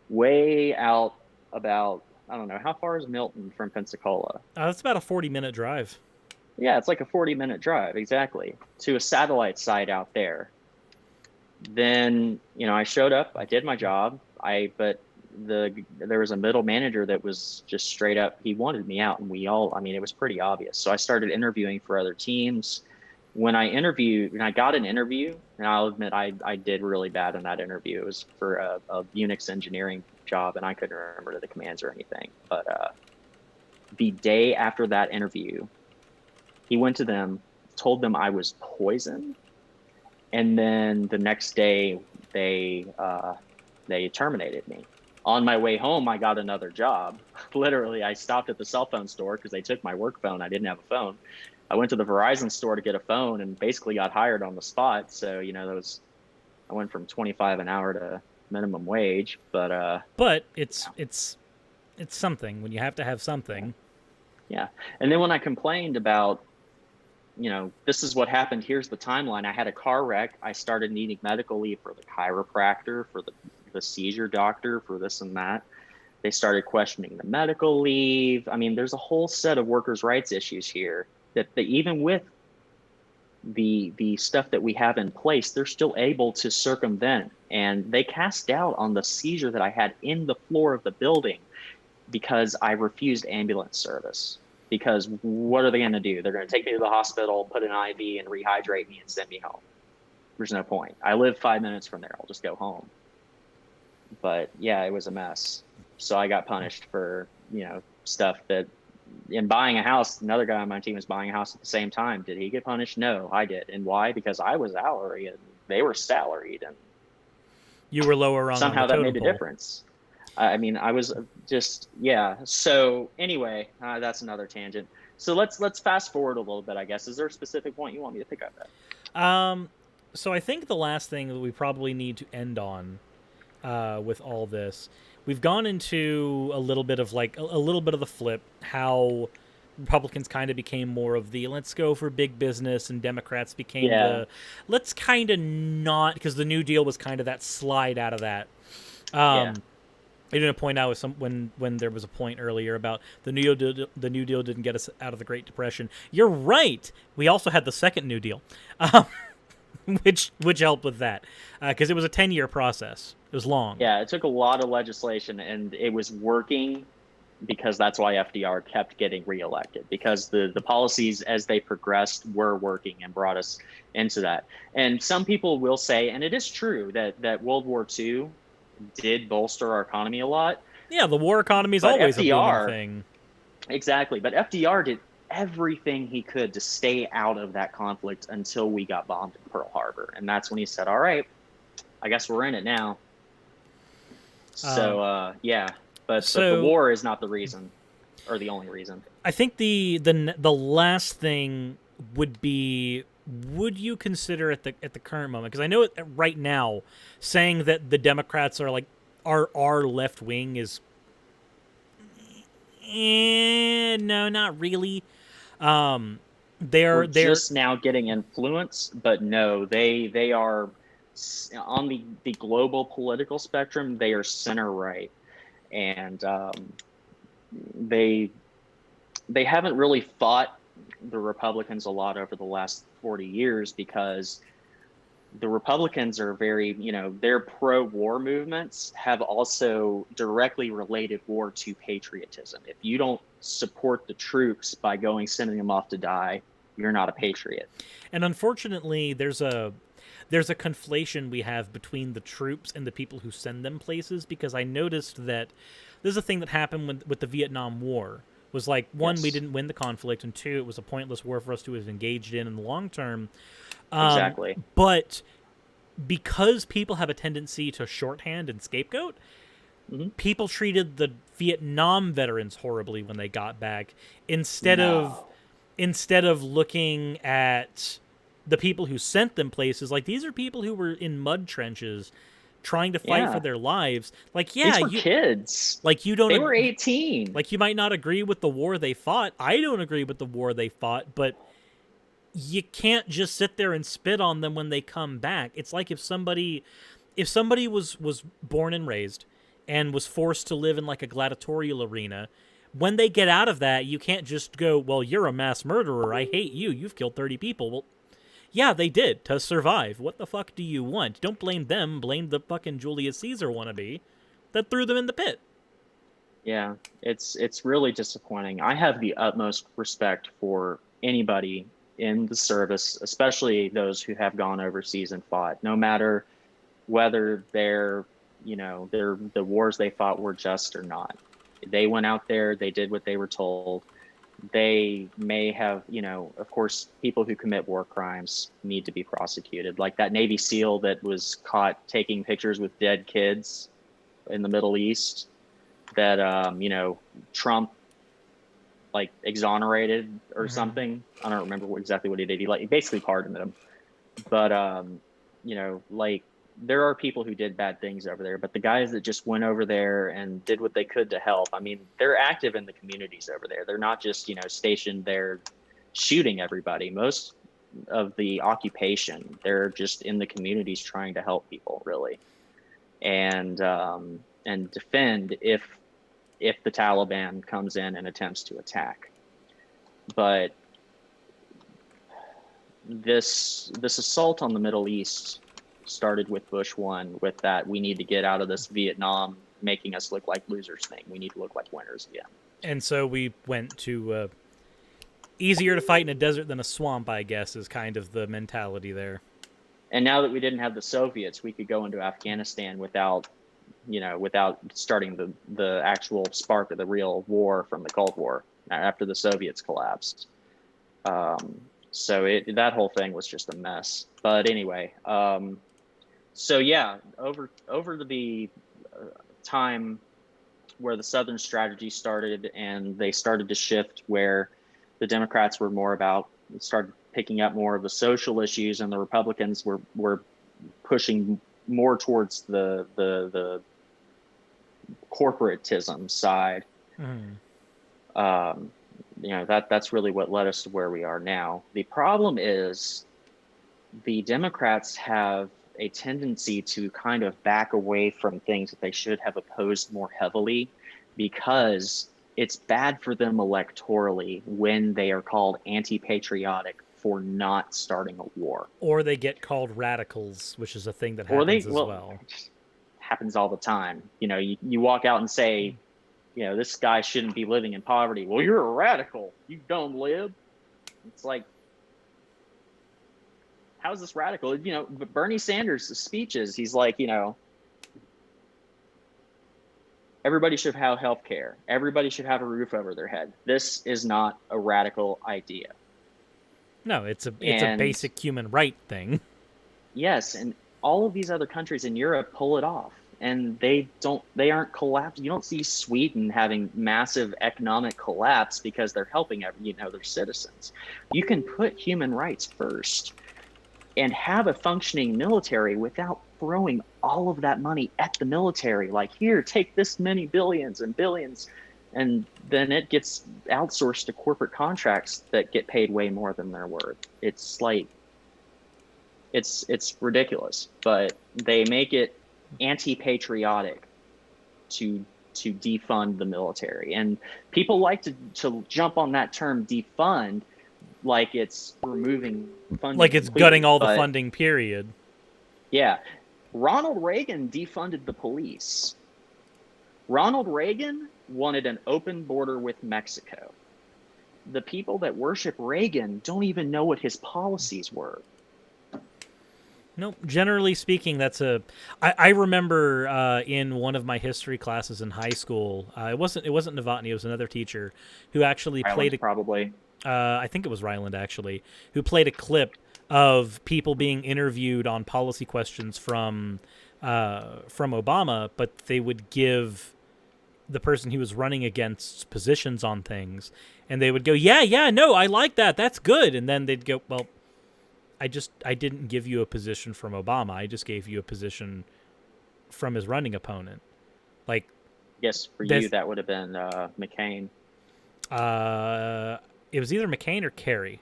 way out about, I don't know, how far is Milton from Pensacola? That's about a 40-minute drive. Yeah, it's like a 40-minute drive, exactly, to a satellite site out there. Then, you know, I showed up, I did my job, but there was a middle manager that was just straight up, he wanted me out, and it was pretty obvious. So I started interviewing for other teams. When I got an interview, and I'll admit I did really bad in that interview. It was for a Unix engineering job, and I couldn't remember the commands or anything. But the day after that interview, he went to them, told them I was poisoned, and then the next day they terminated me. On my way home, I got another job. Literally, I stopped at the cell phone store because they took my work phone. I didn't have a phone. I went to the Verizon store to get a phone and basically got hired on the spot. So, you know, I went from 25 an hour to minimum wage, but it's something when you have to have something. Yeah. And then when I complained about, you know, this is what happened, here's the timeline. I had a car wreck. I started needing medical leave for the chiropractor, for the seizure doctor, for this and that. They started questioning the medical leave. I mean, there's a whole set of workers' rights issues here that even with the stuff that we have in place, they're still able to circumvent. And they cast doubt on the seizure that I had in the floor of the building because I refused ambulance service. Because what are they going to do? They're going to take me to the hospital, put an IV, and rehydrate me and send me home. There's no point. I live 5 minutes from there. I'll just go home. But yeah, it was a mess. So I got punished for, stuff that, in buying a house, another guy on my team was buying a house at the same time. Did he get punished? No, I did. And why? Because I was salary and they were salaried, and You were lower rung on somehow the that totem made a pole. difference. I mean, I was just, yeah. So anyway, that's another tangent. So let's fast forward a little bit, I guess. Is there a specific point you want me to pick up at? So I think the last thing that we probably need to end on with all this, we've gone into a little bit of like a little bit of the flip, how Republicans kind of became more of the let's go for big business, and Democrats became Yeah, the let's kind of not, because the New Deal was kind of that slide out of that. yeah. I didn't point out when there was a point earlier about the New Deal didn't get us out of the Great Depression. You're right. We also had the second New Deal, which helped with that because it was a 10-year process. It was long. Yeah, it took a lot of legislation, and it was working because that's why FDR kept getting reelected, because the policies as they progressed were working and brought us into that. And some people will say, and it is true, that World War II did bolster our economy a lot, Yeah, the war economy is but always a booming FDR, thing. exactly, but FDR did everything he could to stay out of that conflict until we got bombed in Pearl Harbor. And that's when he said, all right, I guess we're in it now. So yeah, but the So war is not the reason, or the only reason. I think the last thing would be, would you consider at the current moment, because I know right now saying that the Democrats are like our left wing is no, not really. We're They're just now getting influence, but no, they are on the global political spectrum. They are center right, and they they haven't really fought the Republicans a lot over the last 40 years because the Republicans are very, their pro-war movements have also directly related war to patriotism. If you don't support the troops by sending them off to die, you're not a patriot. and unfortunately there's a conflation we have between the troops and the people who send them places, because I noticed that there's a thing that happened with the Vietnam War. Was like, one, we Yes, didn't win the conflict, and two, it was a pointless war for us to have engaged in the long term. exactly. But because people have a tendency to shorthand and scapegoat, Hmm. people treated the Vietnam veterans horribly when they got back, No. instead of looking at the people who sent them places. Like, these are people who were in mud trenches trying to fight for Yeah. their lives. Like, yeah, These were kids. you don't They were 18. like, you might not agree with the war they fought. I don't agree with the war they fought, but you can't just sit there and spit on them when they come back. It's like if somebody was born and raised and was forced to live in like a gladiatorial arena, when they get out of that, you can't just go, well, you're a mass murderer, I hate you, you've killed 30 people. Well, yeah, they did to survive. What the fuck do you want? Don't blame them, blame the fucking Julius Caesar wannabe that threw them in the pit. Yeah, it's really disappointing. I have the utmost respect for anybody in the service, especially those who have gone overseas and fought, no matter whether the wars they fought were just or not. They went out there, they did what they were told. They may have, of course, people who commit war crimes need to be prosecuted. Like that Navy SEAL that was caught taking pictures with dead kids in the Middle East that Trump like exonerated or something. I don't remember exactly what he did. He basically pardoned him. But like there are people who did bad things over there, but the guys that just went over there and did what they could to help, I mean, they're active in the communities over there. They're not just, stationed there shooting everybody. Most of the occupation, they're just in the communities trying to help people, really. And defend if the Taliban comes in and attempts to attack. But this assault on the Middle East started with Bush 1, with that we need to get out of this Vietnam making us look like losers thing. We need to look like winners again. And so we went to easier to fight in a desert than a swamp, I guess, is kind of the mentality there. And now that we didn't have the Soviets, we could go into Afghanistan without starting the actual spark of the real war from the Cold War after the Soviets collapsed. So that whole thing was just a mess. But anyway, so yeah, over the time where the Southern strategy started, and they started to shift where the Democrats were started picking up more of the social issues, and the Republicans were pushing more towards the corporatism side. That's really what led us to where we are now. The problem is the Democrats have a tendency to kind of back away from things that they should have opposed more heavily, because it's bad for them electorally when they are called anti-patriotic for not starting a war. Or they get called radicals, which is a thing that happens as well. It just happens all the time. You walk out and say, this guy shouldn't be living in poverty. Well, you're a radical. You don't live. It's like, how's this radical? Bernie Sanders' speeches, he's like, everybody should have health care. Everybody should have a roof over their head. This is not a radical idea. No, it's a basic human right thing. Yes, and all of these other countries in Europe pull it off, and they aren't collapsed. You don't see Sweden having massive economic collapse because they're helping their citizens. You can put human rights first and have a functioning military without throwing all of that money at the military. Like, here, take this many billions and billions, and then it gets outsourced to corporate contracts that get paid way more than they're worth. It's like, it's ridiculous, but they make it anti-patriotic to defund the military. And people like to jump on that term defund like it's removing funding. Like it's gutting all the funding, period. Yeah. Ronald Reagan defunded the police. Ronald Reagan wanted an open border with Mexico. The people that worship Reagan don't even know what his policies were. No, generally speaking, I remember in one of my history classes in high school, it wasn't Novotny, it was another teacher who actually played I think it was Ryland, actually, who played a clip of people being interviewed on policy questions from Obama, but they would give the person he was running against positions on things, and they would go, yeah, no, I like that, that's good, and then they'd go, well, I didn't give you a position from Obama, I just gave you a position from his running opponent. Like, yes, for you that would have been McCain. It was either McCain or Kerry.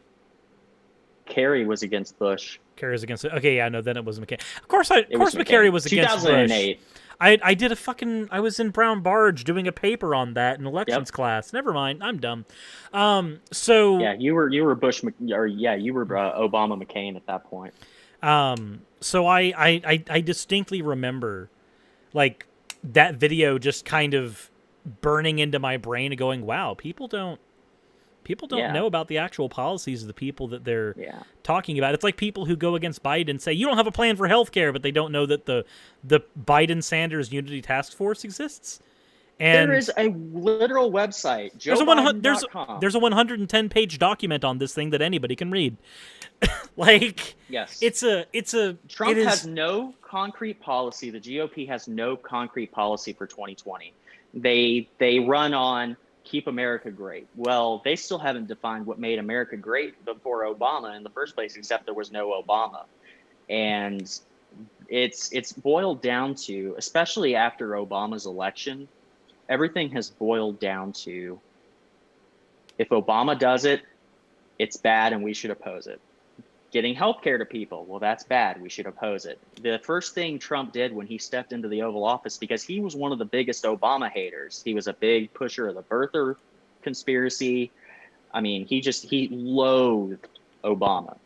Kerry was against Bush. Kerry was against. Okay, yeah, no, then it was McCain. Of course, McCarry was against 2008. Bush. I was in Brown Barge doing a paper on that in elections class. Never mind, I'm dumb. So yeah, you were Bush, or yeah, you were Obama McCain at that point. So I distinctly remember, like, that video just kind of burning into my brain and going, wow, people don't know about the actual policies of the people that they're talking about. It's like people who go against Biden and say, you don't have a plan for healthcare, but they don't know that the Biden-Sanders Unity Task Force exists. And there is a literal website, there's a 110-page document on this thing that anybody can read. Like, yes, Trump has no concrete policy. The GOP has no concrete policy for 2020. They run on keep America great. Well, they still haven't defined what made America great before Obama in the first place, except there was no Obama. And it's boiled down to, especially after Obama's election, everything has boiled down to, if Obama does it, it's bad and we should oppose it. Getting health care to people, well, that's bad. We should oppose it. The first thing Trump did when he stepped into the Oval Office, because he was one of the biggest Obama haters, he was a big pusher of the birther conspiracy. I mean, he loathed Obama.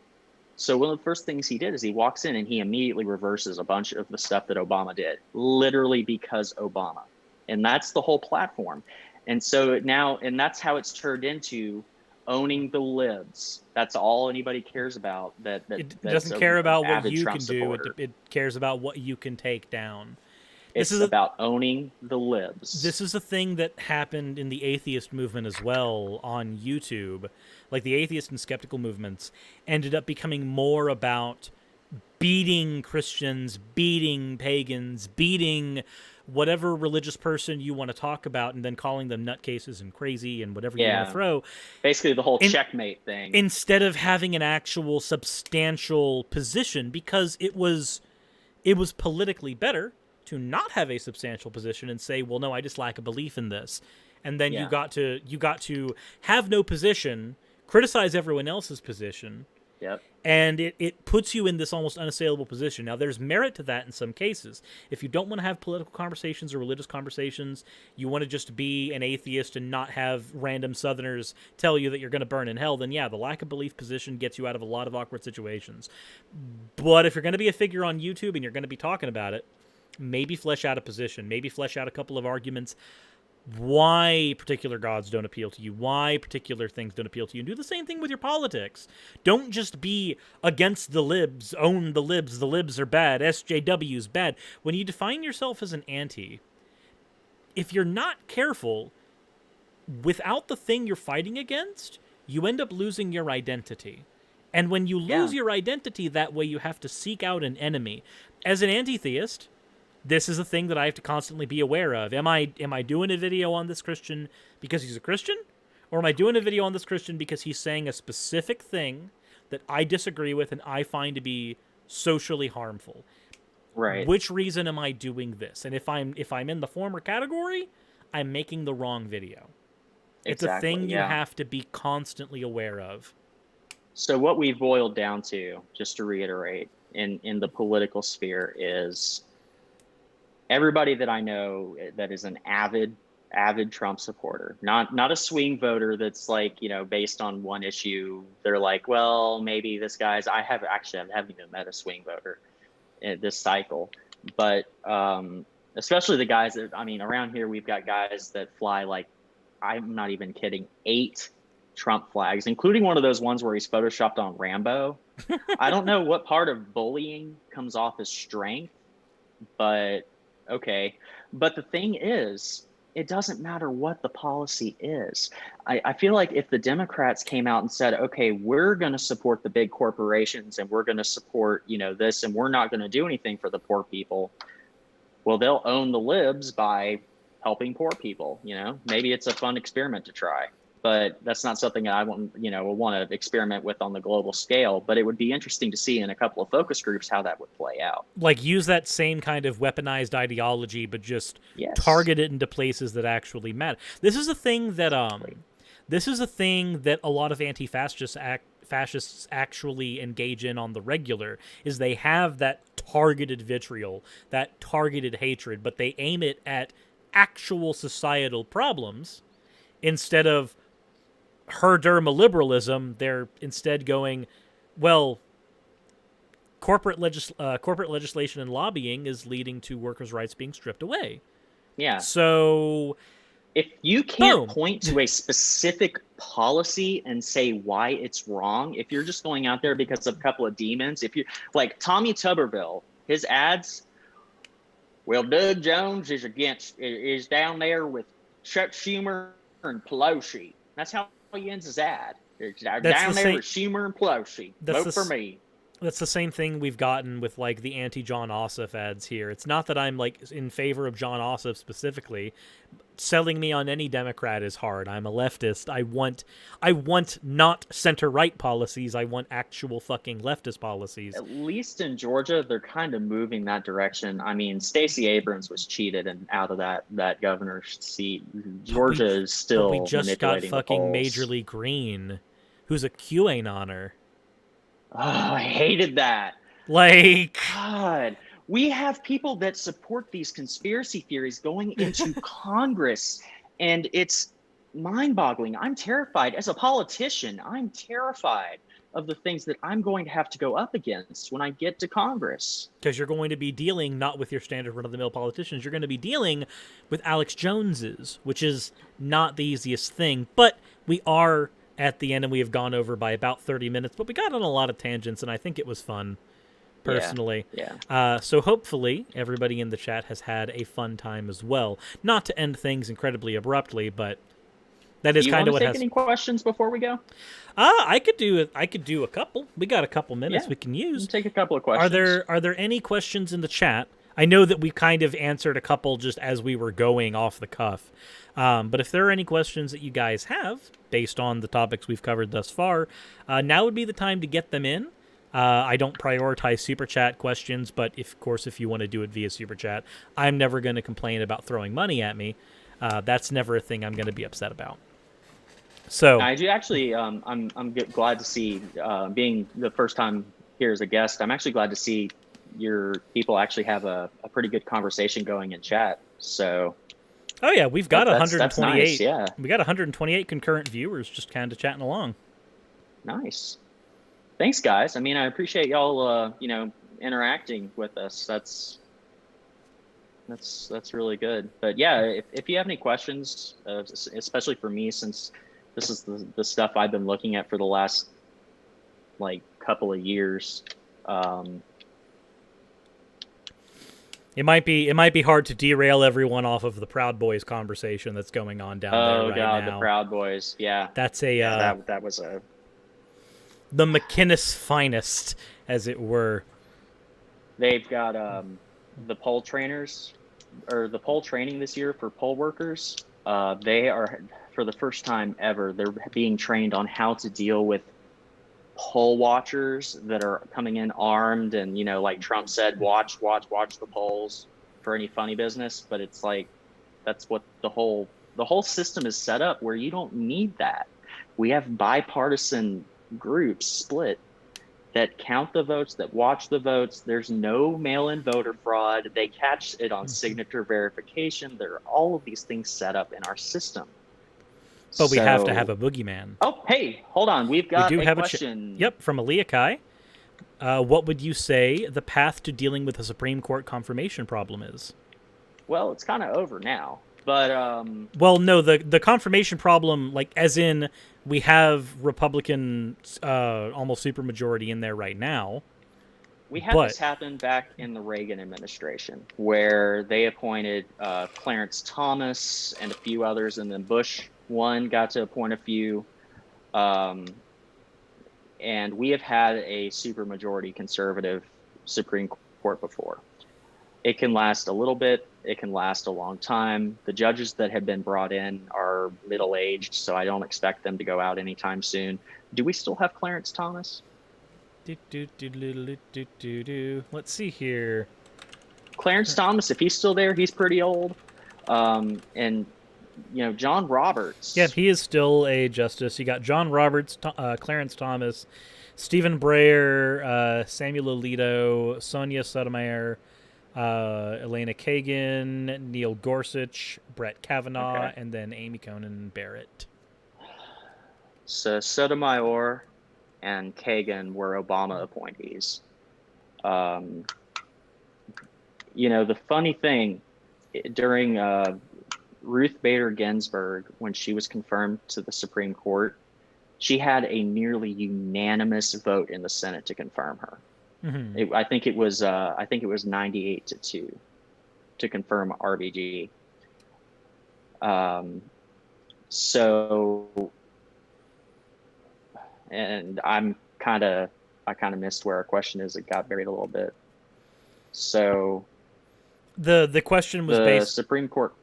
So one of the first things he did is he walks in and he immediately reverses a bunch of the stuff that Obama did, literally because Obama. And that's the whole platform. And so now, and that's how it's turned into owning the libs. That's all anybody cares about. It That's doesn't a care about what avid you Trump can do. supporter. It cares about what you can take down. This It's is a about owning the libs. this is a thing that happened in the atheist movement as well on YouTube. Like the atheist and skeptical movements ended up becoming more about beating Christians, beating pagans, beating whatever religious person you want to talk about, and then calling them nutcases and crazy and whatever you want to throw. Basically the whole checkmate thing. Instead of having an actual substantial position, because it was politically better to not have a substantial position and say, well, no, I just lack a belief in this. And then you got to have no position, criticize everyone else's position. Yep. And it puts you in this almost unassailable position. Now, there's merit to that in some cases. If you don't want to have political conversations or religious conversations, you want to just be an atheist and not have random Southerners tell you that you're going to burn in hell, then yeah, the lack of belief position gets you out of a lot of awkward situations. But if you're going to be a figure on YouTube and you're going to be talking about it, maybe flesh out a position, maybe flesh out a couple of arguments why particular gods don't appeal to you, why particular things don't appeal to you. And do the same thing with your politics. Don't just be against the libs, own the libs are bad, SJW's bad. When you define yourself as an anti, if you're not careful, without the thing you're fighting against, you end up losing your identity. And when you lose your identity that way, you have to seek out an enemy. As an anti-theist, this is a thing that I have to constantly be aware of. Am I doing a video on this Christian because he's a Christian? Or am I doing a video on this Christian because he's saying a specific thing that I disagree with and I find to be socially harmful? Right. Which reason am I doing this? And if I'm in the former category, I'm making the wrong video. It's a thing you have to be constantly aware of. So what we've boiled down to, just to reiterate, in the political sphere is everybody that I know that is an avid Trump supporter, not a swing voter that's like, based on one issue. They're like, well, maybe this guy's, I haven't even met a swing voter in this cycle, but especially the guys that, around here, we've got guys that fly, like, I'm not even kidding, 8 Trump flags, including one of those ones where he's photoshopped on Rambo. I don't know what part of bullying comes off as strength, but okay. But the thing is, it doesn't matter what the policy is. I feel like if the Democrats came out and said, okay, we're going to support the big corporations and we're going to support, this, and we're not going to do anything for the poor people, well, they'll own the libs by helping poor people. Maybe it's a fun experiment to try. But that's not something that I want to experiment with on the global scale. But it would be interesting to see in a couple of focus groups how that would play out. Like, use that same kind of weaponized ideology, but just target it into places that actually matter. This is a thing that a lot of fascists actually engage in on the regular. Is they have that targeted vitriol, that targeted hatred, but they aim it at actual societal problems instead of herderma liberalism. They're instead going, well, corporate legislation and lobbying is leading to workers' rights being stripped away. Yeah. So if you can't point to a specific policy and say why it's wrong, if you're just going out there because of a couple of demons, if you like Tommy Tuberville, his ads, well, Doug Jones is down there with Chuck Schumer and Pelosi. That's how he ends his ad. Down there with Schumer and Pelosi. Vote for me. That's the same thing we've gotten with, like, the anti-John Ossoff ads here. It's not that I'm, like, in favor of John Ossoff specifically. Selling me on any Democrat is hard. I'm a leftist. I want not center-right policies. I want actual fucking leftist policies. At least in Georgia, they're kind of moving that direction. Stacey Abrams was cheated and out of that governor's seat. Georgia is still we just got fucking Majorly Green, who's a QAnoner. Oh, I hated that. Like, God, we have people that support these conspiracy theories going into Congress, and it's mind-boggling. I'm terrified. As a politician, I'm terrified of the things that I'm going to have to go up against when I get to Congress. Because you're going to be dealing not with your standard run-of-the-mill politicians. You're going to be dealing with Alex Joneses, which is not the easiest thing. But we are at the end, and we have gone over by about 30 minutes. But we got on a lot of tangents, and I think it was fun, personally. Yeah. So hopefully everybody in the chat has had a fun time as well. Not to end things incredibly abruptly, but that is kind of what has. Do you want to take any questions before we go? I could do a couple. We got a couple minutes we can use. Take a couple of questions. Are there any questions in the chat? I know that we kind of answered a couple just as we were going off the cuff. But if there are any questions that you guys have based on the topics we've covered thus far, now would be the time to get them in. I don't prioritize super chat questions, but of course, if you want to do it via super chat, I'm never going to complain about throwing money at me. That's never a thing I'm going to be upset about. So I do actually. I'm glad to see, being the first time here as a guest. I'm actually glad to see your people actually have a pretty good conversation going in chat. So. Oh yeah, we've got 128. That's nice, yeah. We got 128 concurrent viewers just kind of chatting along. Nice. Thanks, guys. I mean, I appreciate y'all, interacting with us. That's really good. But yeah, if you have any questions, especially for me, since this is the stuff I've been looking at for the last couple of years. It might be hard to derail everyone off of the Proud Boys conversation that's going on down there right now. Oh god, the Proud Boys, yeah. That's a that was a the McInnes finest, as it were. They've got the poll trainers, or the poll training this year for poll workers. They are, for the first time ever, they're being trained on how to deal with poll watchers that are coming in armed, and like Trump said, watch the polls for any funny business. But it's like, that's what the whole system is set up, where you don't need that. We have bipartisan groups split that count the votes, that watch the votes. There's no mail-in voter fraud. They catch it on signature verification. There are all of these things set up in our system. But we have to have a boogeyman. Oh, hey, hold on. We do have a question. Yep, from Aaliyah Kai. What would you say the path to dealing with a Supreme Court confirmation problem is? Well, it's kind of over now. But well, no, the confirmation problem, as in we have Republican almost supermajority in there right now. We had this happen back in the Reagan administration, where they appointed Clarence Thomas and a few others, and then Bush one got to appoint a few. And we have had a supermajority conservative Supreme Court before. It can last a little bit. It can last a long time. The judges that have been brought in are middle-aged, so I don't expect them to go out anytime soon. Do we still have Clarence Thomas? Let's see here. Clarence Thomas, if he's still there, he's pretty old. And John Roberts. Yeah, he is still a justice. You got John Roberts, Clarence Thomas, Stephen Breyer, Samuel Alito, Sonia Sotomayor, Elena Kagan, Neil Gorsuch, Brett Kavanaugh, and then Amy Coney Barrett. So Sotomayor and Kagan were Obama appointees. The funny thing, during Ruth Bader Ginsburg, when she was confirmed to the Supreme Court, she had a nearly unanimous vote in the Senate to confirm her. Mm-hmm. I think it was 98-2 to confirm RBG. And I kind of missed where our question is. It got buried a little bit. So the question was the Supreme Court.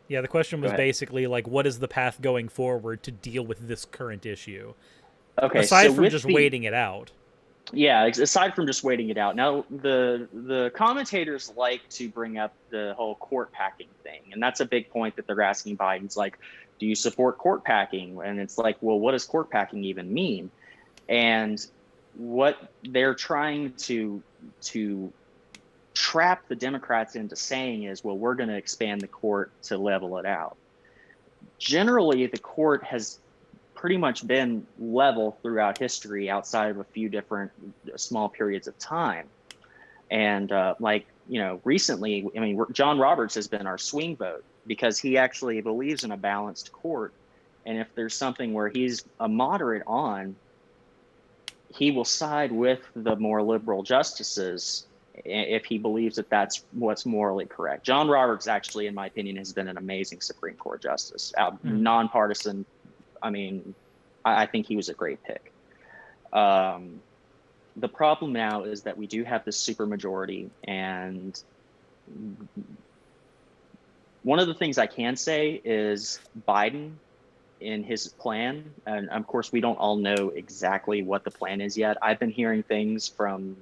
Yeah, the question was basically what is the path going forward to deal with this current issue? Okay, aside from just waiting it out. Yeah, aside from just waiting it out. Now, the commentators like to bring up the whole court packing thing, and that's a big point that they're asking Biden's do you support court packing? And it's well, what does court packing even mean? And what they're trying to trap the Democrats into saying is, well, we're going to expand the court to level it out. Generally, the court has pretty much been level throughout history outside of a few different small periods of time. And recently, I mean, John Roberts has been our swing vote because he actually believes in a balanced court. And if there's something where he's a moderate on, he will side with the more liberal justices if he believes that that's what's morally correct. John Roberts, actually, in my opinion, has been an amazing Supreme Court justice, nonpartisan. I mean, I think he was a great pick. The problem now is that we do have this supermajority, and one of the things I can say is Biden, in his plan, and of course we don't all know exactly what the plan is yet. I've been hearing things from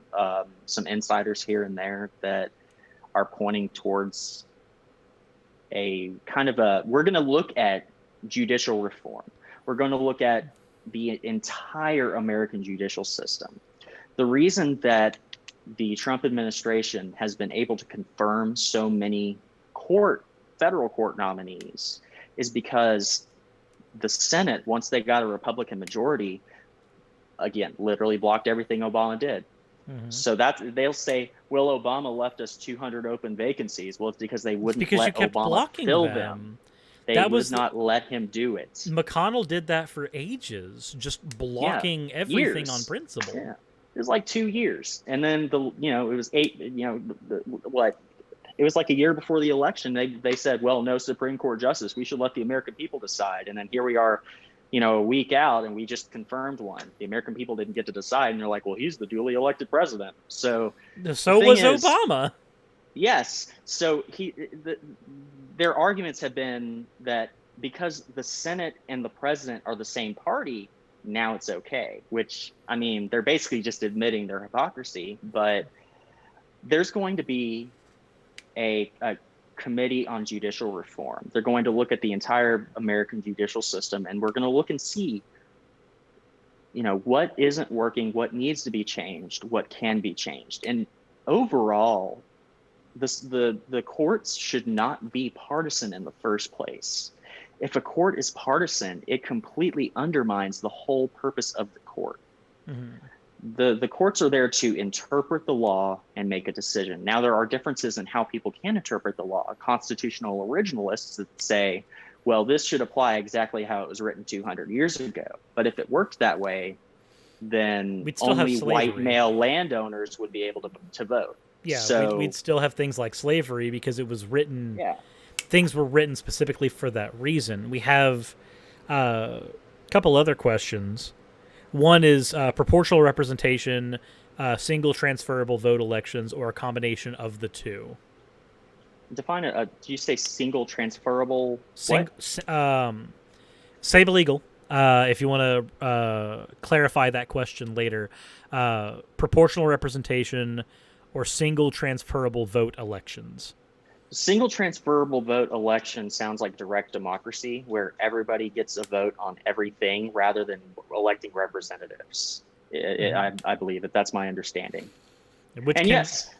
some insiders here and there that are pointing towards a kind of we're going to look at judicial reform. We're going to look at the entire American judicial system. The reason that the Trump administration has been able to confirm so many federal court nominees is because the Senate, once they got a Republican majority, again, literally blocked everything Obama did. Mm-hmm. So they'll say, well, Obama left us 200 open vacancies. Well, it's because they wouldn't let Obama fill them. They would not let him do it. McConnell did that for ages, just blocking everything on principle. Yeah. It was like 2 years. And then it was 8, it was like a year before the election. They said, well, no Supreme Court justice. We should let the American people decide. And then here we are, a week out, and we just confirmed one. The American people didn't get to decide. And they're like, well, he's the duly elected president. So was Obama. Yes. So their arguments have been that because the Senate and the president are the same party, now it's okay, which, I mean, they're basically just admitting their hypocrisy. But there's going to be a committee on judicial reform. They're going to look at the entire American judicial system, and we're going to look and see, what isn't working, what needs to be changed, what can be changed. And overall, the courts should not be partisan in the first place. If a court is partisan, it completely undermines the whole purpose of the court. Mm-hmm. The courts are there to interpret the law and make a decision. Now, there are differences in how people can interpret the law. Constitutional originalists that say, well, this should apply exactly how it was written 200 years ago. But if it worked that way, then only white male landowners would be able to vote. Yeah, so we'd still have things like slavery because it was written. Yeah. Things were written specifically for that reason. We have a couple other questions. One is proportional representation, single transferable vote elections, or a combination of the two. Define it. Do you say single transferable? Say legal. If you want to clarify that question later, proportional representation or single transferable vote elections. Single transferable vote election sounds like direct democracy, where everybody gets a vote on everything rather than electing representatives. I believe that that's my understanding. Yes,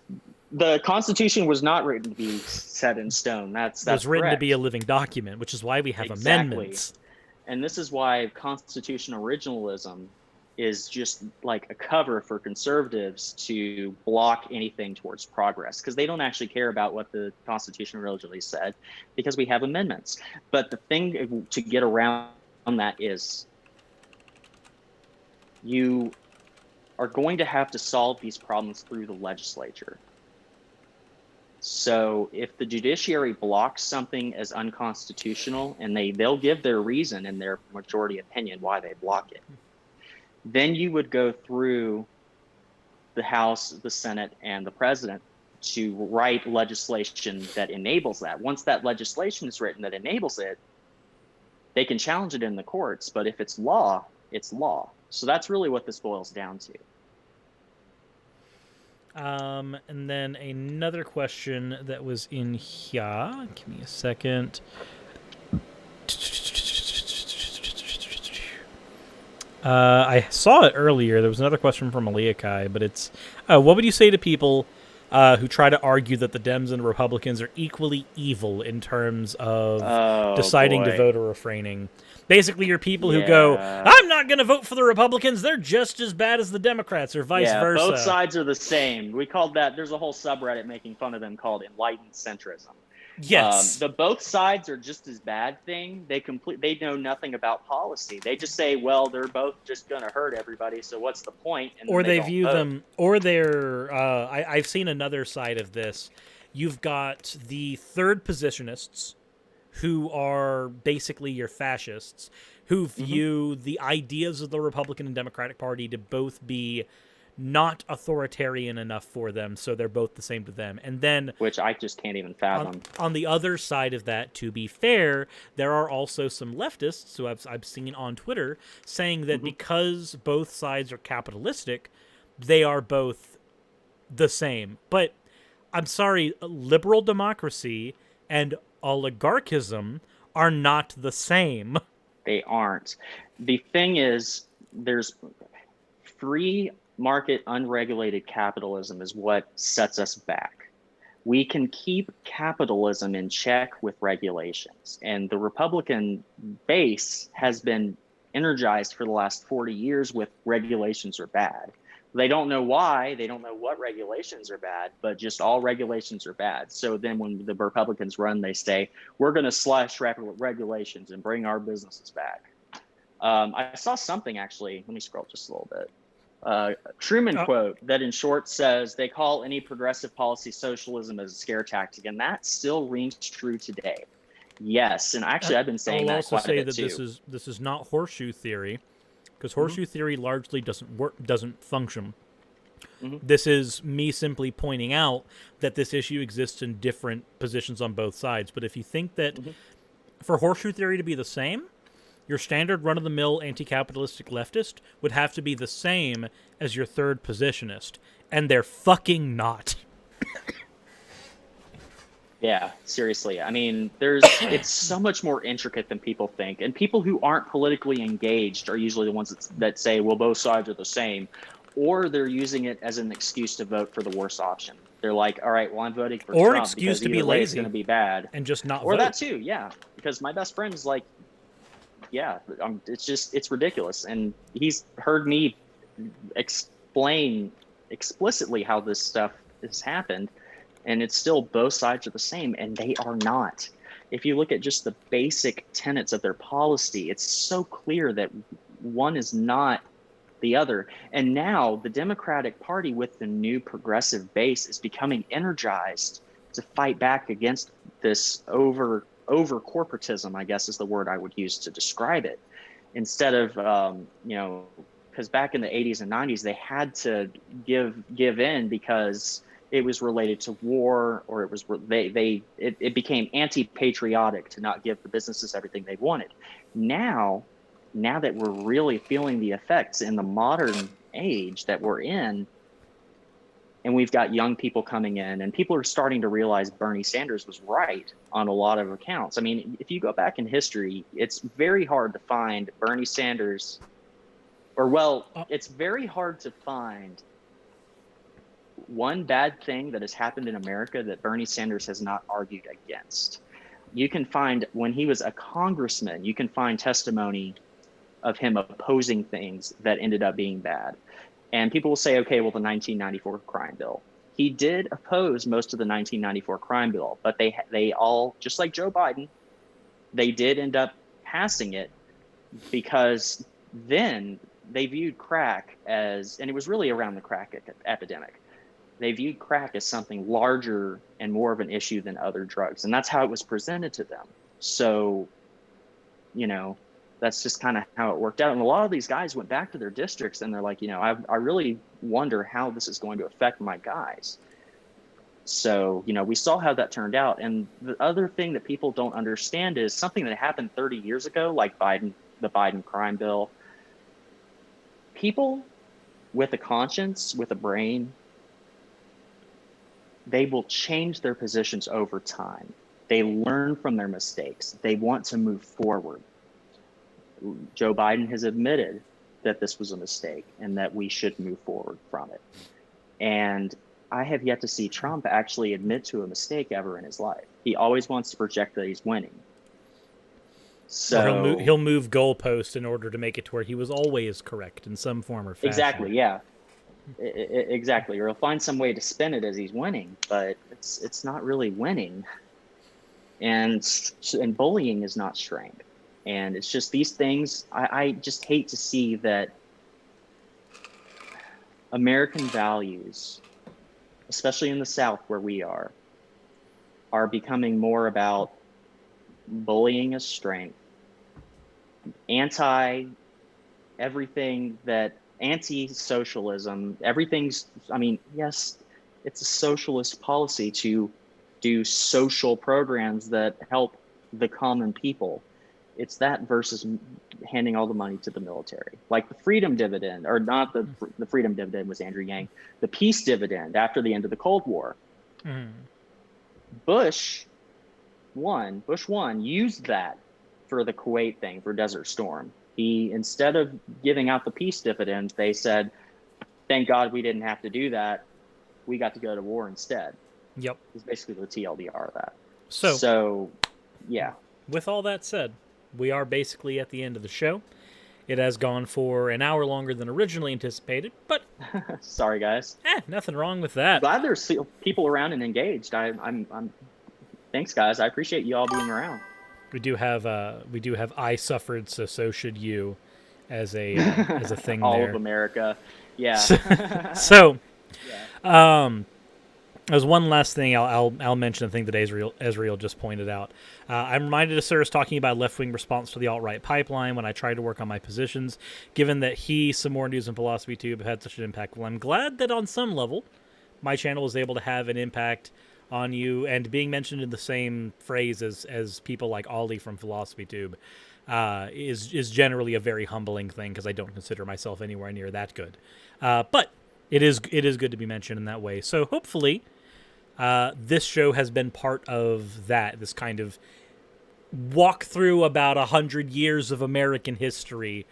the Constitution was not written to be set in stone. That's it was written correct. To be a living document, which is why we have amendments. And this is why constitutional originalism is just like a cover for conservatives to block anything towards progress, because they don't actually care about what the Constitution originally said, because we have amendments. But the thing to get around that is you are going to have to solve these problems through the legislature. So if the judiciary blocks something as unconstitutional, and they'll give their reason in their majority opinion why they block it, then you would go through the House, the Senate, and the President to write legislation that enables that. Once that legislation is written that enables it, they can challenge it in the courts. But if it's law, it's law. So that's really what this boils down to. And then another question that was in here. Give me a second. I saw it earlier. There was another question from Aliakai, but it's, what would you say to people who try to argue that the Dems and Republicans are equally evil in terms of Oh deciding to boy. vote or refraining. Basically, you're people who go, Yeah. I'm not going to vote for the Republicans, they're just as bad as the Democrats, or vice Yeah, both versa. sides are the same. We called that, there's a whole subreddit making fun of them called enlightened centrism. Yes. The both sides are just as bad thing. They know nothing about policy. They just say, well, they're both just going to hurt everybody. So what's the point? And then Or they they don't view vote. them, or they're, I've seen another side of this. You've got the third positionists, who are basically your fascists, who Mm-hmm. view the ideas of the Republican and Democratic Party to both be not authoritarian enough for them, so they're both the same to them. And then Which I just can't even on, fathom. on the other side of that, to be fair, there are also some leftists who I've seen on Twitter saying that Mm-hmm. because both sides are capitalistic, they are both the same. But I'm sorry, liberal democracy and oligarchism are not the same. They aren't. The thing is, there's free market unregulated capitalism is what sets us back. We can keep capitalism in check with regulations. And the Republican base has been energized for the last 40 years with regulations are bad. They don't know why, they don't know what regulations are bad, but just all regulations are bad. So then when the Republicans run, they say, we're going to slash regulations and bring our businesses back. I saw something actually, let me scroll just a little bit. Truman Uh, quote that in short says they call any progressive policy socialism as a scare tactic, and that still rings true today. Yes, and actually I've been I saying will that also quite a say bit that too. this is not horseshoe theory, because Mm-hmm. horseshoe theory largely doesn't function. Mm-hmm. This is me simply pointing out that this issue exists in different positions on both sides. But if you think that Mm-hmm. for horseshoe theory to be the same, your standard run-of-the-mill anti-capitalistic leftist would have to be the same as your third positionist, and they're fucking not. Yeah, seriously. I mean, it's so much more intricate than people think. And people who aren't politically engaged are usually the ones that say, well, both sides are the same. Or they're using it as an excuse to vote for the worst option. They're like, all right, well, I'm voting for Or an Trump excuse because to be either way it's going lazy to be bad. and just not Or that vote. too, yeah. Because my best friend is like, yeah, it's ridiculous. And he's heard me explain explicitly how this stuff has happened, and it's still both sides are the same, and they are not. If you look at just the basic tenets of their policy, it's so clear that one is not the other. And now the Democratic Party, with the new progressive base, is becoming energized to fight back against this over corporatism, I guess is the word I would use to describe it. Instead of because back in the 80s and 90s they had to give in because it was related to war, or it became anti-patriotic to not give the businesses everything they wanted. Now that we're really feeling the effects in the modern age that we're in, and we've got young people coming in, and people are starting to realize Bernie Sanders was right on a lot of accounts. I mean, if you go back in history, it's very hard to find Bernie Sanders, it's very hard to find one bad thing that has happened in America that Bernie Sanders has not argued against. You can find, when he was a congressman, you can find testimony of him opposing things that ended up being bad. And people will say, okay, well, the 1994 crime bill. He did oppose most of the 1994 crime bill, but they all, just like Joe Biden, they did end up passing it because then they viewed crack as, and it was really around the crack epidemic, they viewed crack as something larger and more of an issue than other drugs. And that's how it was presented to them. So, that's just kind of how it worked out. And a lot of these guys went back to their districts and they're like, I really wonder how this is going to affect my guys. So, we saw how that turned out. And the other thing that people don't understand is something that happened 30 years ago, like the Biden crime bill. People with a conscience, with a brain, they will change their positions over time. They learn from their mistakes. They want to move forward. Joe Biden has admitted that this was a mistake and that we should move forward from it. And I have yet to see Trump actually admit to a mistake ever in his life. He always wants to project that he's winning. So or he'll move goalposts in order to make it to where he was always correct in some form or fashion. exactly, yeah, exactly. Or he'll find some way to spin it as he's winning, but it's not really winning. And bullying is not strength. And it's just these things. I just hate to see that American values, especially in the South where we are becoming more about bullying as strength, anti-socialism, everything's, I mean, yes, it's a socialist policy to do social programs that help the common people. It's that versus handing all the money to the military, like the freedom dividend, or not the freedom dividend was Andrew Yang, the peace dividend after the end of the Cold War. Bush one used that for the Kuwait thing, for Desert Storm. He, instead of giving out the peace dividend, they said, thank God we didn't have to do that. We got to go to war instead. Yep. It's basically the TLDR of that. So yeah. With all that said, we are basically at the end of the show. It has gone for an hour longer than originally anticipated, but sorry, guys. Nothing wrong with that. Glad there's people around and engaged. I'm thanks, guys. I appreciate you all being around. We do have I suffered, so should you, as a thing. All there. Of America, yeah. So, there's one last thing I'll mention. I think that Ezreal just pointed out. I'm reminded of Cyrus talking about left-wing response to the alt-right pipeline when I tried to work on my positions. Given that Some More News and Philosophy Tube have had such an impact, well, I'm glad that on some level, my channel was able to have an impact on you, and being mentioned in the same phrase as people like Ollie from Philosophy Tube is generally a very humbling thing, because I don't consider myself anywhere near that good. But it is good to be mentioned in that way. So hopefully, this show has been part of that. This kind of walk through about 100 years of American history,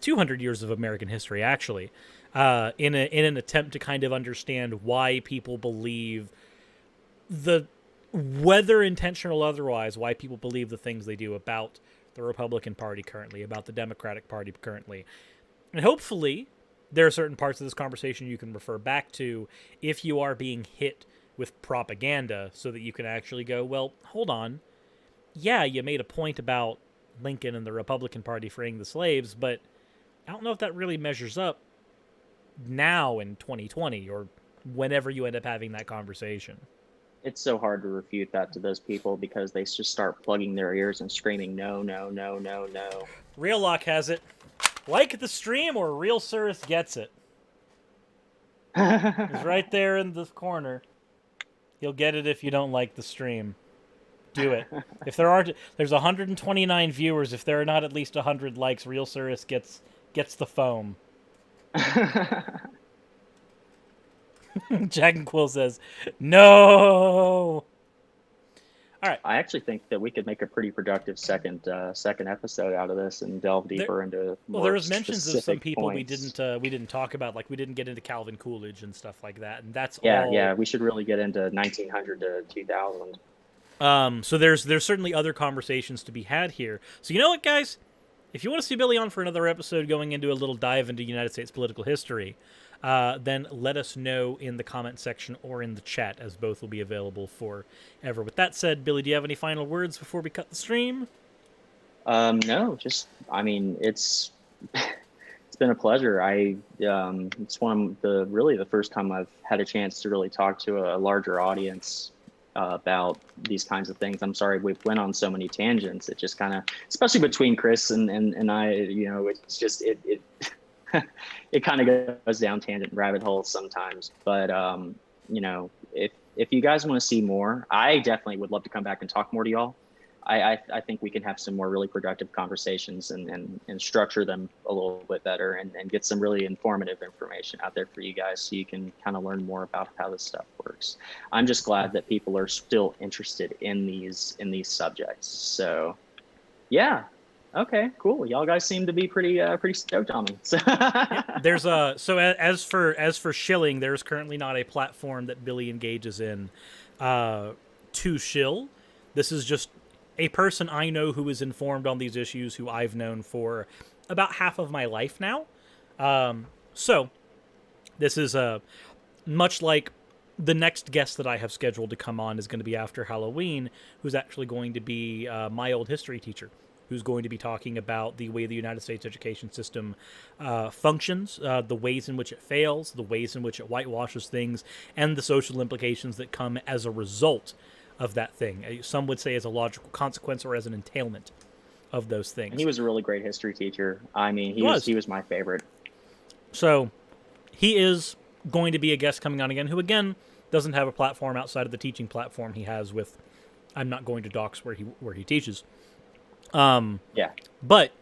200 years of American history actually, in an attempt to kind of understand why people believe whether intentional or otherwise, why people believe the things they do about the Republican Party currently, about the Democratic Party currently. And hopefully, there are certain parts of this conversation you can refer back to if you are being hit with propaganda, so that you can actually go, well, hold on. Yeah, you made a point about Lincoln and the Republican Party freeing the slaves, but I don't know if that really measures up now in 2020 or whenever you end up having that conversation. It's so hard to refute that to those people, because they just start plugging their ears and screaming, no, no, no, no, no. Real Lock has it. Like the stream or Real Cyrus gets it. He's right there in the corner. He'll get it if you don't like the stream. Do it. If there's 129 viewers. If there are not at least 100 likes, Real Cyrus gets the foam. Jack and Quill says, no. All right. I actually think that we could make a pretty productive second episode out of this and delve deeper into. Well, there was mentions of some people points. we didn't talk about, like we didn't get into Calvin Coolidge and stuff like that, and that's all. all. Yeah, we should really get into 1900 to 2000. So there's certainly other conversations to be had here. So you know what, guys, if you want to see Billy on for another episode going into a little dive into United States political history, then let us know in the comment section or in the chat, as both will be available forever. With that said, Billy, do you have any final words before we cut the stream? No, just, I mean, it's been a pleasure. It's the first time I've had a chance to really talk to a larger audience about these kinds of things. I'm sorry we went on so many tangents. It just kind of, especially between Chris and I, it's just, it kind of goes down tangent rabbit holes sometimes. But, if you guys want to see more, I definitely would love to come back and talk more to y'all. I think we can have some more really productive conversations and structure them a little bit better and get some really informative information out there for you guys, so you can kind of learn more about how this stuff works. I'm just glad that people are still interested in these subjects. So, yeah. Okay, cool. Y'all guys seem to be pretty stoked on me. So There's a so as for shilling, there's currently not a platform that Billy engages in to shill. This is just a person I know who is informed on these issues, who I've known for about half of my life now. So this is much like the next guest that I have scheduled to come on is going to be after Halloween, who's actually going to be my old history teacher, who's going to be talking about the way the United States education system functions, the ways in which it fails, the ways in which it whitewashes things, and the social implications that come as a result of that thing. Some would say as a logical consequence or as an entailment of those things. And he was a really great history teacher. I mean, he was my favorite. So he is going to be a guest coming on again, who again doesn't have a platform outside of the teaching platform he has with. I'm not going to dox where he teaches. Yeah. But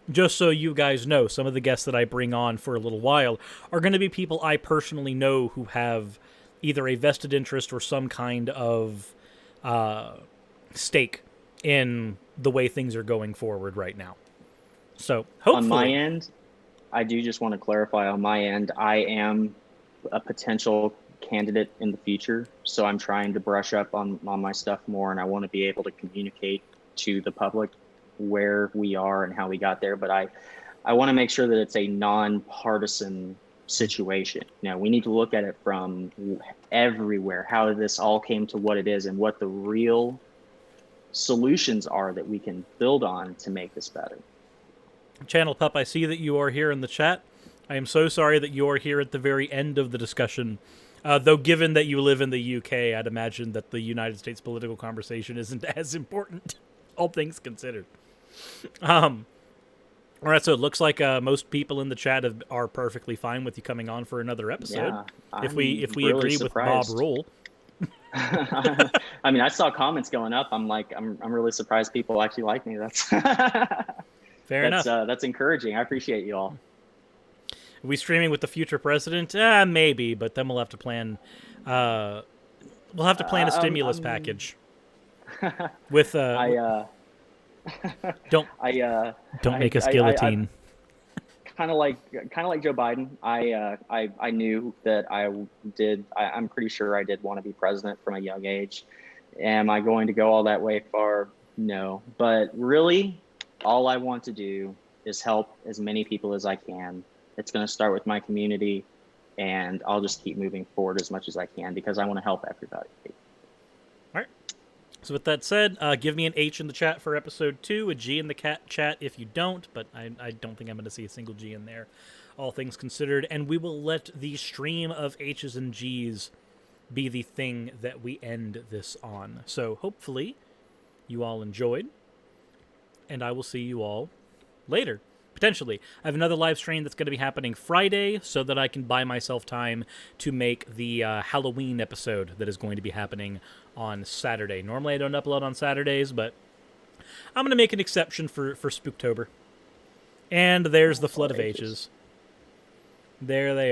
just so you guys know, some of the guests that I bring on for a little while are going to be people I personally know who have either a vested interest or some kind of stake in the way things are going forward right now. So hopefully, on my end, I do just want to clarify. On my end, I am a potential candidate in the future, so I'm trying to brush up on my stuff more, and I want to be able to communicate to the public where we are and how we got there. But I want to make sure that it's a nonpartisan situation. You know, we need to look at it from everywhere, how this all came to what it is and what the real solutions are that we can build on to make this better. Channel Pup, I see that you are here in the chat. I am so sorry that you are here at the very end of the discussion. Though given that you live in the UK, I'd imagine that the United States political conversation isn't as important, all things considered. All right, so it looks like most people in the chat are perfectly fine with you coming on for another episode. Yeah, if we really agree surprised. with Bob Rule. I mean, I saw comments going up. I'm like, I'm really surprised people actually like me. That's fair enough. That's encouraging. I appreciate you all. Are we streaming with the future president? Maybe, but then we'll have to plan. We'll have to plan a stimulus package. With don't make us guillotine. Kind of like Joe Biden. I knew that I'm pretty sure I did want to be president from a young age. Am I going to go all that way far? No, but really, all I want to do is help as many people as I can. It's going to start with my community, and I'll just keep moving forward as much as I can because I want to help everybody. All right. So with that said, give me an H in the chat for episode 2, a G in the chat if you don't, but I don't think I'm going to see a single G in there, all things considered. And we will let the stream of H's and G's be the thing that we end this on. So hopefully you all enjoyed, and I will see you all later. Potentially. I have another live stream that's going to be happening Friday so that I can buy myself time to make the Halloween episode that is going to be happening on Saturday. Normally I don't upload on Saturdays, but I'm going to make an exception for Spooktober. And there's the Flood of H's. There they are.